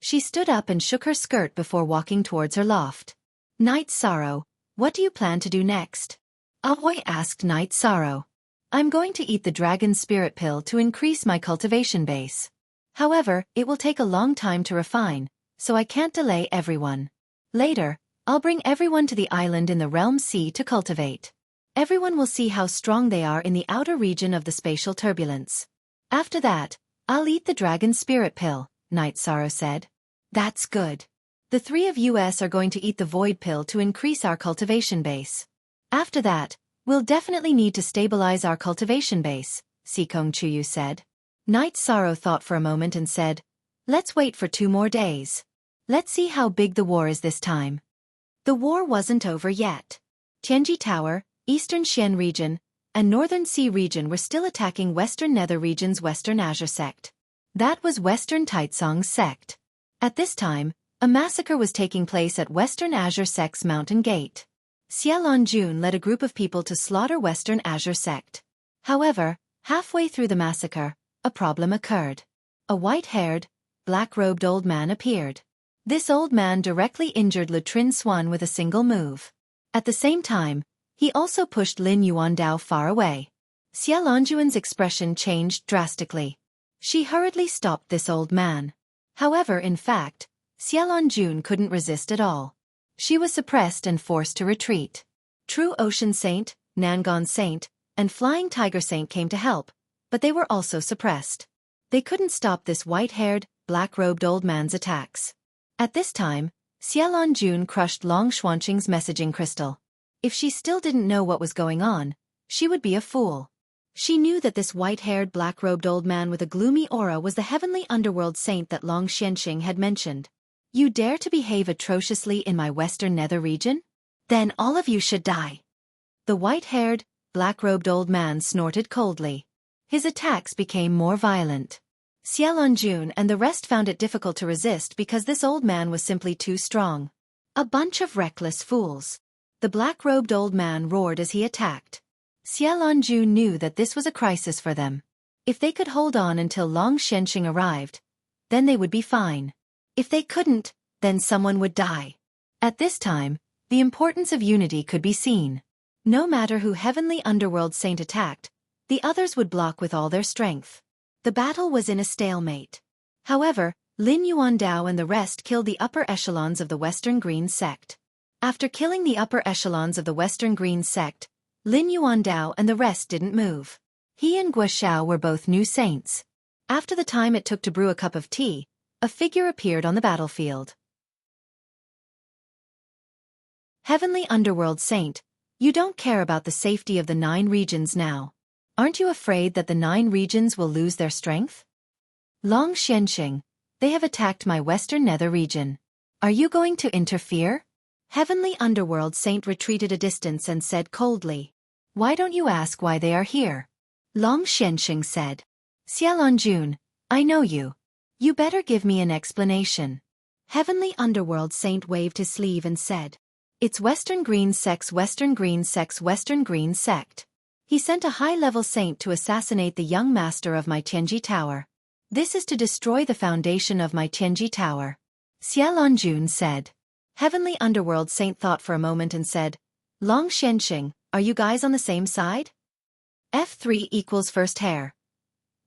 She stood up and shook her skirt before walking towards her loft. Knight Sorrow, what do you plan to do next? Ahoy asked Knight Sorrow. I'm going to eat the dragon spirit pill to increase my cultivation base. However, it will take a long time to refine, so I can't delay everyone. Later, I'll bring everyone to the island in the Realm Sea to cultivate. Everyone will see how strong they are in the outer region of the spatial turbulence. After that, I'll eat the dragon spirit pill, Knight Sorrow said. That's good. The three of us are going to eat the void pill to increase our cultivation base. After that, we'll definitely need to stabilize our cultivation base, Sikong Chuyu said. Knight Sorrow thought for a moment and said, let's wait for 2 more days. Let's see how big the war is this time. The war wasn't over yet. Tianji Tower, Eastern Xian region, and Northern Sea region were still attacking Western Nether region's Western Azure sect. That was Western Taitsong's sect. At this time, a massacre was taking place at Western Azure sect's Mountain Gate. Xiaolon Jun led a group of people to slaughter Western Azure sect. However, halfway through the massacre, a problem occurred. A white-haired, black-robed old man appeared. This old man directly injured Latrin Swan with a single move. At the same time, he also pushed Lin Yuandao far away. Xiaolonjuan's expression changed drastically. She hurriedly stopped this old man. However, in fact, Xiaolonjun couldn't resist at all. She was suppressed and forced to retreat. True Ocean Saint, Nangon Saint, and Flying Tiger Saint came to help, but they were also suppressed. They couldn't stop this white-haired, black-robed old man's attacks. At this time, Xiaolonjun crushed Long Xuanqing's messaging crystal. If she still didn't know what was going on, she would be a fool. She knew that this white-haired, black-robed old man with a gloomy aura was the heavenly underworld saint that Long Xianqing had mentioned. You dare to behave atrociously in my Western Nether region? Then all of you should die. The white-haired, black-robed old man snorted coldly. His attacks became more violent. Xiaolonjun and the rest found it difficult to resist because this old man was simply too strong. A bunch of reckless fools. The black-robed old man roared as he attacked. Xiaolonjun knew that this was a crisis for them. If they could hold on until Long Xianqing arrived, then they would be fine. If they couldn't, then someone would die. At this time, the importance of unity could be seen. No matter who heavenly underworld saint attacked, the others would block with all their strength. The battle was in a stalemate. However, Lin Yuandao and the rest killed the upper echelons of the Western Green sect. After killing the upper echelons of the Western Green sect, Lin Yuandao and the rest didn't move. He and Guoxiao were both new saints. After the time it took to brew a cup of tea, a figure appeared on the battlefield. Heavenly Underworld Saint, you don't care about the safety of the 9 regions now. Aren't you afraid that the 9 regions will lose their strength? Long Xianqing, they have attacked my Western Nether region. Are you going to interfere? Heavenly Underworld Saint retreated a distance and said coldly. Why don't you ask why they are here? Long Xianxing said. Xiaolonjun, I know you. You better give me an explanation. Heavenly Underworld Saint waved his sleeve and said. It's Western Green Sect's Western Green Sect's Western Green Sect. He sent a high-level saint to assassinate the young master of my Tianji Tower. This is to destroy the foundation of my Tianji Tower. Xiaolonjun said. Heavenly Underworld Saint thought for a moment and said, Long Xianxing, are you guys on the same side? F3 equals first hair.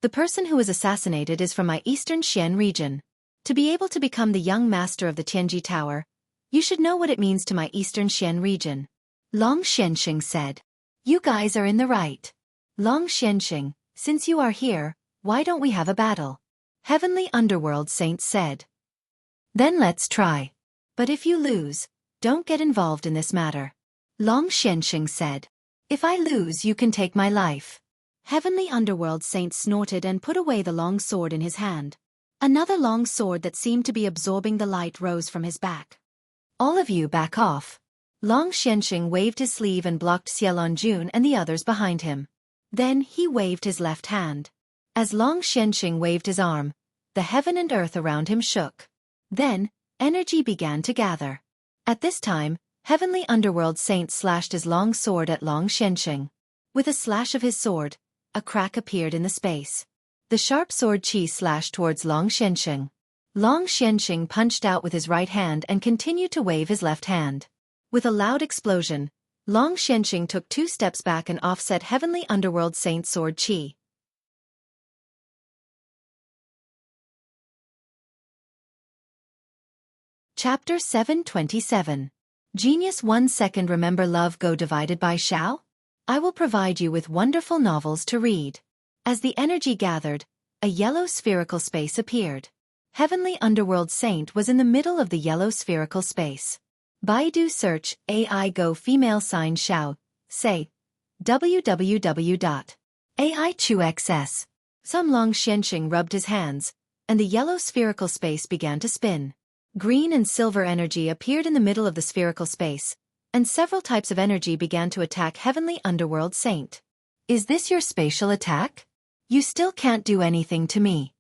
The person who was assassinated is from my Eastern Xian region. To be able to become the young master of the Tianji Tower, you should know what it means to my Eastern Xian region. Long Xianxing said. You guys are in the right. Long Xianxing, since you are here, why don't we have a battle? Heavenly Underworld Saint said. Then let's try. But if you lose, don't get involved in this matter. Long Xianxing said. If I lose, you can take my life. Heavenly Underworld Saint snorted and put away the long sword in his hand. Another long sword that seemed to be absorbing the light rose from his back. All of you back off. Long Xianxing waved his sleeve and blocked Xiaolonjun and the others behind him. Then he waved his left hand. As Long Xianxing waved his arm, the heaven and earth around him shook. Then, energy began to gather. At this time, Heavenly Underworld Saint slashed his long sword at Long Xianxing. With a slash of his sword, a crack appeared in the space. The sharp sword qi slashed towards Long Xianxing. Long Xianxing punched out with his right hand and continued to wave his left hand. With a loud explosion, Long Xianxing took 2 steps back and offset Heavenly Underworld Saint's sword qi. Chapter 727. Genius 1 second. Remember Love Go divided by Xiao? I will provide you with wonderful novels to read. As the energy gathered, a yellow spherical space appeared. Heavenly Underworld Saint was in the middle of the yellow spherical space. Baidu search AI Go female sign Xiao, say www.aichuxs. Some Long Xianxing rubbed his hands, and the yellow spherical space began to spin. Green and silver energy appeared in the middle of the spherical space, and several types of energy began to attack Heavenly Underworld Saint. Is this your spatial attack? You still can't do anything to me.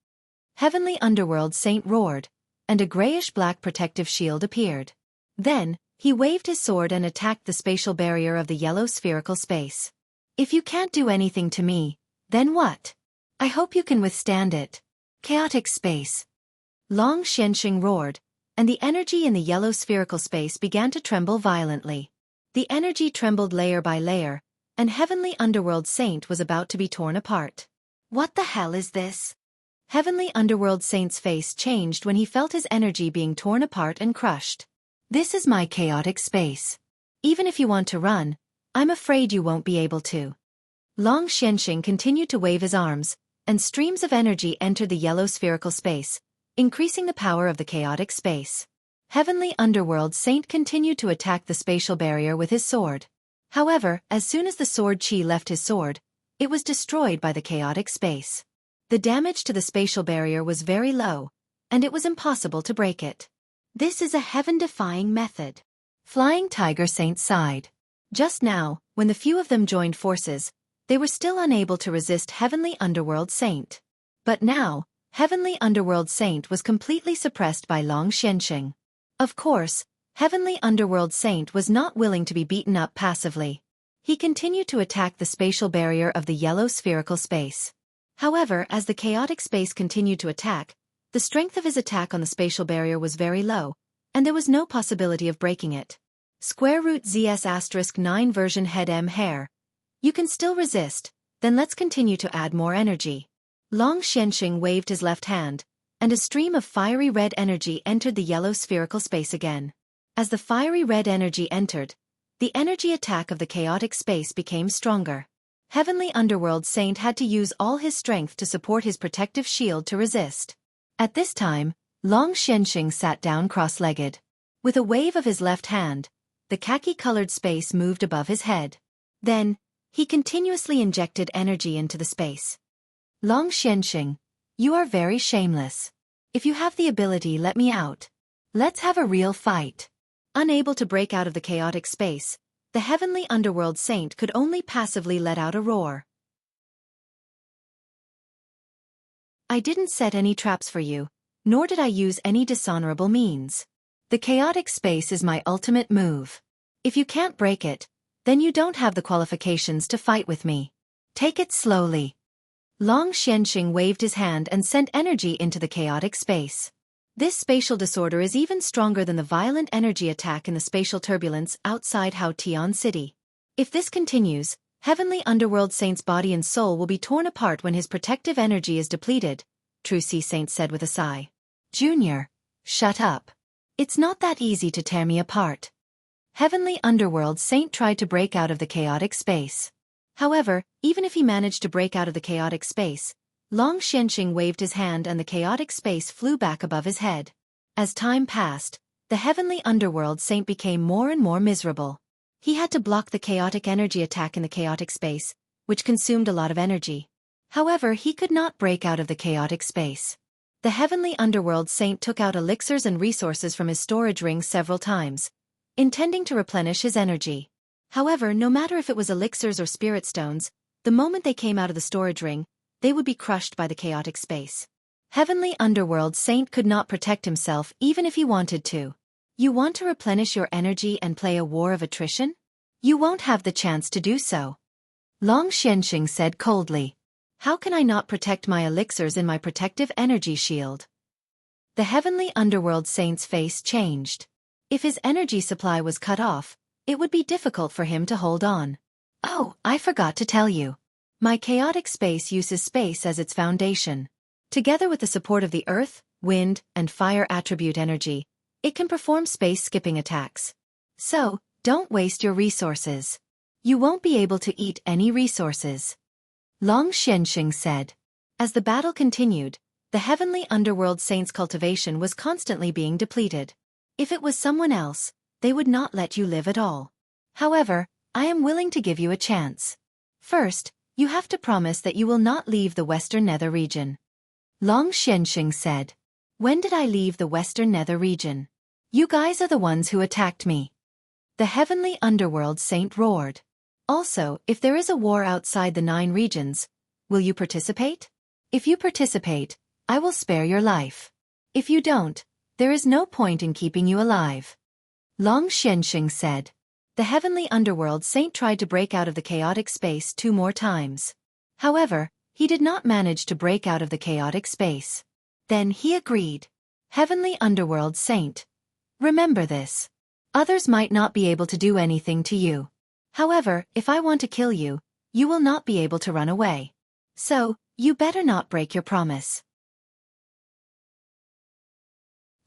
Heavenly Underworld Saint roared, and a grayish-black protective shield appeared. Then, he waved his sword and attacked the spatial barrier of the yellow spherical space. If you can't do anything to me, then what? I hope you can withstand it. Chaotic space. Long Xianxing roared, and the energy in the yellow spherical space began to tremble violently. The energy trembled layer by layer, and Heavenly Underworld Saint was about to be torn apart. What the hell is this? Heavenly Underworld Saint's face changed when he felt his energy being torn apart and crushed. This is my chaotic space. Even if you want to run, I'm afraid you won't be able to. Long Xianxing continued to wave his arms, and streams of energy entered the yellow spherical space, increasing the power of the chaotic space. Heavenly Underworld Saint continued to attack the spatial barrier with his sword. However, as soon as the sword qi left his sword, it was destroyed by the chaotic space. The damage to the spatial barrier was very low, and it was impossible to break it. This is a heaven-defying method. Flying Tiger Saint sighed. Just now, when the few of them joined forces, they were still unable to resist Heavenly Underworld Saint. But now, Heavenly Underworld Saint was completely suppressed by Long Xianxing. Of course, Heavenly Underworld Saint was not willing to be beaten up passively. He continued to attack the spatial barrier of the yellow spherical space. However, as the chaotic space continued to attack, the strength of his attack on the spatial barrier was very low, and there was no possibility of breaking it. Square root ZS*9 version head M hair. You can still resist, then let's continue to add more energy. Long Xianxing waved his left hand, and a stream of fiery red energy entered the yellow spherical space again. As the fiery red energy entered, the energy attack of the chaotic space became stronger. Heavenly Underworld Saint had to use all his strength to support his protective shield to resist. At this time, Long Xianxing sat down cross-legged. With a wave of his left hand, the khaki-colored space moved above his head. Then, he continuously injected energy into the space. Long Xianxing, you are very shameless. If you have the ability, let me out. Let's have a real fight. Unable to break out of the chaotic space, the heavenly underworld saint could only passively let out a roar. I didn't set any traps for you, nor did I use any dishonorable means. The chaotic space is my ultimate move. If you can't break it, then you don't have the qualifications to fight with me. Take it slowly. Long Xianxing waved his hand and sent energy into the chaotic space. This spatial disorder is even stronger than the violent energy attack in the spatial turbulence outside Hao Tian City. If this continues, Heavenly Underworld Saint's body and soul will be torn apart when his protective energy is depleted, True Sea Saint said with a sigh. Junior, shut up. It's not that easy to tear me apart. Heavenly Underworld Saint tried to break out of the chaotic space. However, even if he managed to break out of the chaotic space, Long Xianxing waved his hand and the chaotic space flew back above his head. As time passed, the Heavenly Underworld Saint became more and more miserable. He had to block the chaotic energy attack in the chaotic space, which consumed a lot of energy. However, he could not break out of the chaotic space. The Heavenly Underworld Saint took out elixirs and resources from his storage ring several times, intending to replenish his energy. However, no matter if it was elixirs or spirit stones, the moment they came out of the storage ring, they would be crushed by the chaotic space. Heavenly Underworld Saint could not protect himself even if he wanted to. You want to replenish your energy and play a war of attrition? You won't have the chance to do so. Long Xianxing said coldly. How can I not protect my elixirs in my protective energy shield? The Heavenly Underworld Saint's face changed. If his energy supply was cut off, it would be difficult for him to hold on. Oh, I forgot to tell you. My chaotic space uses space as its foundation. Together with the support of the earth, wind, and fire attribute energy, it can perform space-skipping attacks. So, don't waste your resources. You won't be able to eat any resources. Long Xianxing said. As the battle continued, the Heavenly Underworld Saint's cultivation was constantly being depleted. If it was someone else, they would not let you live at all. However, I am willing to give you a chance. First, you have to promise that you will not leave the Western Nether region. Long Xianxing said. When did I leave the Western Nether region? You guys are the ones who attacked me. The Heavenly Underworld Saint roared. Also, if there is a war outside the 9 regions, will you participate? If you participate, I will spare your life. If you don't, there is no point in keeping you alive. Long Xianxing said. The Heavenly Underworld Saint tried to break out of the chaotic space 2 more times. However, he did not manage to break out of the chaotic space. Then he agreed. Heavenly Underworld Saint. Remember this. Others might not be able to do anything to you. However, if I want to kill you, you will not be able to run away. So, you better not break your promise.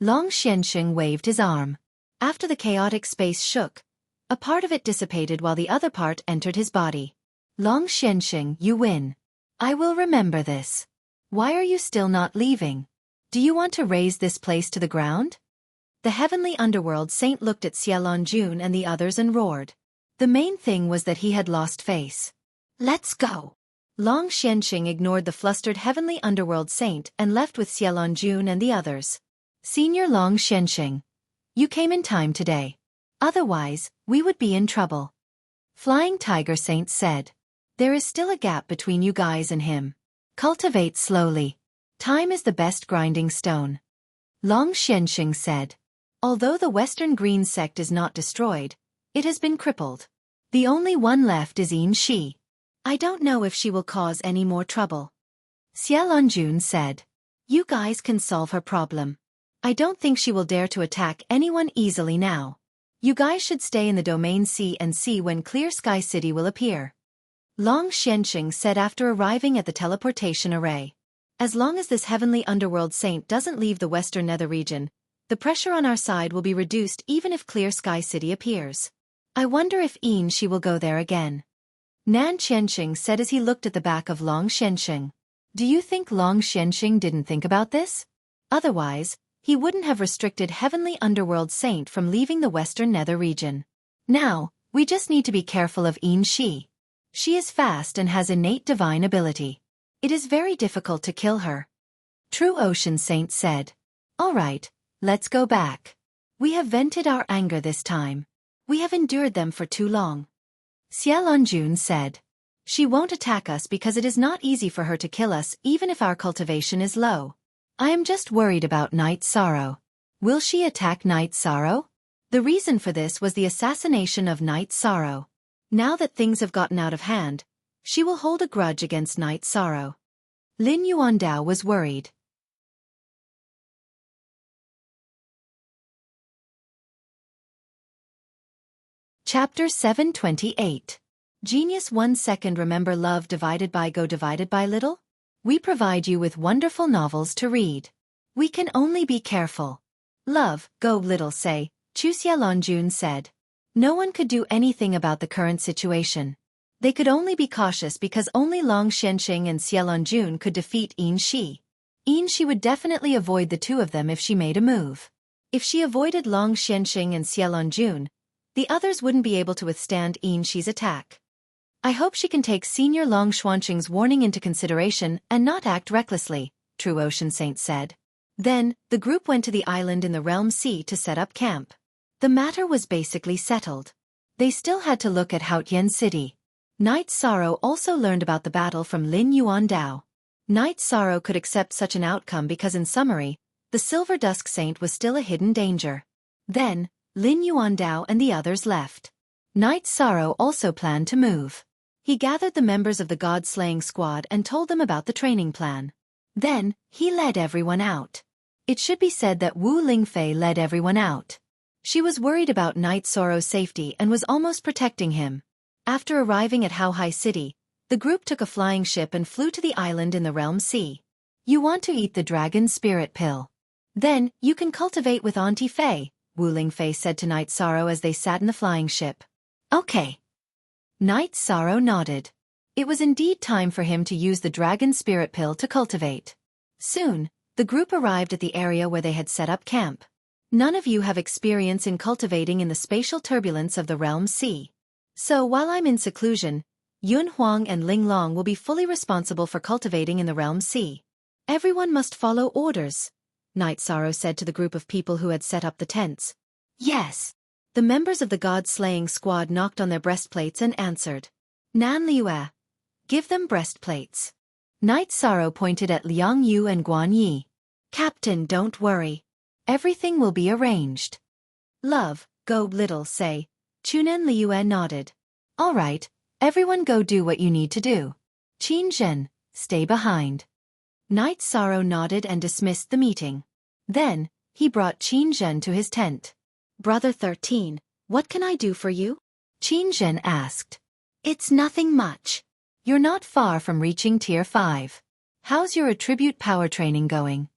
Long Xianxing waved his arm. After the chaotic space shook, a part of it dissipated while the other part entered his body. Long Xianxing, you win. I will remember this. Why are you still not leaving? Do you want to raise this place to the ground? The Heavenly Underworld Saint looked at Xiaofan and the others and roared. The main thing was that he had lost face. Let's go. Long Xianxing ignored the flustered Heavenly Underworld Saint and left with Xiaofan and the others. Senior Long Xianxing. You came in time today. Otherwise, we would be in trouble. Flying Tiger Saint said. There is still a gap between you guys and him. Cultivate slowly. Time is the best grinding stone. Long Xianxing said. Although the Western Green sect is not destroyed, it has been crippled. The only one left is Yin Shi. I don't know if she will cause any more trouble. Xiaofan said. You guys can solve her problem. I don't think she will dare to attack anyone easily now. You guys should stay in the Domain C and see when Clear Sky City will appear. Long Xianxing said after arriving at the teleportation array. As long as this Heavenly Underworld Saint doesn't leave the Western Nether region, the pressure on our side will be reduced even if Clear Sky City appears. I wonder if Yin Shi will go there again. Nan Qianxing said as he looked at the back of Long Xianxing. Do you think Long Xianxing didn't think about this? Otherwise, he wouldn't have restricted Heavenly Underworld Saint from leaving the Western Nether region. Now, we just need to be careful of Yin Shi. She is fast and has innate divine ability. It is very difficult to kill her. True Ocean Saint said. All right, Let's go back. We have vented our anger this time. We have endured them for too long. Xiaolonjun said. She won't attack us because it is not easy for her to kill us even if our cultivation is low. I am just worried about Night Sorrow. Will she attack Night Sorrow? The reason for this was the assassination of Night Sorrow. Now that things have gotten out of hand, she will hold a grudge against Night Sorrow. Lin Yuandao was worried. Chapter 728. Genius 1 second. Remember love divided by go divided by little? We provide you with wonderful novels to read. We can only be careful. Love, go little say, Chu Xiaolonjun said. No one could do anything about the current situation. They could only be cautious because only Long Xianxing and Xiaolonjun could defeat Yin Shi. Yin Shi would definitely avoid the two of them if she made a move. If she avoided Long Xianxing and Xiaolonjun, the others wouldn't be able to withstand Yin Shi's attack. I hope she can take Senior Long Xuanqing's warning into consideration and not act recklessly, True Ocean Saint said. Then, the group went to the island in the Realm Sea to set up camp. The matter was basically settled. They still had to look at Haotian City. Night Sorrow also learned about the battle from Lin Yuandao. Night Sorrow could accept such an outcome because in summary, the Silver Dusk Saint was still a hidden danger. Then, Lin Yuandao and the others left. Night Sorrow also planned to move. He gathered the members of the God-slaying squad and told them about the training plan. Then, he led everyone out. It should be said that Wu Lingfei led everyone out. She was worried about Night Sorrow's safety and was almost protecting him. After arriving at Haohai City, the group took a flying ship and flew to the island in the Realm Sea. You want to eat the dragon spirit pill. Then, you can cultivate with Auntie Fei, Wu Lingfei said to Night Sorrow as they sat in the flying ship. Okay. Night Sorrow nodded. It was indeed time for him to use the dragon spirit pill to cultivate. Soon, the group arrived at the area where they had set up camp. None of you have experience in cultivating in the spatial turbulence of the Realm Sea. So while I'm in seclusion, Yun Huang and Ling Long will be fully responsible for cultivating in the Realm Sea. Everyone must follow orders, Night Sorrow said to the group of people who had set up the tents. Yes. The members of the God-slaying squad knocked on their breastplates and answered. Nan Liue. Give them breastplates. Night Sorrow pointed at Liang Yu and Guan Yi. Captain, don't worry. Everything will be arranged. Love, go little say. Chunan Liue nodded. All right, everyone go do what you need to do. Qin Zhen, stay behind. Night Sorrow nodded and dismissed the meeting. Then, he brought Qin Zhen to his tent. Brother 13, what can I do for you? Qin Zhen asked. It's nothing much. You're not far from reaching Tier 5. How's your attribute power training going?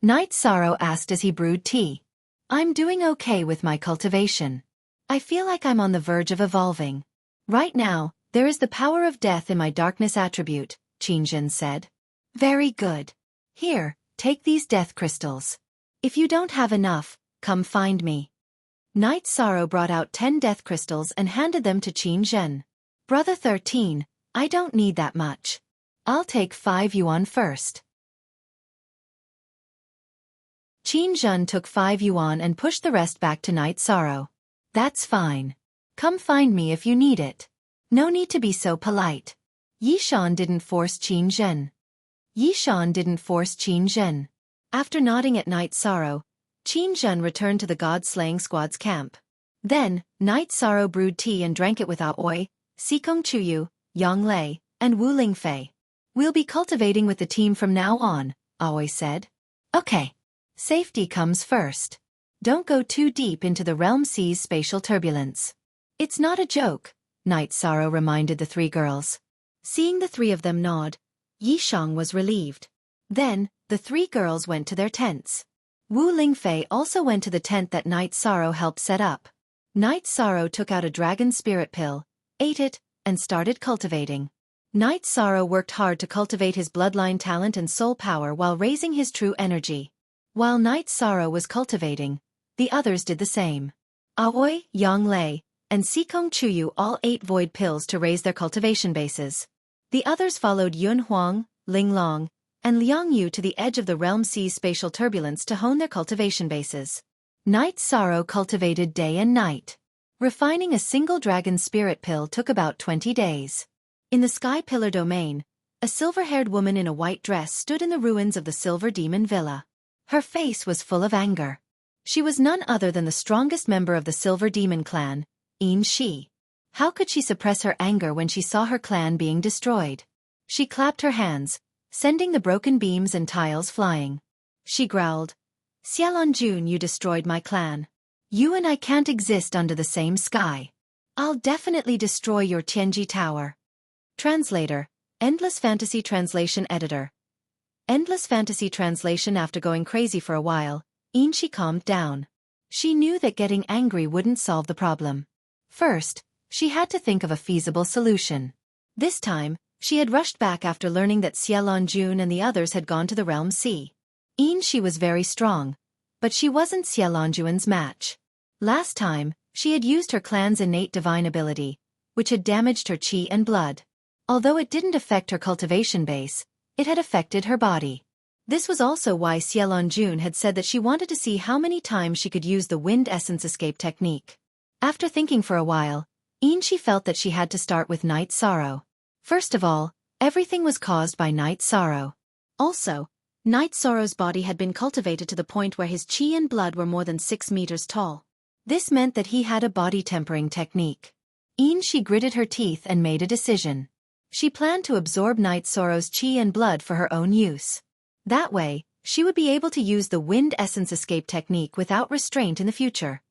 Night Sorrow asked as he brewed tea. I'm doing okay with my cultivation. I feel like I'm on the verge of evolving. Right now, there is the power of death in my darkness attribute, Qin Zhen said. Very good. Here, take these death crystals. If you don't have enough, come find me. Night Sorrow brought out 10 death crystals and handed them to Qin Zhen. Brother 13, I don't need that much. I'll take 5 yuan first. Qin Zhen took 5 yuan and pushed the rest back to Night Sorrow. That's fine. Come find me if you need it. No need to be so polite. Yishan didn't force Qin Zhen. After nodding at Night Sorrow, Qin Zhen returned to the God-slaying squad's camp. Then, Night Sorrow brewed tea and drank it with Aoi, Sikong Chuyu, Yang Lei, and Wu Lingfei. We'll be cultivating with the team from now on, Aoi said. Okay. Safety comes first. Don't go too deep into the Realm Sea's spatial turbulence. It's not a joke, Night Sorrow reminded the 3 girls. Seeing the 3 of them nod, Yishang was relieved. Then, the 3 girls went to their tents. Wu Lingfei also went to the tent that Night Sorrow helped set up. Night Sorrow took out a dragon spirit pill, ate it, and started cultivating. Night Sorrow worked hard to cultivate his bloodline talent and soul power while raising his true energy. While Night Sorrow was cultivating, the others did the same. Aoi, Yang Lei, and Sikong Chuyu all ate void pills to raise their cultivation bases. The others followed Yun Huang, Ling Long, and Liang Yu to the edge of the realm C's spatial turbulence to hone their cultivation bases. Night Sorrow cultivated day and night. Refining a single dragon spirit pill took about 20 days. In the Sky Pillar domain, a silver-haired woman in a white dress stood in the ruins of the Silver Demon Villa. Her face was full of anger. She was none other than the strongest member of the Silver Demon clan, Yin Shi. How could she suppress her anger when she saw her clan being destroyed? She clapped her hands, sending the broken beams and tiles flying. She growled, "Xiaolonjun, you destroyed my clan. You and I can't exist under the same sky. I'll definitely destroy your Tianji Tower." Translator, Endless Fantasy Translation Editor. Endless Fantasy Translation. After going crazy for a while, Yin Shi calmed down. She knew that getting angry wouldn't solve the problem. First, she had to think of a feasible solution. This time, she had rushed back after learning that Xiaolonjun and the others had gone to the Realm C. Yin Shi was very strong, but she wasn't Xiaolonjun's match. Last time, she had used her clan's innate divine ability, which had damaged her qi and blood. Although it didn't affect her cultivation base, it had affected her body. This was also why Xiaolonjun had said that she wanted to see how many times she could use the wind essence escape technique. After thinking for a while, Yin Shi felt that she had to start with Night Sorrow. First of all, everything was caused by Night Sorrow. Also, Night Sorrow's body had been cultivated to the point where his qi and blood were more than 6 meters tall. This meant that he had a body tempering technique. Yin Shi gritted her teeth and made a decision. She planned to absorb Night Sorrow's qi and blood for her own use. That way, she would be able to use the wind essence escape technique without restraint in the future.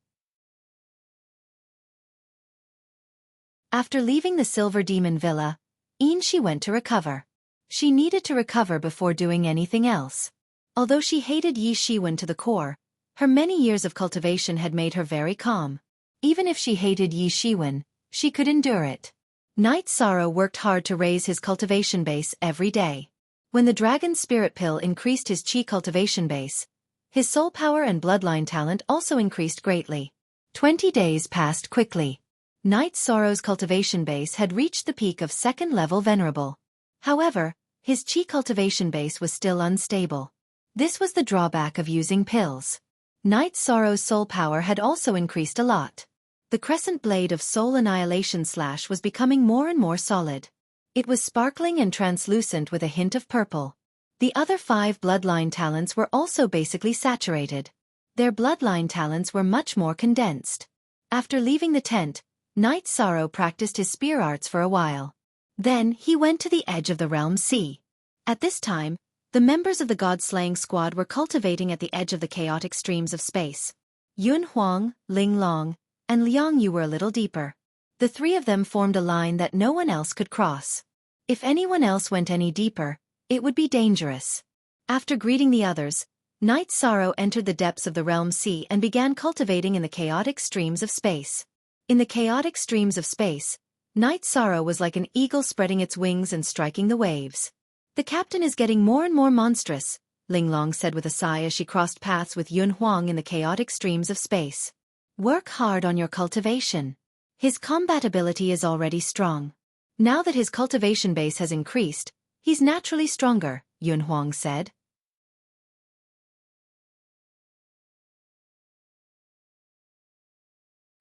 After leaving the Silver Demon Villa, Yin Shi went to recover. She needed to recover before doing anything else. Although she hated Yi Shiwen to the core, her many years of cultivation had made her very calm. Even if she hated Yi Shiwen, she could endure it. Night Sorrow worked hard to raise his cultivation base every day. When the Dragon Spirit Pill increased his qi cultivation base, his soul power and bloodline talent also increased greatly. 20 days passed quickly. Night Sorrow's cultivation base had reached the peak of 2nd level Venerable. However, his qi cultivation base was still unstable. This was the drawback of using pills. Night Sorrow's soul power had also increased a lot. The crescent blade of Soul Annihilation Slash was becoming more and more solid. It was sparkling and translucent with a hint of purple. The other 5 bloodline talents were also basically saturated. Their bloodline talents were much more condensed. After leaving the tent, Night Sorrow practiced his spear arts for a while. Then he went to the edge of the Realm C. At this time, the members of the God-slaying squad were cultivating at the edge of the chaotic streams of space. Yun Huang, Ling Long, and Liang Yu were a little deeper. The 3 of them formed a line that no one else could cross. If anyone else went any deeper, it would be dangerous. After greeting the others, Night Sorrow entered the depths of the Realm C and began cultivating in the chaotic streams of space. In the chaotic streams of space, Night Sorrow was like an eagle spreading its wings and striking the waves. "The captain is getting more and more monstrous," Ling Long said with a sigh as she crossed paths with Yun Huang in the chaotic streams of space. "Work hard on your cultivation. His combat ability is already strong. Now that his cultivation base has increased, he's naturally stronger," Yun Huang said.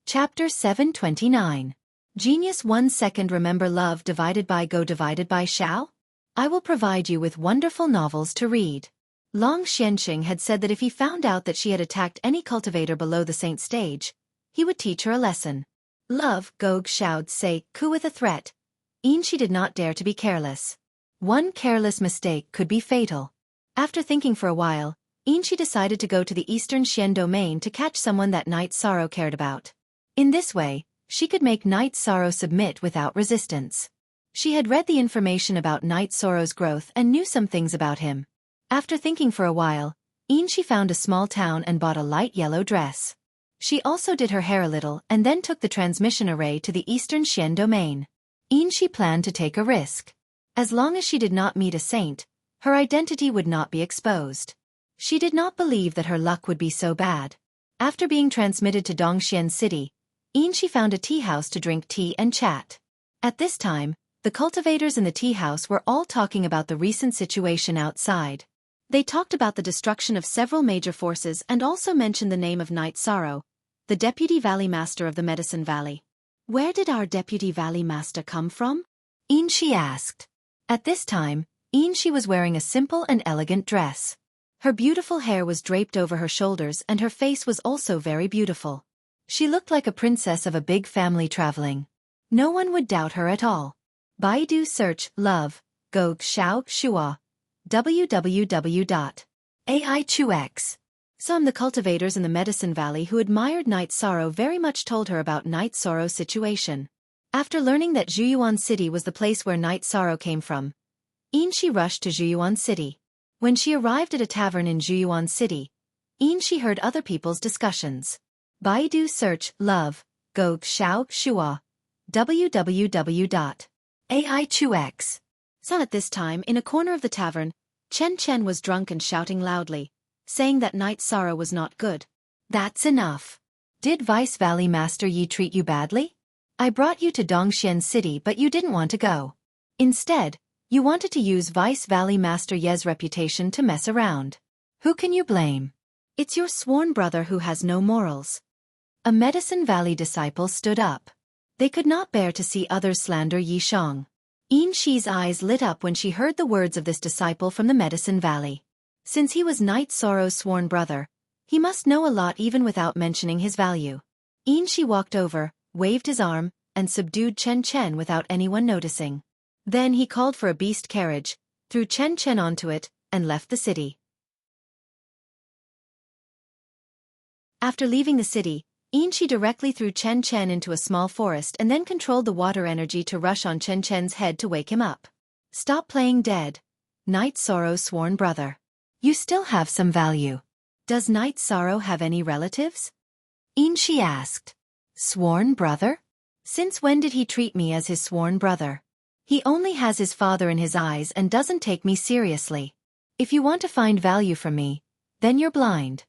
Chapter 729. Genius 1 second. Remember love divided by go divided by shall? I will provide you with wonderful novels to read. Long Xianxing had said that if he found out that she had attacked any cultivator below the saint stage, he would teach her a lesson. Love, Gog Xiao'd say, Ku with a threat. Yin Shi did not dare to be careless. One careless mistake could be fatal. After thinking for a while, Yin Shi decided to go to the Eastern Xian domain to catch someone that Night Sorrow cared about. In this way, she could make Night Sorrow submit without resistance. She had read the information about Night Sorrow's growth and knew some things about him. After thinking for a while, Yin Shi found a small town and bought a light yellow dress. She also did her hair a little and then took the transmission array to the Eastern Xian domain. Yin Shi planned to take a risk. As long as she did not meet a saint, her identity would not be exposed. She did not believe that her luck would be so bad. After being transmitted to Dongxian City, Yin Shi found a tea house to drink tea and chat. At this time, The cultivators in the tea house were all talking about the recent situation outside. They talked about the destruction of several major forces and also mentioned the name of Knight Sorrow, the Deputy Valley Master of the Medicine Valley. Where did our Deputy Valley Master come from? Inshi asked. At this time, Inshi was wearing a simple and elegant dress. Her beautiful hair was draped over her shoulders and her face was also very beautiful. She looked like a princess of a big family traveling. No one would doubt her at all. Baidu search, love, go xiao xua, www.ai2x. Some the cultivators in the Medicine Valley who admired Knight Sorrow very much told her about Knight Sorrow's situation. After learning that Zhuyuan City was the place where Knight Sorrow came from, Inshi rushed to Zhuyuan City. When she arrived at a tavern in Zhuyuan City, Inshi heard other people's discussions. Baidu search, love, go xiao xua, www.ai2x. So at this time, in a corner of the tavern, Chen was drunk and shouting loudly, saying that Knight Sorrow was not good. That's enough. Did Vice Valley Master Yi treat you badly? I brought you to Dongxian City but you didn't want to go. Instead, you wanted to use Vice Valley Master Ye's reputation to mess around. Who can you blame? It's your sworn brother who has no morals. A Medicine Valley disciple stood up. They could not bear to see others slander Yi Shang. Inshi's eyes lit up when she heard the words of this disciple from the Medicine Valley. Since he was Knight Sorrow's sworn brother, he must know a lot even without mentioning his value. Inshi walked over, waved his arm, and subdued Chen without anyone noticing. Then he called for a beast carriage, threw Chen onto it, and left the city. After leaving the city, Inshi directly threw Chen into a small forest and then controlled the water energy to rush on Chen's head to wake him up. Stop playing dead, Knight Sorrow's sworn brother. You still have some value. Does Knight Sorrow have any relatives? Inshi asked. Sworn brother? Since when did he treat me as his sworn brother? He only has his father in his eyes and doesn't take me seriously. If you want to find value from me, then you're blind.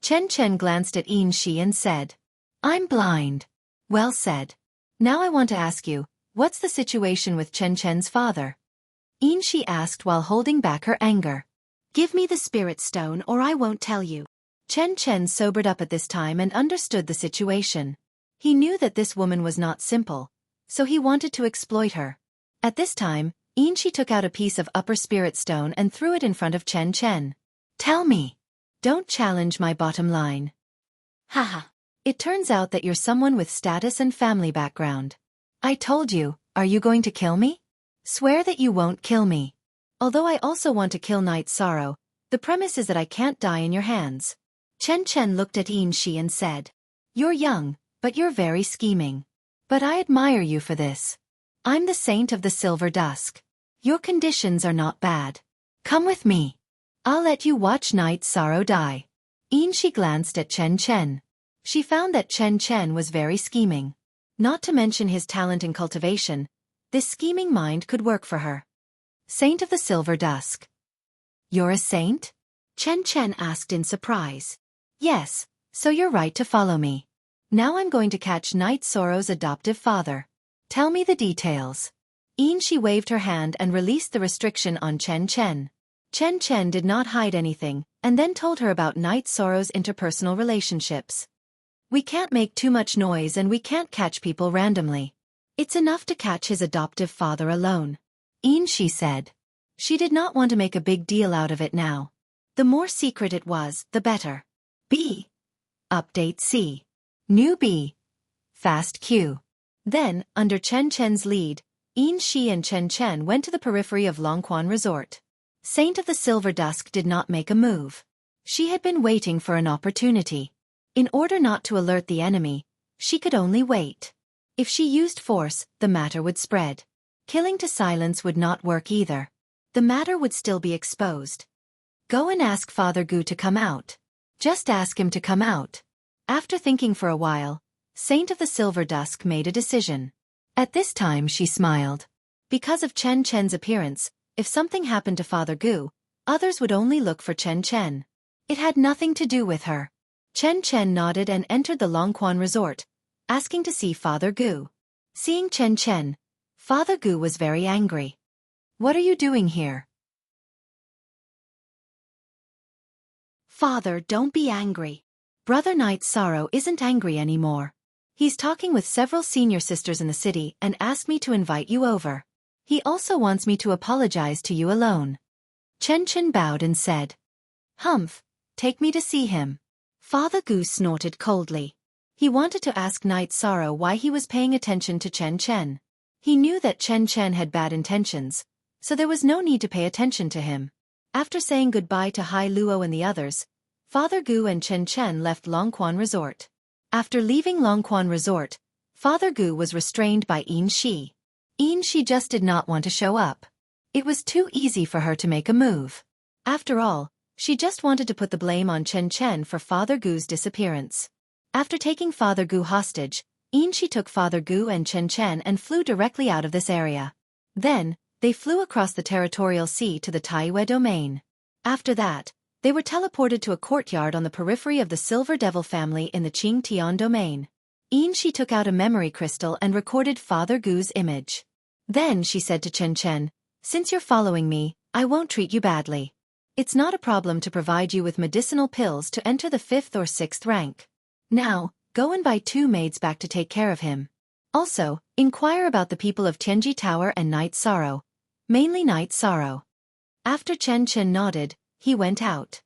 Chen glanced at Inshi and said, I'm blind. Well said. Now I want to ask you, what's the situation with Chen's father? Inshi asked while holding back her anger. Give me the spirit stone or I won't tell you. Chen sobered up at this time and understood the situation. He knew that this woman was not simple, so he wanted to exploit her. At this time, Inshi took out a piece of upper spirit stone and threw it in front of Chen. Tell me. Don't challenge my bottom line. Haha. It turns out that you're someone with status and family background. I told you, are you going to kill me? Swear that you won't kill me. Although I also want to kill Knight Sorrow, the premise is that I can't die in your hands. Chen looked at Inshi and said, You're young, but you're very scheming. But I admire you for this. I'm the Saint of the Silver Dusk. Your conditions are not bad. Come with me. I'll let you watch Knight Sorrow die. Inshi glanced at Chen. She found that Chen was very scheming. Not to mention his talent in cultivation, this scheming mind could work for her. Saint of the Silver Dusk. You're a saint? Chen asked in surprise. Yes, so you're right to follow me. Now I'm going to catch Knight Sorrow's adoptive father. Tell me the details. Inshi waved her hand and released the restriction on Chen. Chen did not hide anything, and then told her about Knight Sorrow's interpersonal relationships. We can't make too much noise and we can't catch people randomly. It's enough to catch his adoptive father alone. Inshi said. She did not want to make a big deal out of it now. The more secret it was, the better. B. Update C. New B. Fast Q. Then, under Chen's lead, Inshi and Chen went to the periphery of Longquan Resort. Saint of the Silver Dusk did not make a move. She had been waiting for an opportunity. In order not to alert the enemy, she could only wait. If she used force, the matter would spread. Killing to silence would not work either. The matter would still be exposed. Go and ask Father Gu to come out. Just ask him to come out. After thinking for a while, Saint of the Silver Dusk made a decision. At this time she smiled. Because of Chen's appearance, if something happened to Father Gu, others would only look for Chen. It had nothing to do with her. Chen nodded and entered the Longquan Resort, asking to see Father Gu. Seeing Chen, Father Gu was very angry. What are you doing here? Father, don't be angry. Brother Knight Sorrow isn't angry anymore. He's talking with several senior sisters in the city and asked me to invite you over. He also wants me to apologize to you alone. Chen Chen bowed and said, Humph, take me to see him. Father Gu snorted coldly. He wanted to ask Knight Sorrow why he was paying attention to Chen Chen. He knew that Chen Chen had bad intentions, so there was no need to pay attention to him. After saying goodbye to Hai Luo and the others, Father Gu and Chen Chen left Longquan Resort. After leaving Longquan Resort, Father Gu was restrained by Yin Shi. Yin Shi just did not want to show up. It was too easy for her to make a move. After all, she just wanted to put the blame on Chen Chen for Father Gu's disappearance. After taking Father Gu hostage, Yin Shi took Father Gu and Chen Chen and flew directly out of this area. Then, they flew across the territorial sea to the Taiyue domain. After that, they were teleported to a courtyard on the periphery of the Silver Devil family in the Qing Tian domain. Yin Shi took out a memory crystal and recorded Father Gu's image. Then she said to Chen Chen, Since you're following me, I won't treat you badly. It's not a problem to provide you with medicinal pills to enter the 5th or 6th rank. Now, go and buy 2 maids back to take care of him. Also, inquire about the people of Tianji Tower and Night Sorrow, mainly Night Sorrow. After Chen Chen nodded, he went out.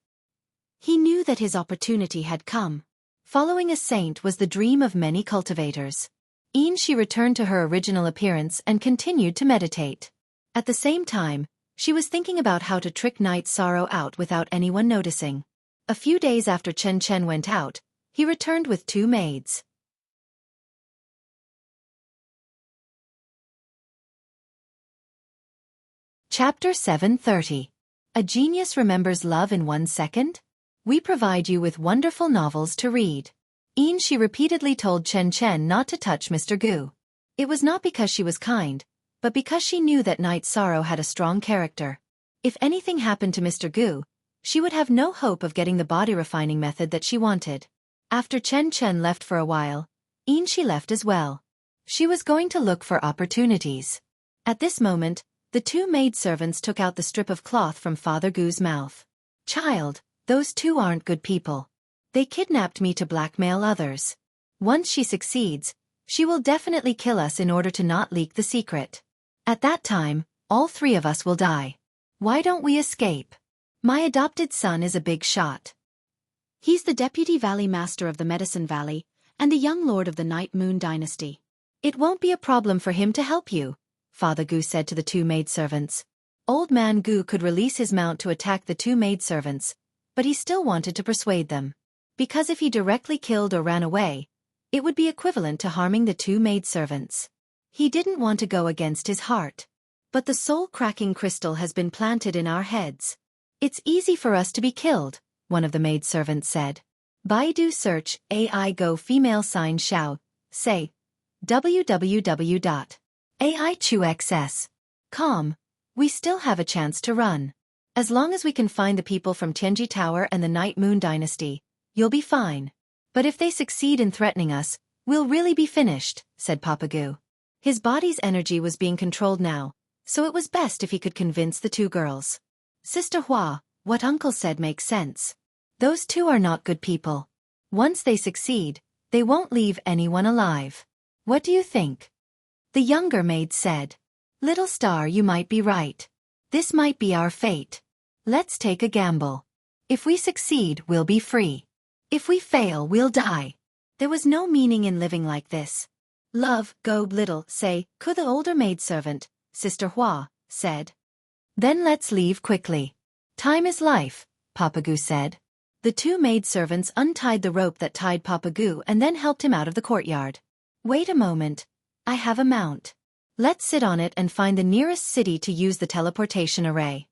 He knew that his opportunity had come. Following a saint was the dream of many cultivators. Yin Shi returned to her original appearance and continued to meditate. At the same time, she was thinking about how to trick Night Sorrow out without anyone noticing. A few days after Chen Chen went out, he returned with 2 maids. Chapter 730. A Genius Remembers Love in 1 Second? We provide you with wonderful novels to read. Yin Shi repeatedly told Chen Chen not to touch Mr. Gu. It was not because she was kind, but because she knew that Night Sorrow had a strong character. If anything happened to Mr. Gu, she would have no hope of getting the body refining method that she wanted. After Chen Chen left for a while, Yin Shi left as well. She was going to look for opportunities. At this moment, the 2 maidservants took out the strip of cloth from Father Gu's mouth. Child, those 2 aren't good people. They kidnapped me to blackmail others. Once she succeeds, she will definitely kill us in order to not leak the secret. At that time, all 3 of us will die. Why don't we escape? My adopted son is a big shot. He's the Deputy Valley Master of the Medicine Valley, and the young lord of the Night Moon Dynasty. It won't be a problem for him to help you, Father Gu said to the 2 maidservants. Old Man Gu could release his mount to attack the 2 maidservants, but he still wanted to persuade them. Because if he directly killed or ran away, it would be equivalent to harming the 2 maidservants. He didn't want to go against his heart. But the soul-cracking crystal has been planted in our heads. It's easy for us to be killed, one of the maidservants said. Baidu search AI Go female sign Xiao, say www.aichuxs.com. We still have a chance to run. As long as we can find the people from Tianji Tower and the Night Moon Dynasty, you'll be fine. But if they succeed in threatening us, we'll really be finished, said Papa Gu. His body's energy was being controlled now, so it was best if he could convince the 2 girls. Sister Hua, what Uncle said makes sense. Those 2 are not good people. Once they succeed, they won't leave anyone alive. What do you think? The younger maid said. Little star, you might be right. This might be our fate. Let's take a gamble. If we succeed, we'll be free. If we fail, we'll die. There was no meaning in living like this. Love, go little, say, could the older maidservant, Sister Hua, said. Then let's leave quickly. Time is life, Papa Gu said. The 2 maidservants untied the rope that tied Papa Gu and then helped him out of the courtyard. Wait a moment. I have a mount. Let's sit on it and find the nearest city to use the teleportation array.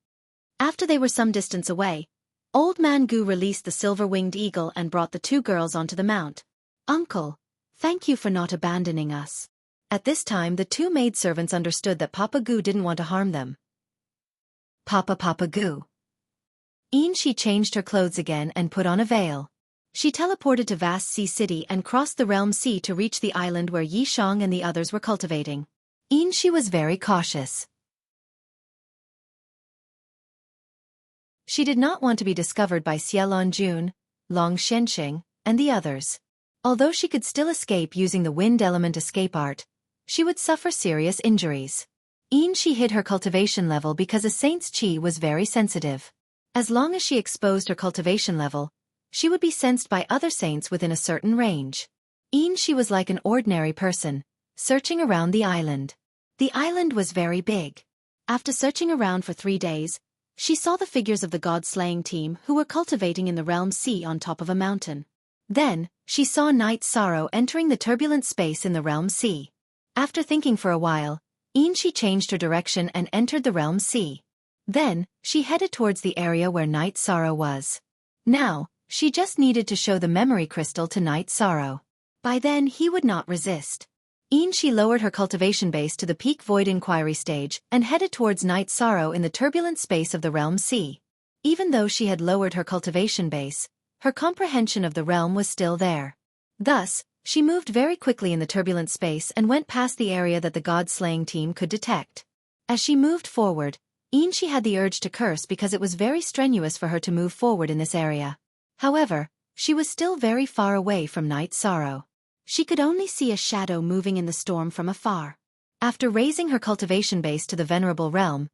After they were some distance away, Old Man Gu released the silver-winged eagle and brought the 2 girls onto the mount. Uncle, thank you for not abandoning us. At this time the 2 maidservants understood that Papa Gu didn't want to harm them. Papa Gu. Yin Shi changed her clothes again and put on a veil. She teleported to Vast Sea City and crossed the Realm Sea to reach the island where Yi Shang and the others were cultivating. She was very cautious. She did not want to be discovered by Xiaofan, Long Xianxing, and the others. Although she could still escape using the wind element escape art, she would suffer serious injuries. She hid her cultivation level because a saint's qi was very sensitive. As long as she exposed her cultivation level, she would be sensed by other saints within a certain range. She was like an ordinary person, searching around the island. The island was very big. After searching around for 3 days, she saw the figures of the god-slaying team who were cultivating in the realm sea on top of a mountain. Then, she saw Night Sorrow entering the turbulent space in the realm sea. After thinking for a while, she changed her direction and entered the realm sea. Then, she headed towards the area where Night Sorrow was. Now, she just needed to show the memory crystal to Night Sorrow. By then he would not resist. She lowered her cultivation base to the peak void inquiry stage and headed towards Night Sorrow in the turbulent space of the realm sea. Even though she had lowered her cultivation base, her comprehension of the realm was still there. Thus, she moved very quickly in the turbulent space and went past the area that the god-slaying team could detect. As she moved forward, she had the urge to curse because it was very strenuous for her to move forward in this area. However, she was still very far away from Night Sorrow. She could only see a shadow moving in the storm from afar. After raising her cultivation base to the venerable realm,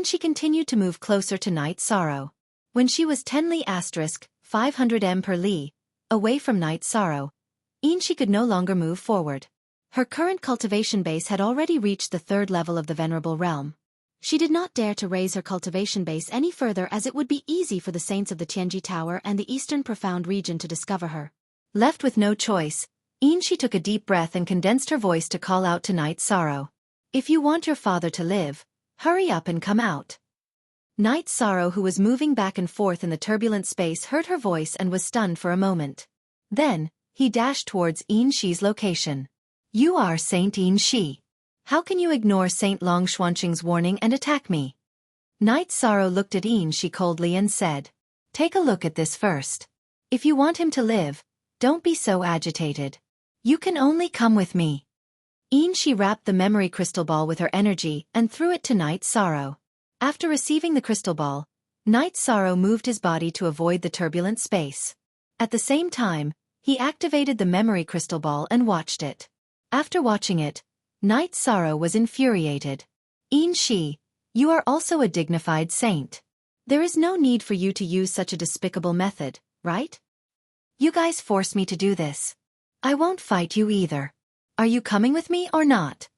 she continued to move closer to Night Sorrow. When she was 10 li * 500 m per li, away from Night Sorrow, she could no longer move forward. Her current cultivation base had already reached the 3rd level of the venerable realm. She did not dare to raise her cultivation base any further as it would be easy for the saints of the Tianji Tower and the Eastern Profound region to discover her. Left with no choice, she took a deep breath and condensed her voice to call out to Night Sorrow. If you want your father to live, hurry up and come out. Night Sorrow, who was moving back and forth in the turbulent space, heard her voice and was stunned for a moment. Then, he dashed towards Shi's location. You are Saint Shi. How can you ignore Saint Long Xuanqing's warning and attack me? Night Sorrow looked at Shi coldly and said, Take a look at this first. If you want him to live, don't be so agitated. You can only come with me. Shi wrapped the memory crystal ball with her energy and threw it to Night Sorrow. After receiving the crystal ball, Night Sorrow moved his body to avoid the turbulent space. At the same time, he activated the memory crystal ball and watched it. After watching it, Night Sorrow was infuriated. Shi, you are also a dignified saint. There is no need for you to use such a despicable method, right? You guys forced me to do this. I won't fight you either. Are you coming with me or not?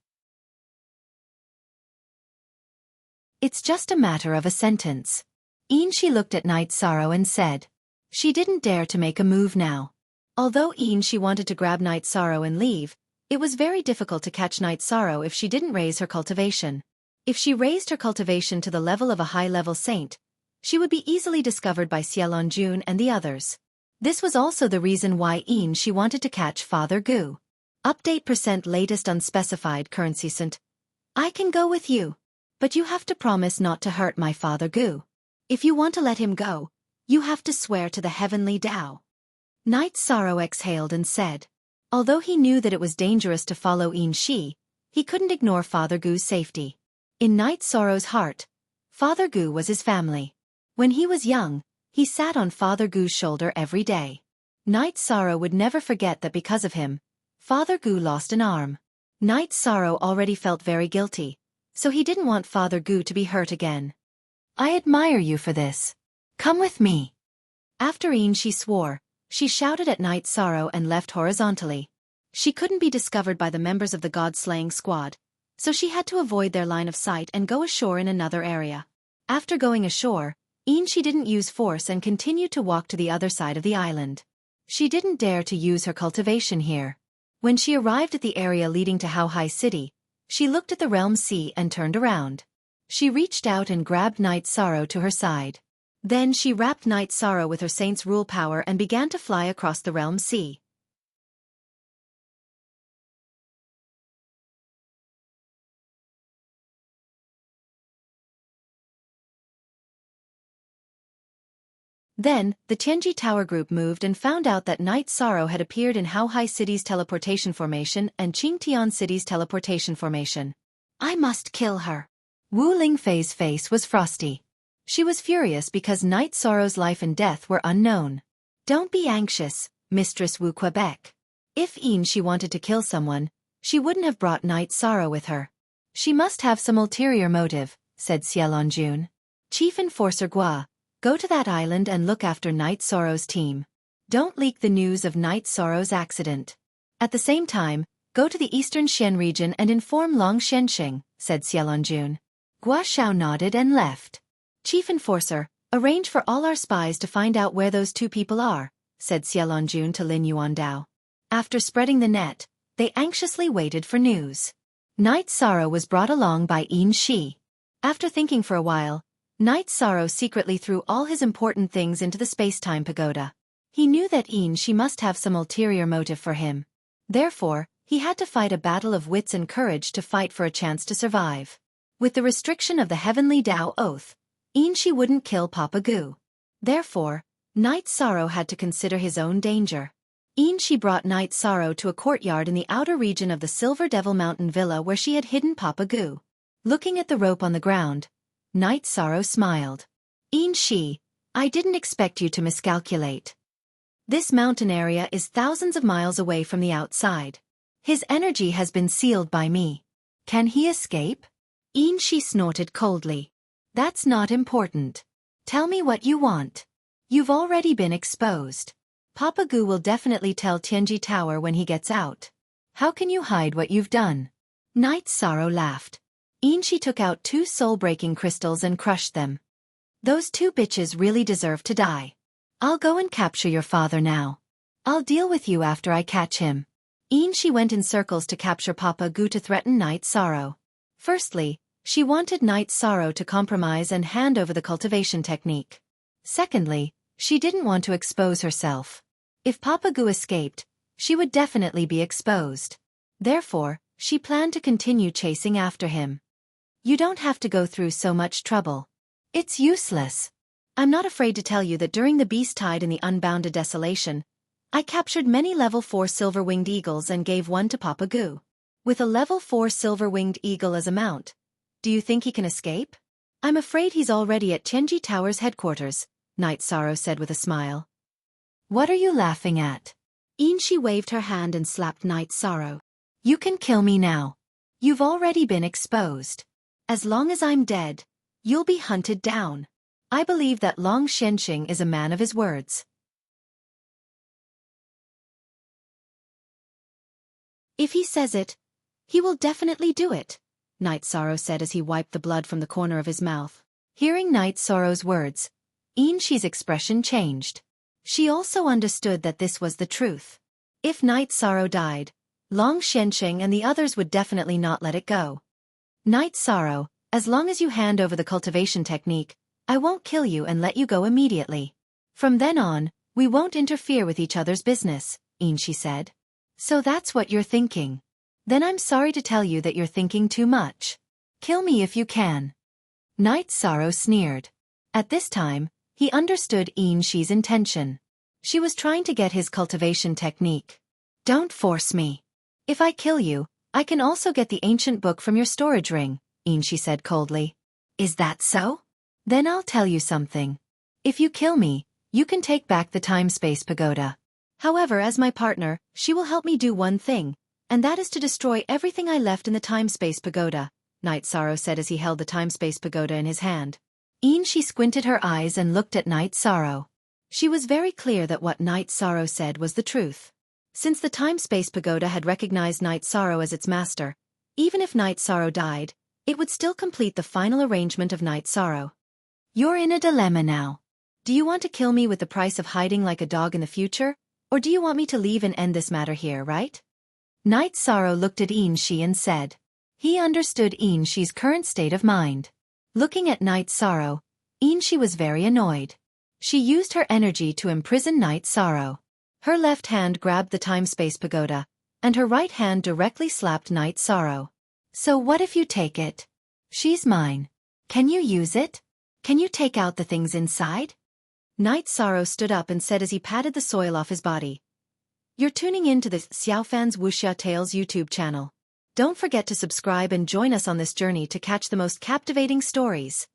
It's just a matter of a sentence. Shi looked at Night Sorrow and said. She didn't dare to make a move now. Although Shi wanted to grab Night Sorrow and leave, it was very difficult to catch Night Sorrow if she didn't raise her cultivation. If she raised her cultivation to the level of a high-level saint, she would be easily discovered by Xiaofan and the others. This was also the reason why Shi wanted to catch Father Gu. Update % latest unspecified currency cent. I can go with you. But you have to promise not to hurt my Father Gu. If you want to let him go, you have to swear to the heavenly Tao. Night Sorrow exhaled and said. Although he knew that it was dangerous to follow Shi, he couldn't ignore Father Gu's safety. In Night Sorrow's heart, Father Gu was his family. When he was young, he sat on Father Gu's shoulder every day. Night Sorrow would never forget that because of him, Father Gu lost an arm. Night Sorrow already felt very guilty, so he didn't want Father Gu to be hurt again. I admire you for this. Come with me. After Shi swore, she shouted at Night Sorrow and left horizontally. She couldn't be discovered by the members of the god-slaying squad, so she had to avoid their line of sight and go ashore in another area. After going ashore, she didn't use force and continued to walk to the other side of the island. She didn't dare to use her cultivation here. When she arrived at the area leading to Haohai City, she looked at the realm sea and turned around. She reached out and grabbed Night Sorrow to her side. Then she wrapped Night Sorrow with her saint's rule power and began to fly across the realm sea. Then, the Tianji Tower group moved and found out that Night Sorrow had appeared in Haohai City's teleportation formation and Qingtian City's teleportation formation. I must kill her. Wu Lingfei's face was frosty. She was furious because Night Sorrow's life and death were unknown. Don't be anxious, Mistress Wu Quebec. If she wanted to kill someone, she wouldn't have brought Night Sorrow with her. She must have some ulterior motive, said Xiaolonjun. Chief Enforcer Gua, go to that island and look after Night Sorrow's team. Don't leak the news of Night Sorrow's accident. At the same time, go to the eastern Xian region and inform Long Xianxing, said Xiaolonjun. Gua Xiao nodded and left. Chief Enforcer, arrange for all our spies to find out where those two people are, said Xiaolonjun to Lin Yuandao. After spreading the net, they anxiously waited for news. Night Sorrow was brought along by Yin Shi. After thinking for a while, Night Sorrow secretly threw all his important things into the space-time pagoda. He knew that Yin Shi must have some ulterior motive for him. Therefore, he had to fight a battle of wits and courage to fight for a chance to survive. With the restriction of the Heavenly Tao Oath, Yin Shi wouldn't kill Papa Gu. Therefore, Night Sorrow had to consider his own danger. Yin Shi brought Night Sorrow to a courtyard in the outer region of the Silver Devil Mountain Villa where she had hidden Papa Gu. Looking at the rope on the ground, Night Sorrow smiled. Yin Shi, I didn't expect you to miscalculate. This mountain area is thousands of miles away from the outside. His energy has been sealed by me. Can he escape? Yin Shi snorted coldly. That's not important. Tell me what you want. You've already been exposed. Papa Gu will definitely tell Tianji Tower when he gets out. How can you hide what you've done? Night Sorrow laughed. Yin Shi took out 2 soul-breaking crystals and crushed them. Those 2 bitches really deserve to die. I'll go and capture your father now. I'll deal with you after I catch him. Yin Shi went in circles to capture Papa Gu to threaten Night Sorrow. Firstly, she wanted Night Sorrow to compromise and hand over the cultivation technique. Secondly, she didn't want to expose herself. If Papa Gu escaped, she would definitely be exposed. Therefore, she planned to continue chasing after him. You don't have to go through so much trouble. It's useless. I'm not afraid to tell you that during the Beast Tide in the Unbounded Desolation, I captured many level 4 silver-winged eagles and gave one to Papa Gu. With a level 4 silver-winged eagle as a mount, do you think he can escape? I'm afraid he's already at Tianji Tower's headquarters, Night Sorrow said with a smile. What are you laughing at? Yin Shi waved her hand and slapped Night Sorrow. You can kill me now. You've already been exposed. As long as I'm dead, you'll be hunted down. I believe that Long Xianxing is a man of his words. If he says it, he will definitely do it, Night Sorrow said as he wiped the blood from the corner of his mouth. Hearing Night Sorrow's words, Yin Shi's expression changed. She also understood that this was the truth. If Night Sorrow died, Long Xianxing and the others would definitely not let it go. Night Sorrow, as long as you hand over the cultivation technique, I won't kill you and let you go immediately. From then on, we won't interfere with each other's business, Yin Shi said. So that's what you're thinking. Then I'm sorry to tell you that you're thinking too much. Kill me if you can. Night Sorrow sneered. At this time, he understood Yin Shi's intention. She was trying to get his cultivation technique. Don't force me. If I kill you, I can also get the ancient book from your storage ring, Yin Shi said coldly. Is that so? Then I'll tell you something. If you kill me, you can take back the time-space pagoda. However, as my partner, she will help me do one thing, and that is to destroy everything I left in the time-space pagoda, Night Sorrow said as he held the time-space pagoda in his hand. Yin Shi squinted her eyes and looked at Night Sorrow. She was very clear that what Night Sorrow said was the truth. Since the time-space pagoda had recognized Night Sorrow as its master, even if Night Sorrow died, it would still complete the final arrangement of Night Sorrow. You're in a dilemma now. Do you want to kill me with the price of hiding like a dog in the future, or do you want me to leave and end this matter here, right? Night Sorrow looked at Yin Shi and said. He understood Yin Shi's current state of mind. Looking at Night Sorrow, Yin Shi was very annoyed. She used her energy to imprison Night Sorrow. Her left hand grabbed the time-space pagoda, and her right hand directly slapped Night Sorrow. So what if you take it? She's mine. Can you use it? Can you take out the things inside? Night Sorrow stood up and said as he patted the soil off his body. You're tuning in to the Xiaofan's Wuxia Tales YouTube channel. Don't forget to subscribe and join us on this journey to catch the most captivating stories.